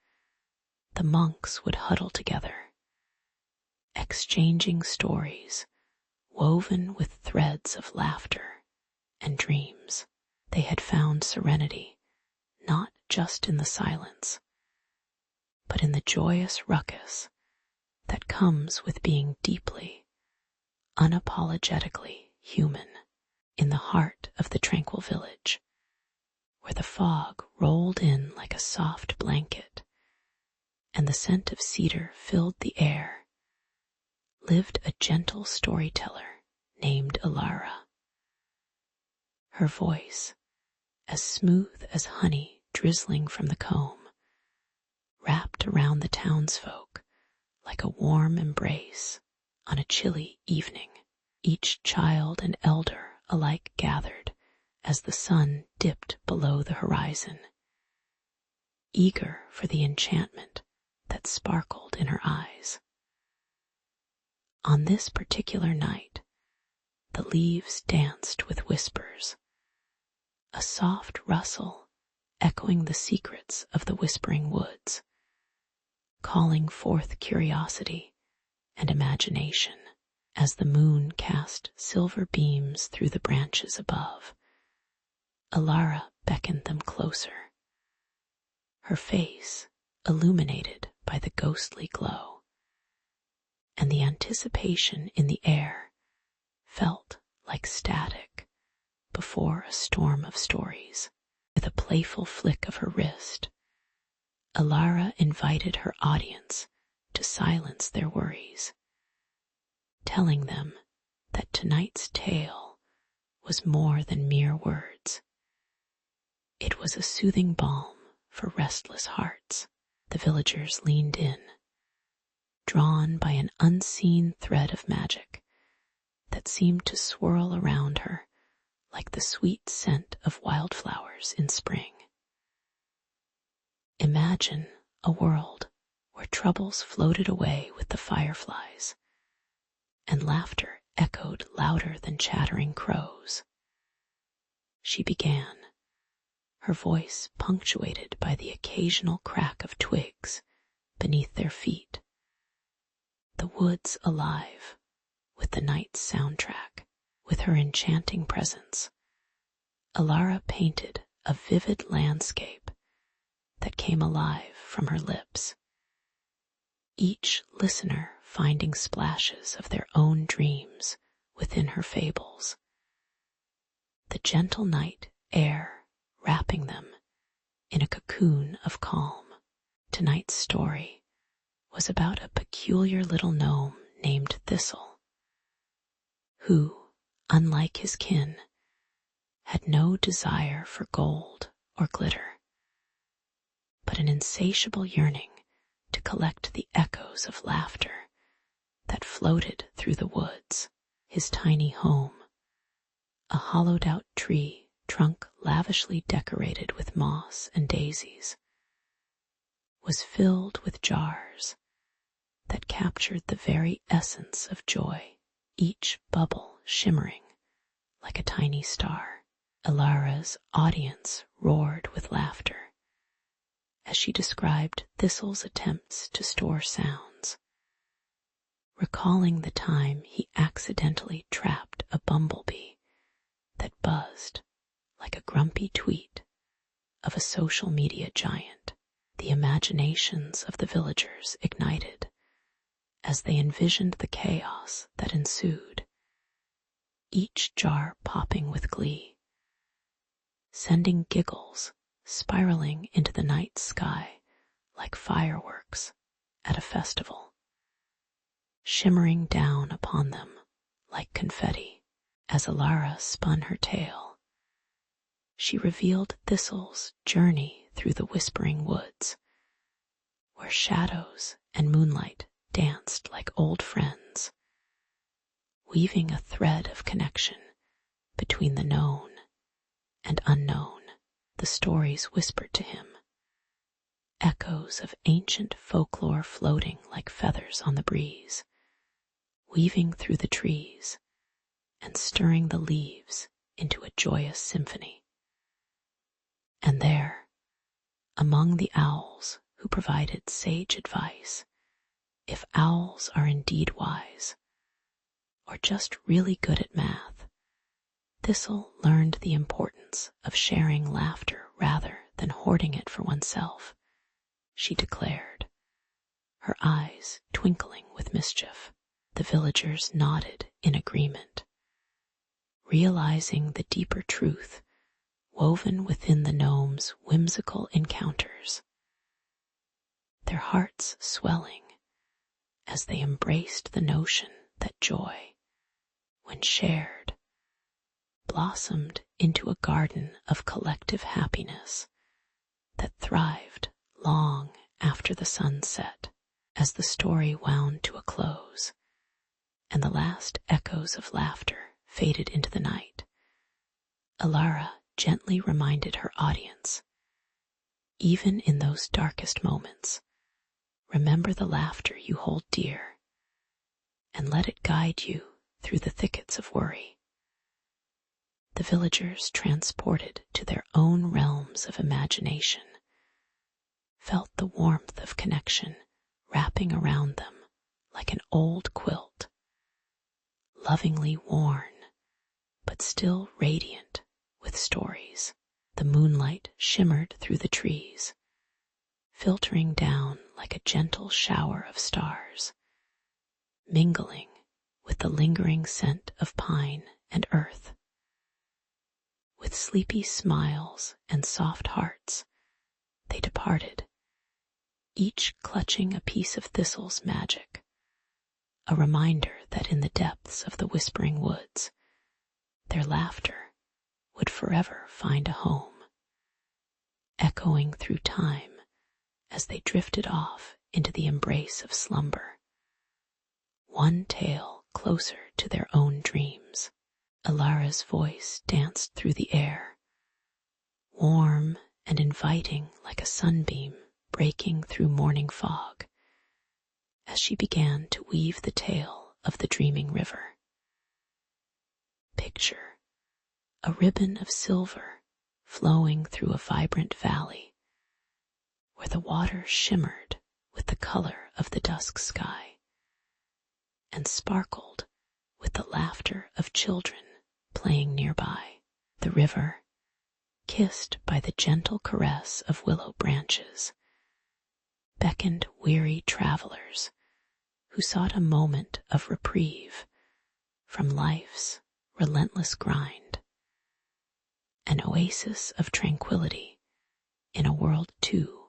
the monks would huddle together, exchanging stories woven with threads of laughter and dreams. They had found serenity not just in the silence, but in the joyous ruckus that comes with being deeply, unapologetically human. In the heart of the tranquil village, where the fog rolled in like a soft blanket and the scent of cedar filled the air, lived a gentle storyteller named Alara. Her voice, as smooth as honey drizzling from the comb, wrapped around the townsfolk like a warm embrace on a chilly evening. Each child and elder alike gathered as the sun dipped below the horizon, eager for the enchantment that sparkled in her eyes. On this particular night, the leaves danced with whispers, a soft rustle echoing the secrets of the whispering woods, calling forth curiosity and imagination. As the moon cast silver beams through the branches above, Alara beckoned them closer, her face illuminated by the ghostly glow, and the anticipation in the air felt like static before a storm of stories. With a playful flick of her wrist, Alara invited her audience to silence their worries, telling them that tonight's tale was more than mere words. It was a soothing balm for restless hearts. The villagers leaned in, drawn by an unseen thread of magic that seemed to swirl around her like the sweet scent of wildflowers in spring. Imagine a world where troubles floated away with the fireflies, and laughter echoed louder than chattering crows. She began, her voice punctuated by the occasional crack of twigs beneath their feet, the woods alive with the night's soundtrack. With her enchanting presence, Alara painted a vivid landscape that came alive from her lips, each listener finding splashes of their own dreams within her fables, the gentle night air wrapping them in a cocoon of calm. Tonight's story was about a peculiar little gnome named Thistle, who, unlike his kin, had no desire for gold or glitter, but an insatiable yearning to collect the echoes of laughter that floated through the woods. His tiny home, a hollowed-out tree trunk lavishly decorated with moss and daisies, was filled with jars that captured the very essence of joy, each bubble shimmering like a tiny star. Alara's audience roared with laughter as she described Thistle's attempts to store sounds, recalling the time he accidentally trapped a bumblebee that buzzed like a grumpy tweet of a social media giant. The imaginations of the villagers ignited as they envisioned the chaos that ensued, each jar popping with glee, sending giggles spiraling into the night sky like fireworks at a festival, shimmering down upon them like confetti. As Alara spun her tale, she revealed Thistle's journey through the whispering woods, where shadows and moonlight danced like old friends, weaving a thread of connection between the known and unknown. The stories whispered to him, echoes of ancient folklore floating like feathers on the breeze, weaving through the trees and stirring the leaves into a joyous symphony. among the owls who provided sage advice, if owls are indeed wise, or just really good at math, Thistle learned the importance of sharing laughter rather than hoarding it for oneself, she declared, her eyes twinkling with mischief. The villagers nodded in agreement, realizing the deeper truth woven within the gnome's whimsical encounters, their hearts swelling as they embraced the notion that joy, when shared, blossomed into a garden of collective happiness that thrived long after the sun set. As the story wound to a close and the last echoes of laughter faded into the night, Alara gently reminded her audience, even in those darkest moments, remember the laughter you hold dear and let it guide you through the thickets of worry. The villagers, transported to their own realms of imagination, felt the warmth of connection wrapping around them like an old quilt, lovingly worn but still radiant with stories. The moonlight shimmered through the trees, filtering down like a gentle shower of stars, mingling with the lingering scent of pine and earth. With sleepy smiles and soft hearts, they departed, each clutching a piece of Thistle's magic, a reminder that in the depths of the whispering woods, their laughter would forever find a home, echoing through time as they drifted off into the embrace of slumber, one tale closer to their own dreams. Alara's voice danced through the air, warm and inviting like a sunbeam breaking through morning fog, as she began to weave the tale of the dreaming river. Picture a ribbon of silver flowing through a vibrant valley, where the water shimmered with the color of the dusk sky and sparkled with the laughter of children playing nearby. The river, kissed by the gentle caress of willow branches, beckoned weary travelers who sought a moment of reprieve from life's relentless grind, an oasis of tranquility in a world too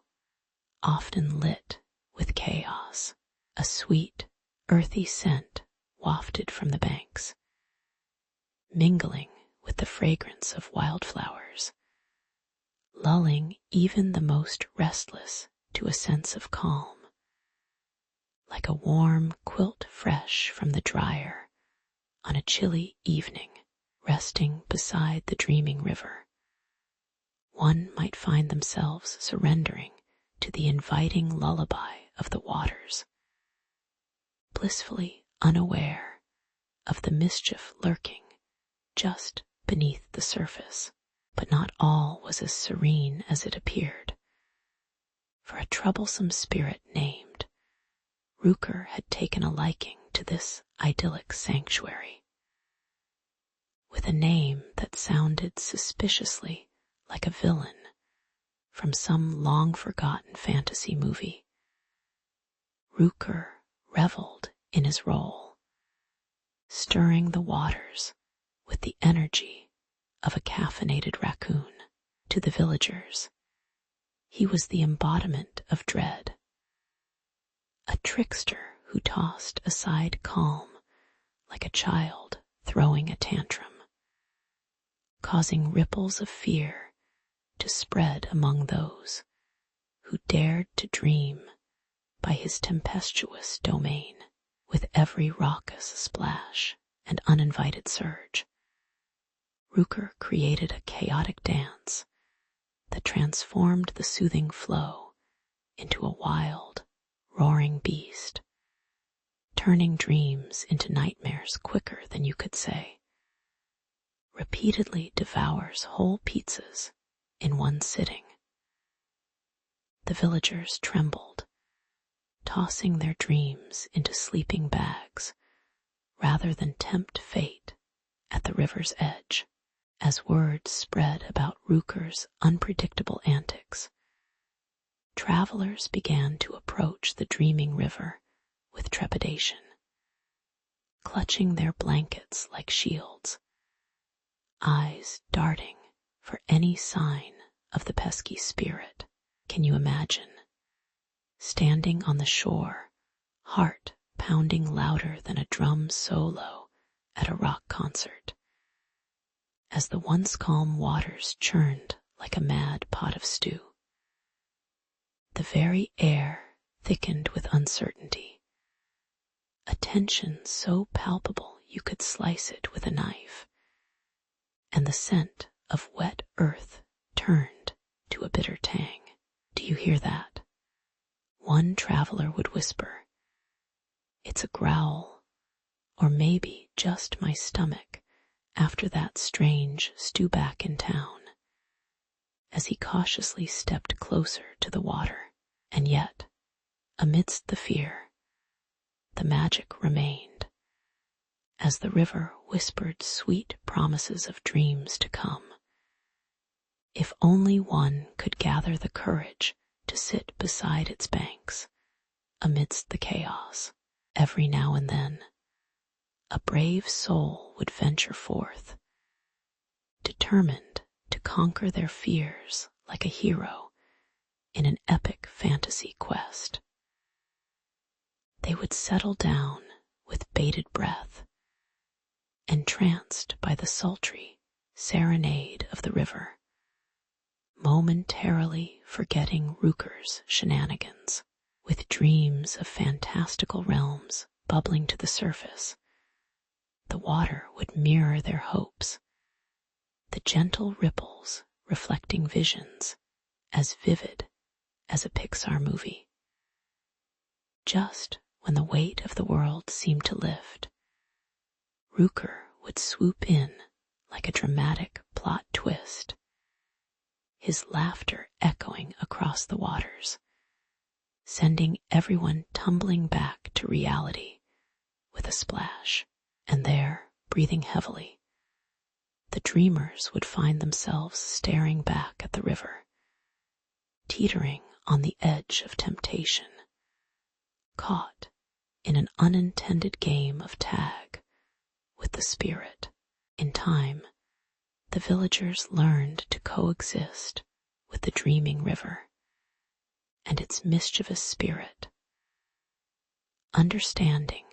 often lit with chaos. A sweet, earthy scent wafted from the banks, mingling with the fragrance of wildflowers, lulling even the most restless to a sense of calm, like a warm quilt fresh from the dryer on a chilly evening. Resting beside the dreaming river, one might find themselves surrendering to the inviting lullaby of the waters, blissfully unaware of the mischief lurking just beneath the surface. But not all was as serene as it appeared, for a troublesome spirit named Rooker had taken a liking to this idyllic sanctuary. With a name that sounded suspiciously like a villain from some long-forgotten fantasy movie, Rooker reveled in his role, stirring the waters with the energy of a caffeinated raccoon. To the villagers, he was the embodiment of dread, a trickster who tossed aside calm like a child throwing a tantrum, causing ripples of fear to spread among those who dared to dream by his tempestuous domain. With every raucous splash and uninvited surge, Rooker created a chaotic dance that transformed the soothing flow into a wild, roaring beast, turning dreams into nightmares quicker than you could say. Repeatedly devours whole pizzas in one sitting, The villagers trembled, tossing their dreams into sleeping bags rather than tempt fate at the river's edge. As word spread about Rooker's unpredictable antics, travelers began to approach the dreaming river with trepidation, clutching their blankets like shields, eyes darting for any sign of the pesky spirit. Can you imagine? Standing on the shore, heart pounding louder than a drum solo at a rock concert, as the once calm waters churned like a mad pot of stew. The very air thickened with uncertainty, a tension so palpable you could slice it with a knife, and the scent of wet earth turned to a bitter tang. Do you hear that? One traveler would whisper, "It's a growl, or maybe just my stomach after that strange stew back in town," as he cautiously stepped closer to the water. And yet, amidst the fear, the magic remained, as the river whispered sweet promises of dreams to come. If only one could gather the courage to sit beside its banks, amidst the chaos. Every now and then, a brave soul would venture forth, determined to conquer their fears like a hero in an epic fantasy quest. They would settle down with bated breath, entranced by the sultry serenade of the river, momentarily forgetting Rooker's shenanigans. With dreams of fantastical realms bubbling to the surface, the water would mirror their hopes, the gentle ripples reflecting visions as vivid as a Pixar movie. Just when the weight of the world seemed to lift, Rooker would swoop in like a dramatic plot twist, his laughter echoing across the waters, sending everyone tumbling back to reality with a splash. And there, breathing heavily, the dreamers would find themselves staring back at the river, teetering on the edge of temptation, caught in an unintended game of tag with the spirit. In time, the villagers learned to coexist with the dreaming river and its mischievous spirit, understanding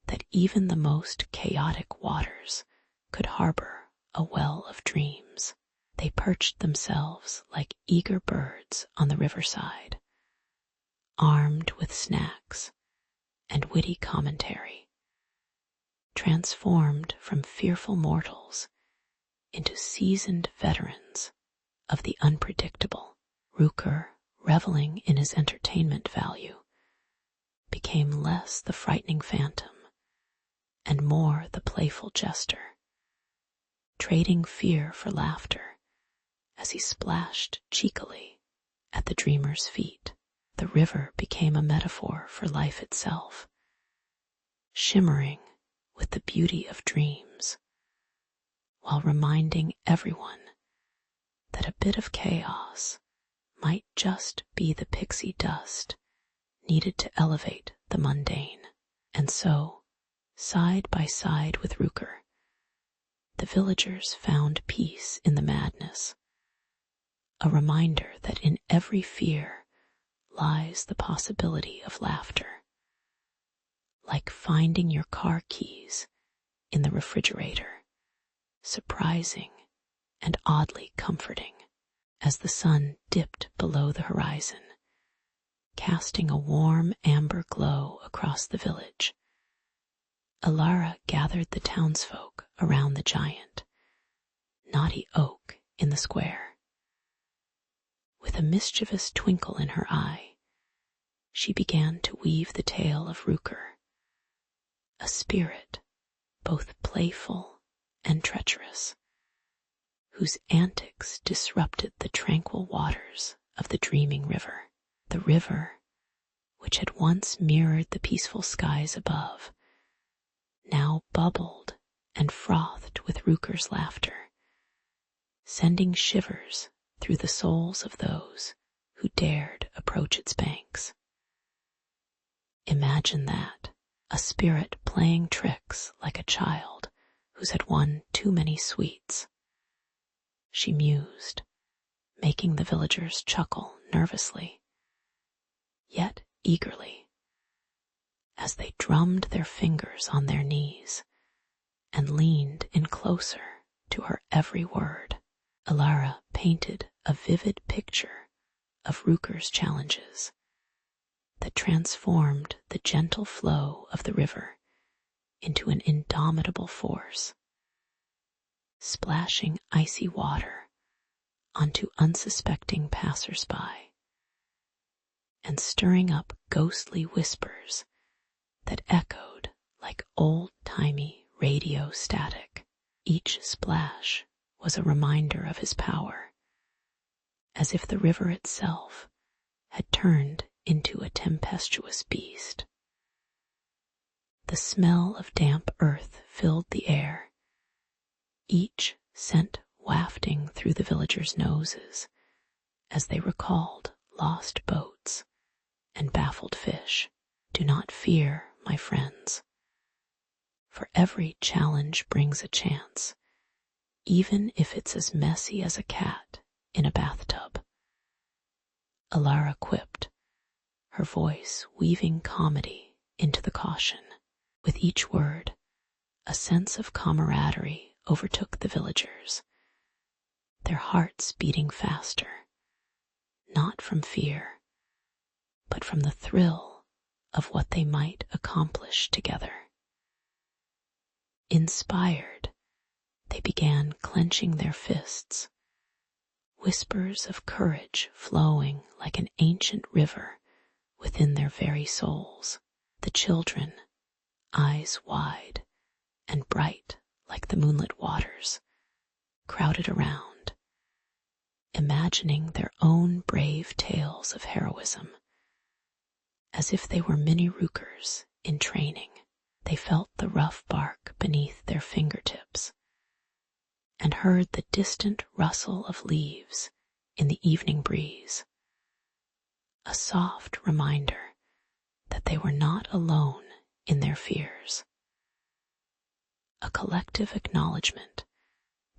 that even the most chaotic waters could harbor a well of dreams. They perched themselves like eager birds on the riverside, armed with snacks and witty commentary, transformed from fearful mortals into seasoned veterans of the unpredictable. Rooker, reveling in his entertainment value, became less the frightening phantom and more the playful jester, trading fear for laughter as he splashed cheekily at the dreamer's feet. The river became a metaphor for life itself, shimmering with the beauty of dreams, while reminding everyone that a bit of chaos might just be the pixie dust needed to elevate the mundane. And so, side by side with Rooker, the villagers found peace in the madness, a reminder that in every fear lies the possibility of laughter, like finding your car keys in the refrigerator, surprising and oddly comforting. As the sun dipped below the horizon, casting a warm amber glow across the village, Alara gathered the townsfolk around the giant, knotty oak in the square. With a mischievous twinkle in her eye, she began to weave the tale of Rooker, a spirit both playful and treacherous, whose antics disrupted the tranquil waters of the dreaming river. The river, which had once mirrored the peaceful skies above, now bubbled and frothed with Rooker's laughter, sending shivers through the souls of those who dared approach its banks. Imagine that, a spirit playing tricks like a child who's had won too many sweets, she mused, making the villagers chuckle nervously, yet eagerly, as they drummed their fingers on their knees and leaned in closer to her every word. Alara painted a vivid picture of Rooker's challenges that transformed the gentle flow of the river into an indomitable force, splashing icy water onto unsuspecting passers-by and stirring up ghostly whispers that echoed like old-timey radio static. Each splash was a reminder of his power, as if the river itself had turned into a tempestuous beast. The smell of damp earth filled the air, each scent wafting through the villagers' noses as they recalled lost boats and baffled fish. Do not fear, my friends, for every challenge brings a chance, even if it's as messy as a cat in a bathtub. Alara quipped, her voice weaving comedy into the caution. With each word, a sense of camaraderie overtook the villagers, their hearts beating faster, not from fear, but from the thrill of what they might accomplish together. Inspired, they began clenching their fists, whispers of courage flowing like an ancient river within their very souls. The children, eyes wide and bright like the moonlit waters, crowded around, imagining their own brave tales of heroism. As if they were mini Rookers in training, they felt the rough bark beneath their fingertips and heard the distant rustle of leaves in the evening breeze, a soft reminder that they were not alone in their fears, a collective acknowledgement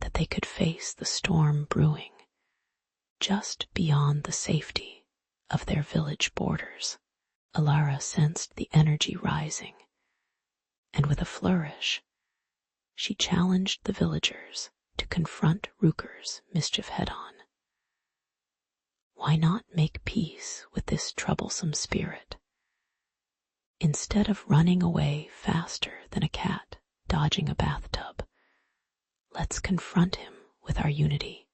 that they could face the storm brewing just beyond the safety of their village borders. Alara sensed the energy rising, and with a flourish, she challenged the villagers to confront Rooker's mischief head-on. Why not make peace with this troublesome spirit? Instead of running away faster than a cat dodging a bathtub, let's confront him with our unity,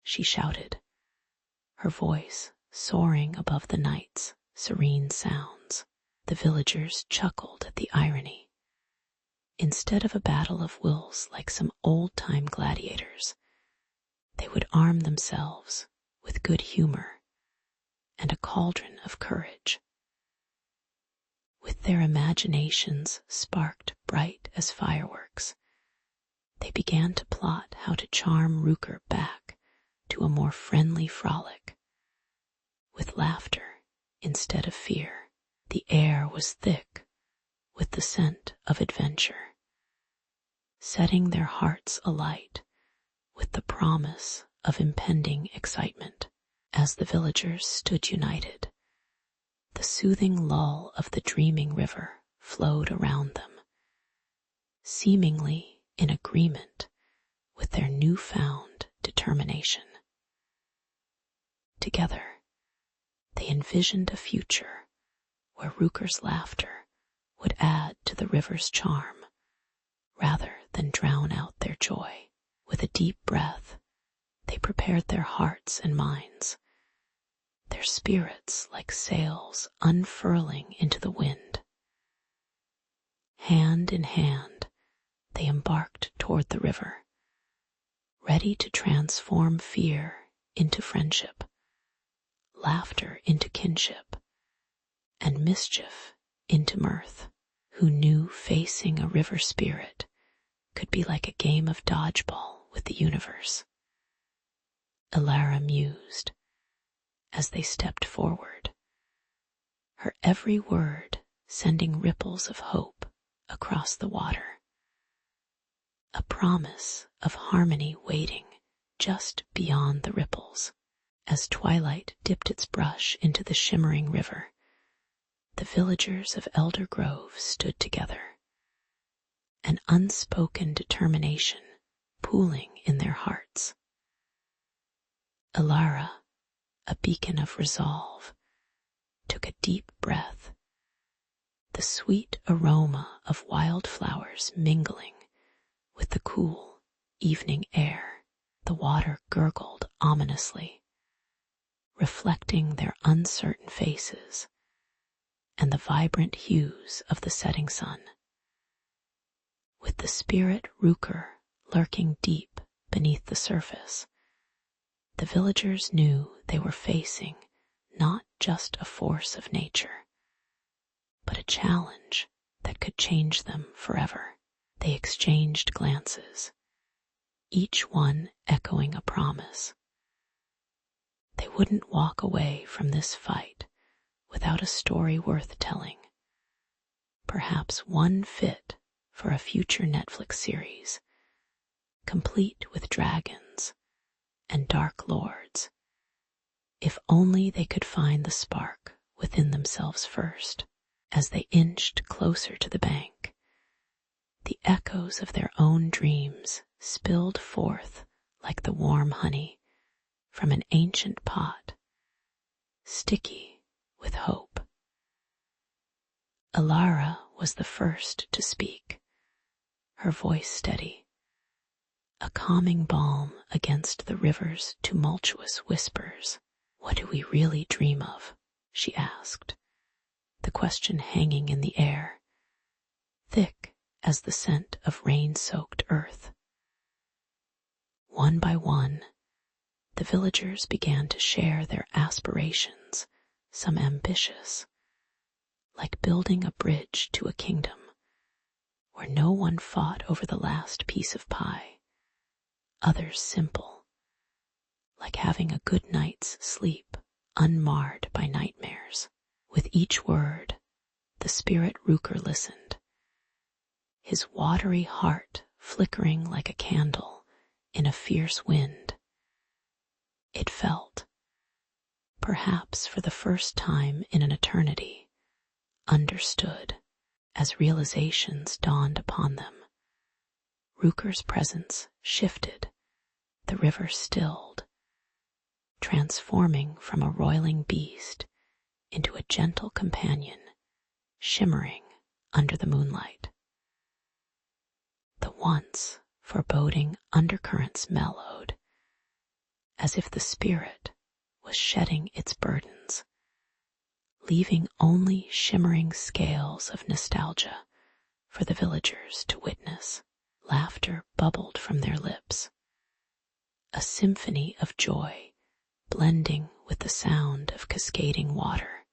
she shouted, her voice soaring above the night's serene sounds. The villagers chuckled at the irony. Instead of a battle of wills like some old-time gladiators, they would arm themselves with good humor and a cauldron of courage. With their imaginations sparked bright as fireworks, they began to plot how to charm Rooker back to a more friendly frolic, with laughter instead of fear. The air was thick with the scent of adventure, setting their hearts alight with the promise of impending excitement. As the villagers stood united, the soothing lull of the dreaming river flowed around them, seemingly in agreement with their newfound determination. Together, they envisioned a future where Rooker's laughter would add to the river's charm rather than drown out their joy. With a deep breath, they prepared their hearts and minds, their spirits like sails unfurling into the wind. Hand in hand, they embarked toward the river, ready to transform fear into friendship, laughter into kinship, and mischief into mirth, who knew facing a river spirit could be like a game of dodgeball with the universe. Elara mused as they stepped forward, her every word sending ripples of hope across the water, a promise of harmony waiting just beyond the ripples. As twilight dipped its brush into the shimmering river, the villagers of Elder Grove stood together, an unspoken determination pooling in their hearts. Elara, a beacon of resolve, took a deep breath, the sweet aroma of wildflowers mingling with the cool evening air. The water gurgled ominously, reflecting their uncertain faces and the vibrant hues of the setting sun. With the spirit Rooker lurking deep beneath the surface, the villagers knew they were facing not just a force of nature, but a challenge that could change them forever. They exchanged glances, each one echoing a promise. They wouldn't walk away from this fight without a story worth telling, perhaps one fit for a future Netflix series, complete with dragons and dark lords, if only they could find the spark within themselves first. As they inched closer to the bank, the echoes of their own dreams spilled forth like the warm honey from an ancient pot, sticky with hope. Elara was the first to speak, her voice steady, a calming balm against the river's tumultuous whispers. "What do we really dream of?" she asked, the question hanging in the air, thick as the scent of rain-soaked earth. One by one, the villagers began to share their aspirations, some ambitious, like building a bridge to a kingdom where no one fought over the last piece of pie, others simple, like having a good night's sleep unmarred by nightmares. With each word, the spirit Rooker listened, his watery heart flickering like a candle in a fierce wind. It felt, perhaps for the first time in an eternity, understood. As realizations dawned upon them, Rooker's presence shifted, the river stilled, transforming from a roiling beast into a gentle companion, shimmering under the moonlight. The once foreboding undercurrents mellowed, as if the spirit was shedding its burdens, leaving only shimmering scales of nostalgia for the villagers to witness. Laughter bubbled from their lips, a symphony of joy blending with the sound of cascading water,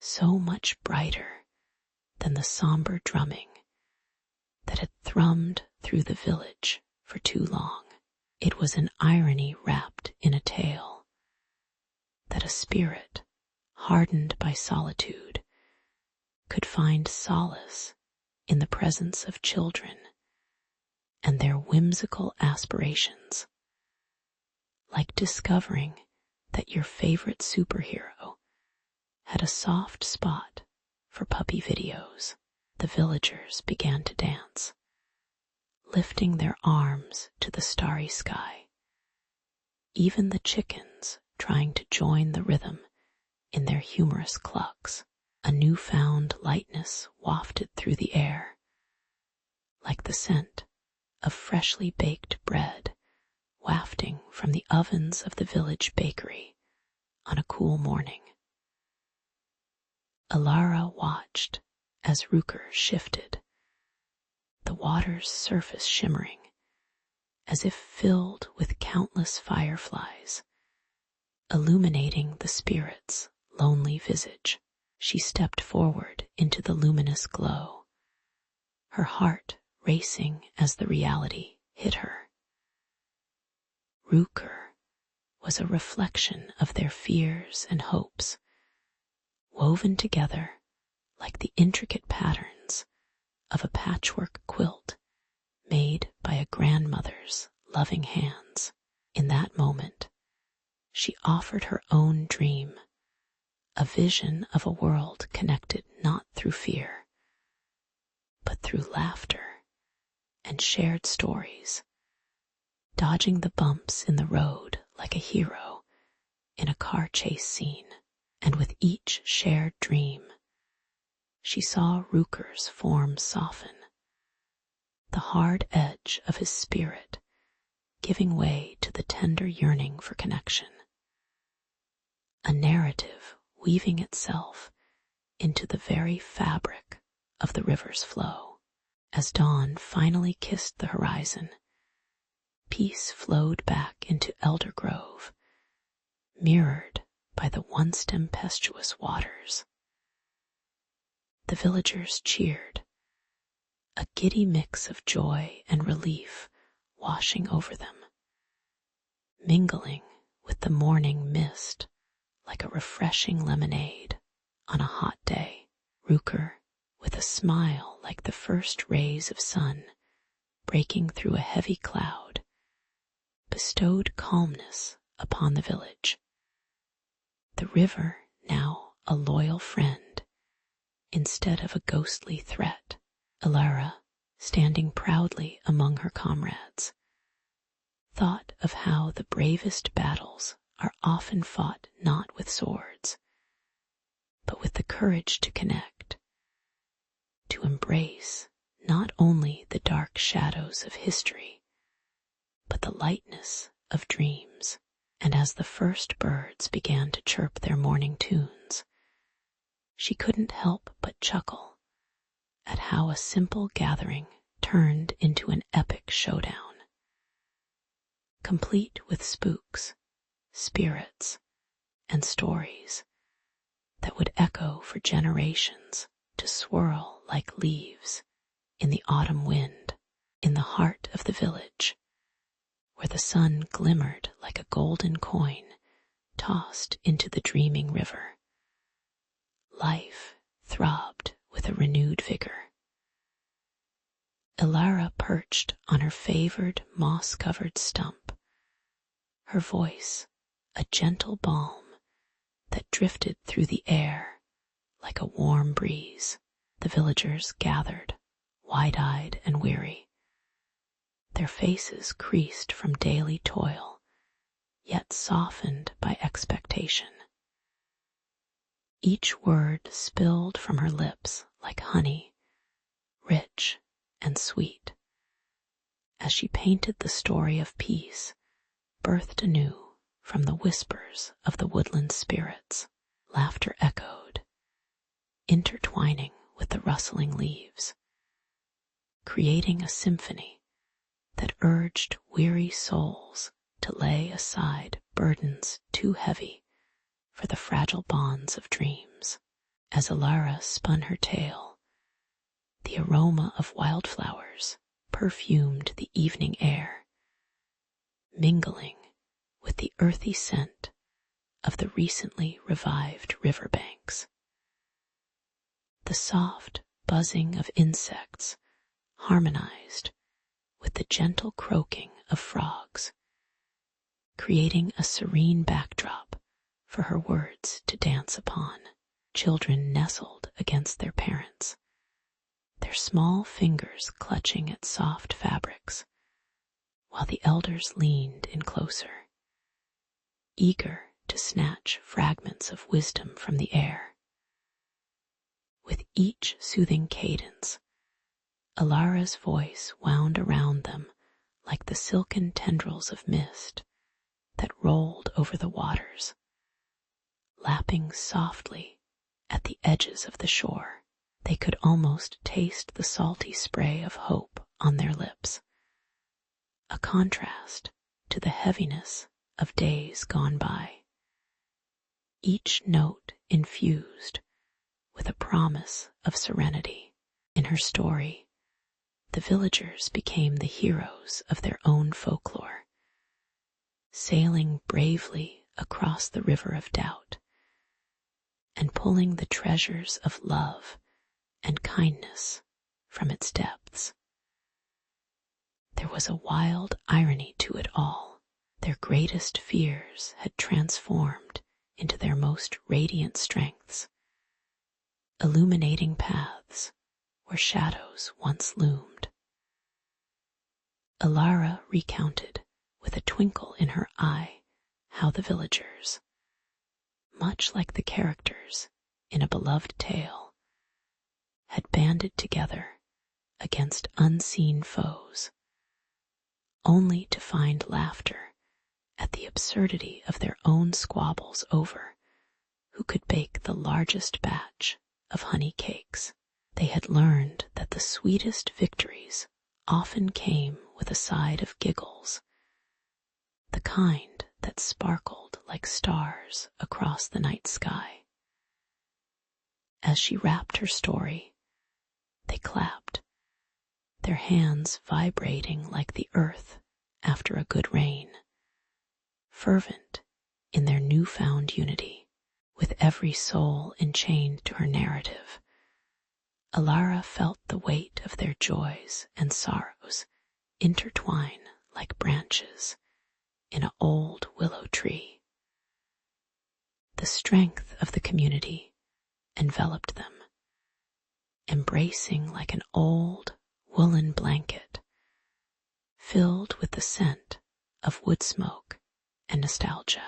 so much brighter than the somber drumming that had thrummed through the village for too long. It was an irony wrapped in a tale, that a spirit hardened by solitude could find solace in the presence of children and their whimsical aspirations, like discovering that your favorite superhero had a soft spot for puppy videos. The villagers began to dance, lifting their arms to the starry sky, even the chickens trying to join the rhythm in their humorous clucks. A newfound lightness wafted through the air, like the scent of freshly baked bread wafting from the ovens of the village bakery on a cool morning. Elara watched as Rooker shifted, the water's surface shimmering as if filled with countless fireflies, illuminating the spirit's lonely visage. She stepped forward into the luminous glow, her heart racing as the reality hit her. Rooker was a reflection of their fears and hopes, woven together like the intricate patterns of a patchwork quilt made by a grandmother's loving hands. In that moment, she offered her own dream, a vision of a world connected not through fear, but through laughter and shared stories, dodging the bumps in the road like a hero in a car chase scene. And with each shared dream, she saw Rooker's form soften, the hard edge of his spirit giving way to the tender yearning for connection. A narrative weaving itself into the very fabric of the river's flow. As dawn finally kissed the horizon, peace flowed back into Elder Grove, mirrored by the once tempestuous waters. The villagers cheered, a giddy mix of joy and relief washing over them, mingling with the morning mist like a refreshing lemonade on a hot day. Rooker, with a smile like the first rays of sun breaking through a heavy cloud, bestowed calmness upon the village. The river, now a loyal friend, instead of a ghostly threat. Elara, standing proudly among her comrades, thought of how the bravest battles are often fought not with swords, but with the courage to connect, to embrace not only the dark shadows of history, but the lightness of dreams. And as the first birds began to chirp their morning tunes, she couldn't help but chuckle at how a simple gathering turned into an epic showdown, complete with spooks, spirits, and stories that would echo for generations, to swirl like leaves in the autumn wind. In the heart of the village, where the sun glimmered like a golden coin tossed into the dreaming river, life throbbed with a renewed vigor. Elara perched on her favored moss-covered stump, her voice a gentle balm that drifted through the air like a warm breeze. The villagers gathered, wide-eyed and weary, their faces creased from daily toil, yet softened by expectation. Each word spilled from her lips like honey, rich and sweet, as she painted the story of peace, birthed anew from the whispers of the woodland spirits. Laughter echoed, intertwining with the rustling leaves, creating a symphony that urged weary souls to lay aside burdens too heavy for the fragile bonds of dreams. As Elara spun her tale, the aroma of wildflowers perfumed the evening air, mingling with the earthy scent of the recently revived riverbanks. The soft buzzing of insects harmonized with the gentle croaking of frogs, creating a serene backdrop for her words to dance upon. Children nestled against their parents, their small fingers clutching at soft fabrics, while the elders leaned in closer, eager to snatch fragments of wisdom from the air. With each soothing cadence, Alara's voice wound around them like the silken tendrils of mist that rolled over the waters, lapping softly at the edges of the shore. They could almost taste the salty spray of hope on their lips, a contrast to the heaviness of days gone by. each note infused with a promise of serenity. In her story, the villagers became the heroes of their own folklore, sailing bravely across the river of doubt and pulling the treasures of love and kindness from its depths. There was a wild irony to it all. Their greatest fears had transformed into their most radiant strengths, illuminating paths where shadows once loomed. Alara recounted with a twinkle in her eye how the villagers, much like the characters in a beloved tale, had banded together against unseen foes, only to find laughter at the absurdity of their own squabbles over who could bake the largest batch of honey cakes. They had learned that the sweetest victories often came with a side of giggles, the kind that sparkled like stars across the night sky. As she wrapped her story, they clapped, their hands vibrating like the earth after a good rain, fervent in their newfound unity. With every soul enchained to her narrative, Alara felt the weight of their joys and sorrows intertwine like branches in an old willow tree. The strength of the community enveloped them, embracing like an old woolen blanket, filled with the scent of wood smoke and nostalgia.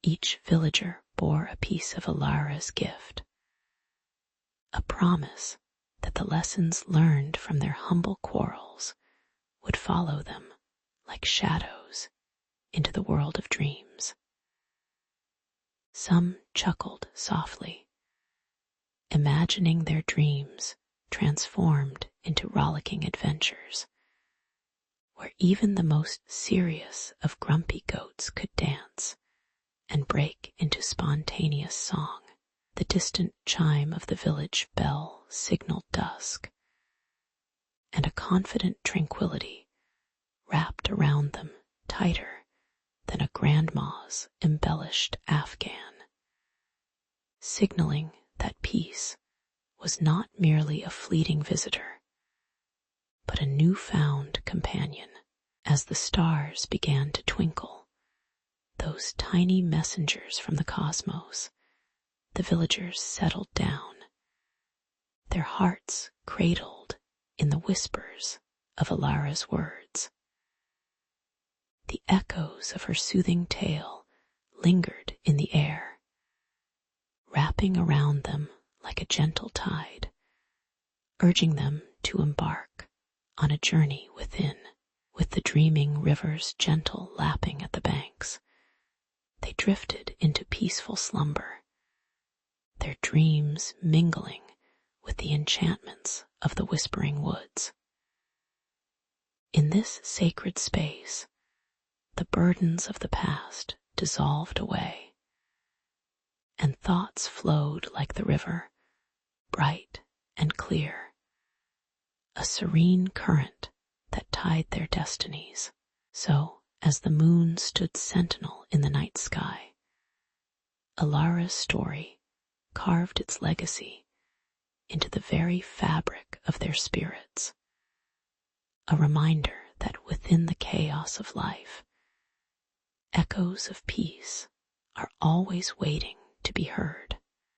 Each villager bore a piece of Alara's gift, a promise that the lessons learned from their humble quarrels would follow them like shadows into the world of dreams. Some chuckled softly, imagining their dreams transformed into rollicking adventures, where even the most serious of grumpy goats could dance and break into spontaneous song. The distant chime of the village bell signaled dusk, and a confident tranquility wrapped around them tighter than a grandma's embellished Afghan, signaling that peace was not merely a fleeting visitor, but a newfound companion. As the stars began to twinkle, those tiny messengers from the cosmos, the villagers settled down, their hearts cradled in the whispers of Alara's words. The echoes of her soothing tale lingered in the air, wrapping around them like a gentle tide, urging them to embark on a journey within. With the dreaming river's gentle lapping at the banks, they drifted into peaceful slumber, their dreams mingling with the enchantments of the whispering woods. In this sacred space, the burdens of the past dissolved away, and thoughts flowed like the river, bright and clear, a serene current that tied their destinies. So, as the moon stood sentinel in the night sky, Alara's story carved its legacy into the very fabric of their spirits, a reminder that within the chaos of life, echoes of peace are always waiting to be heard.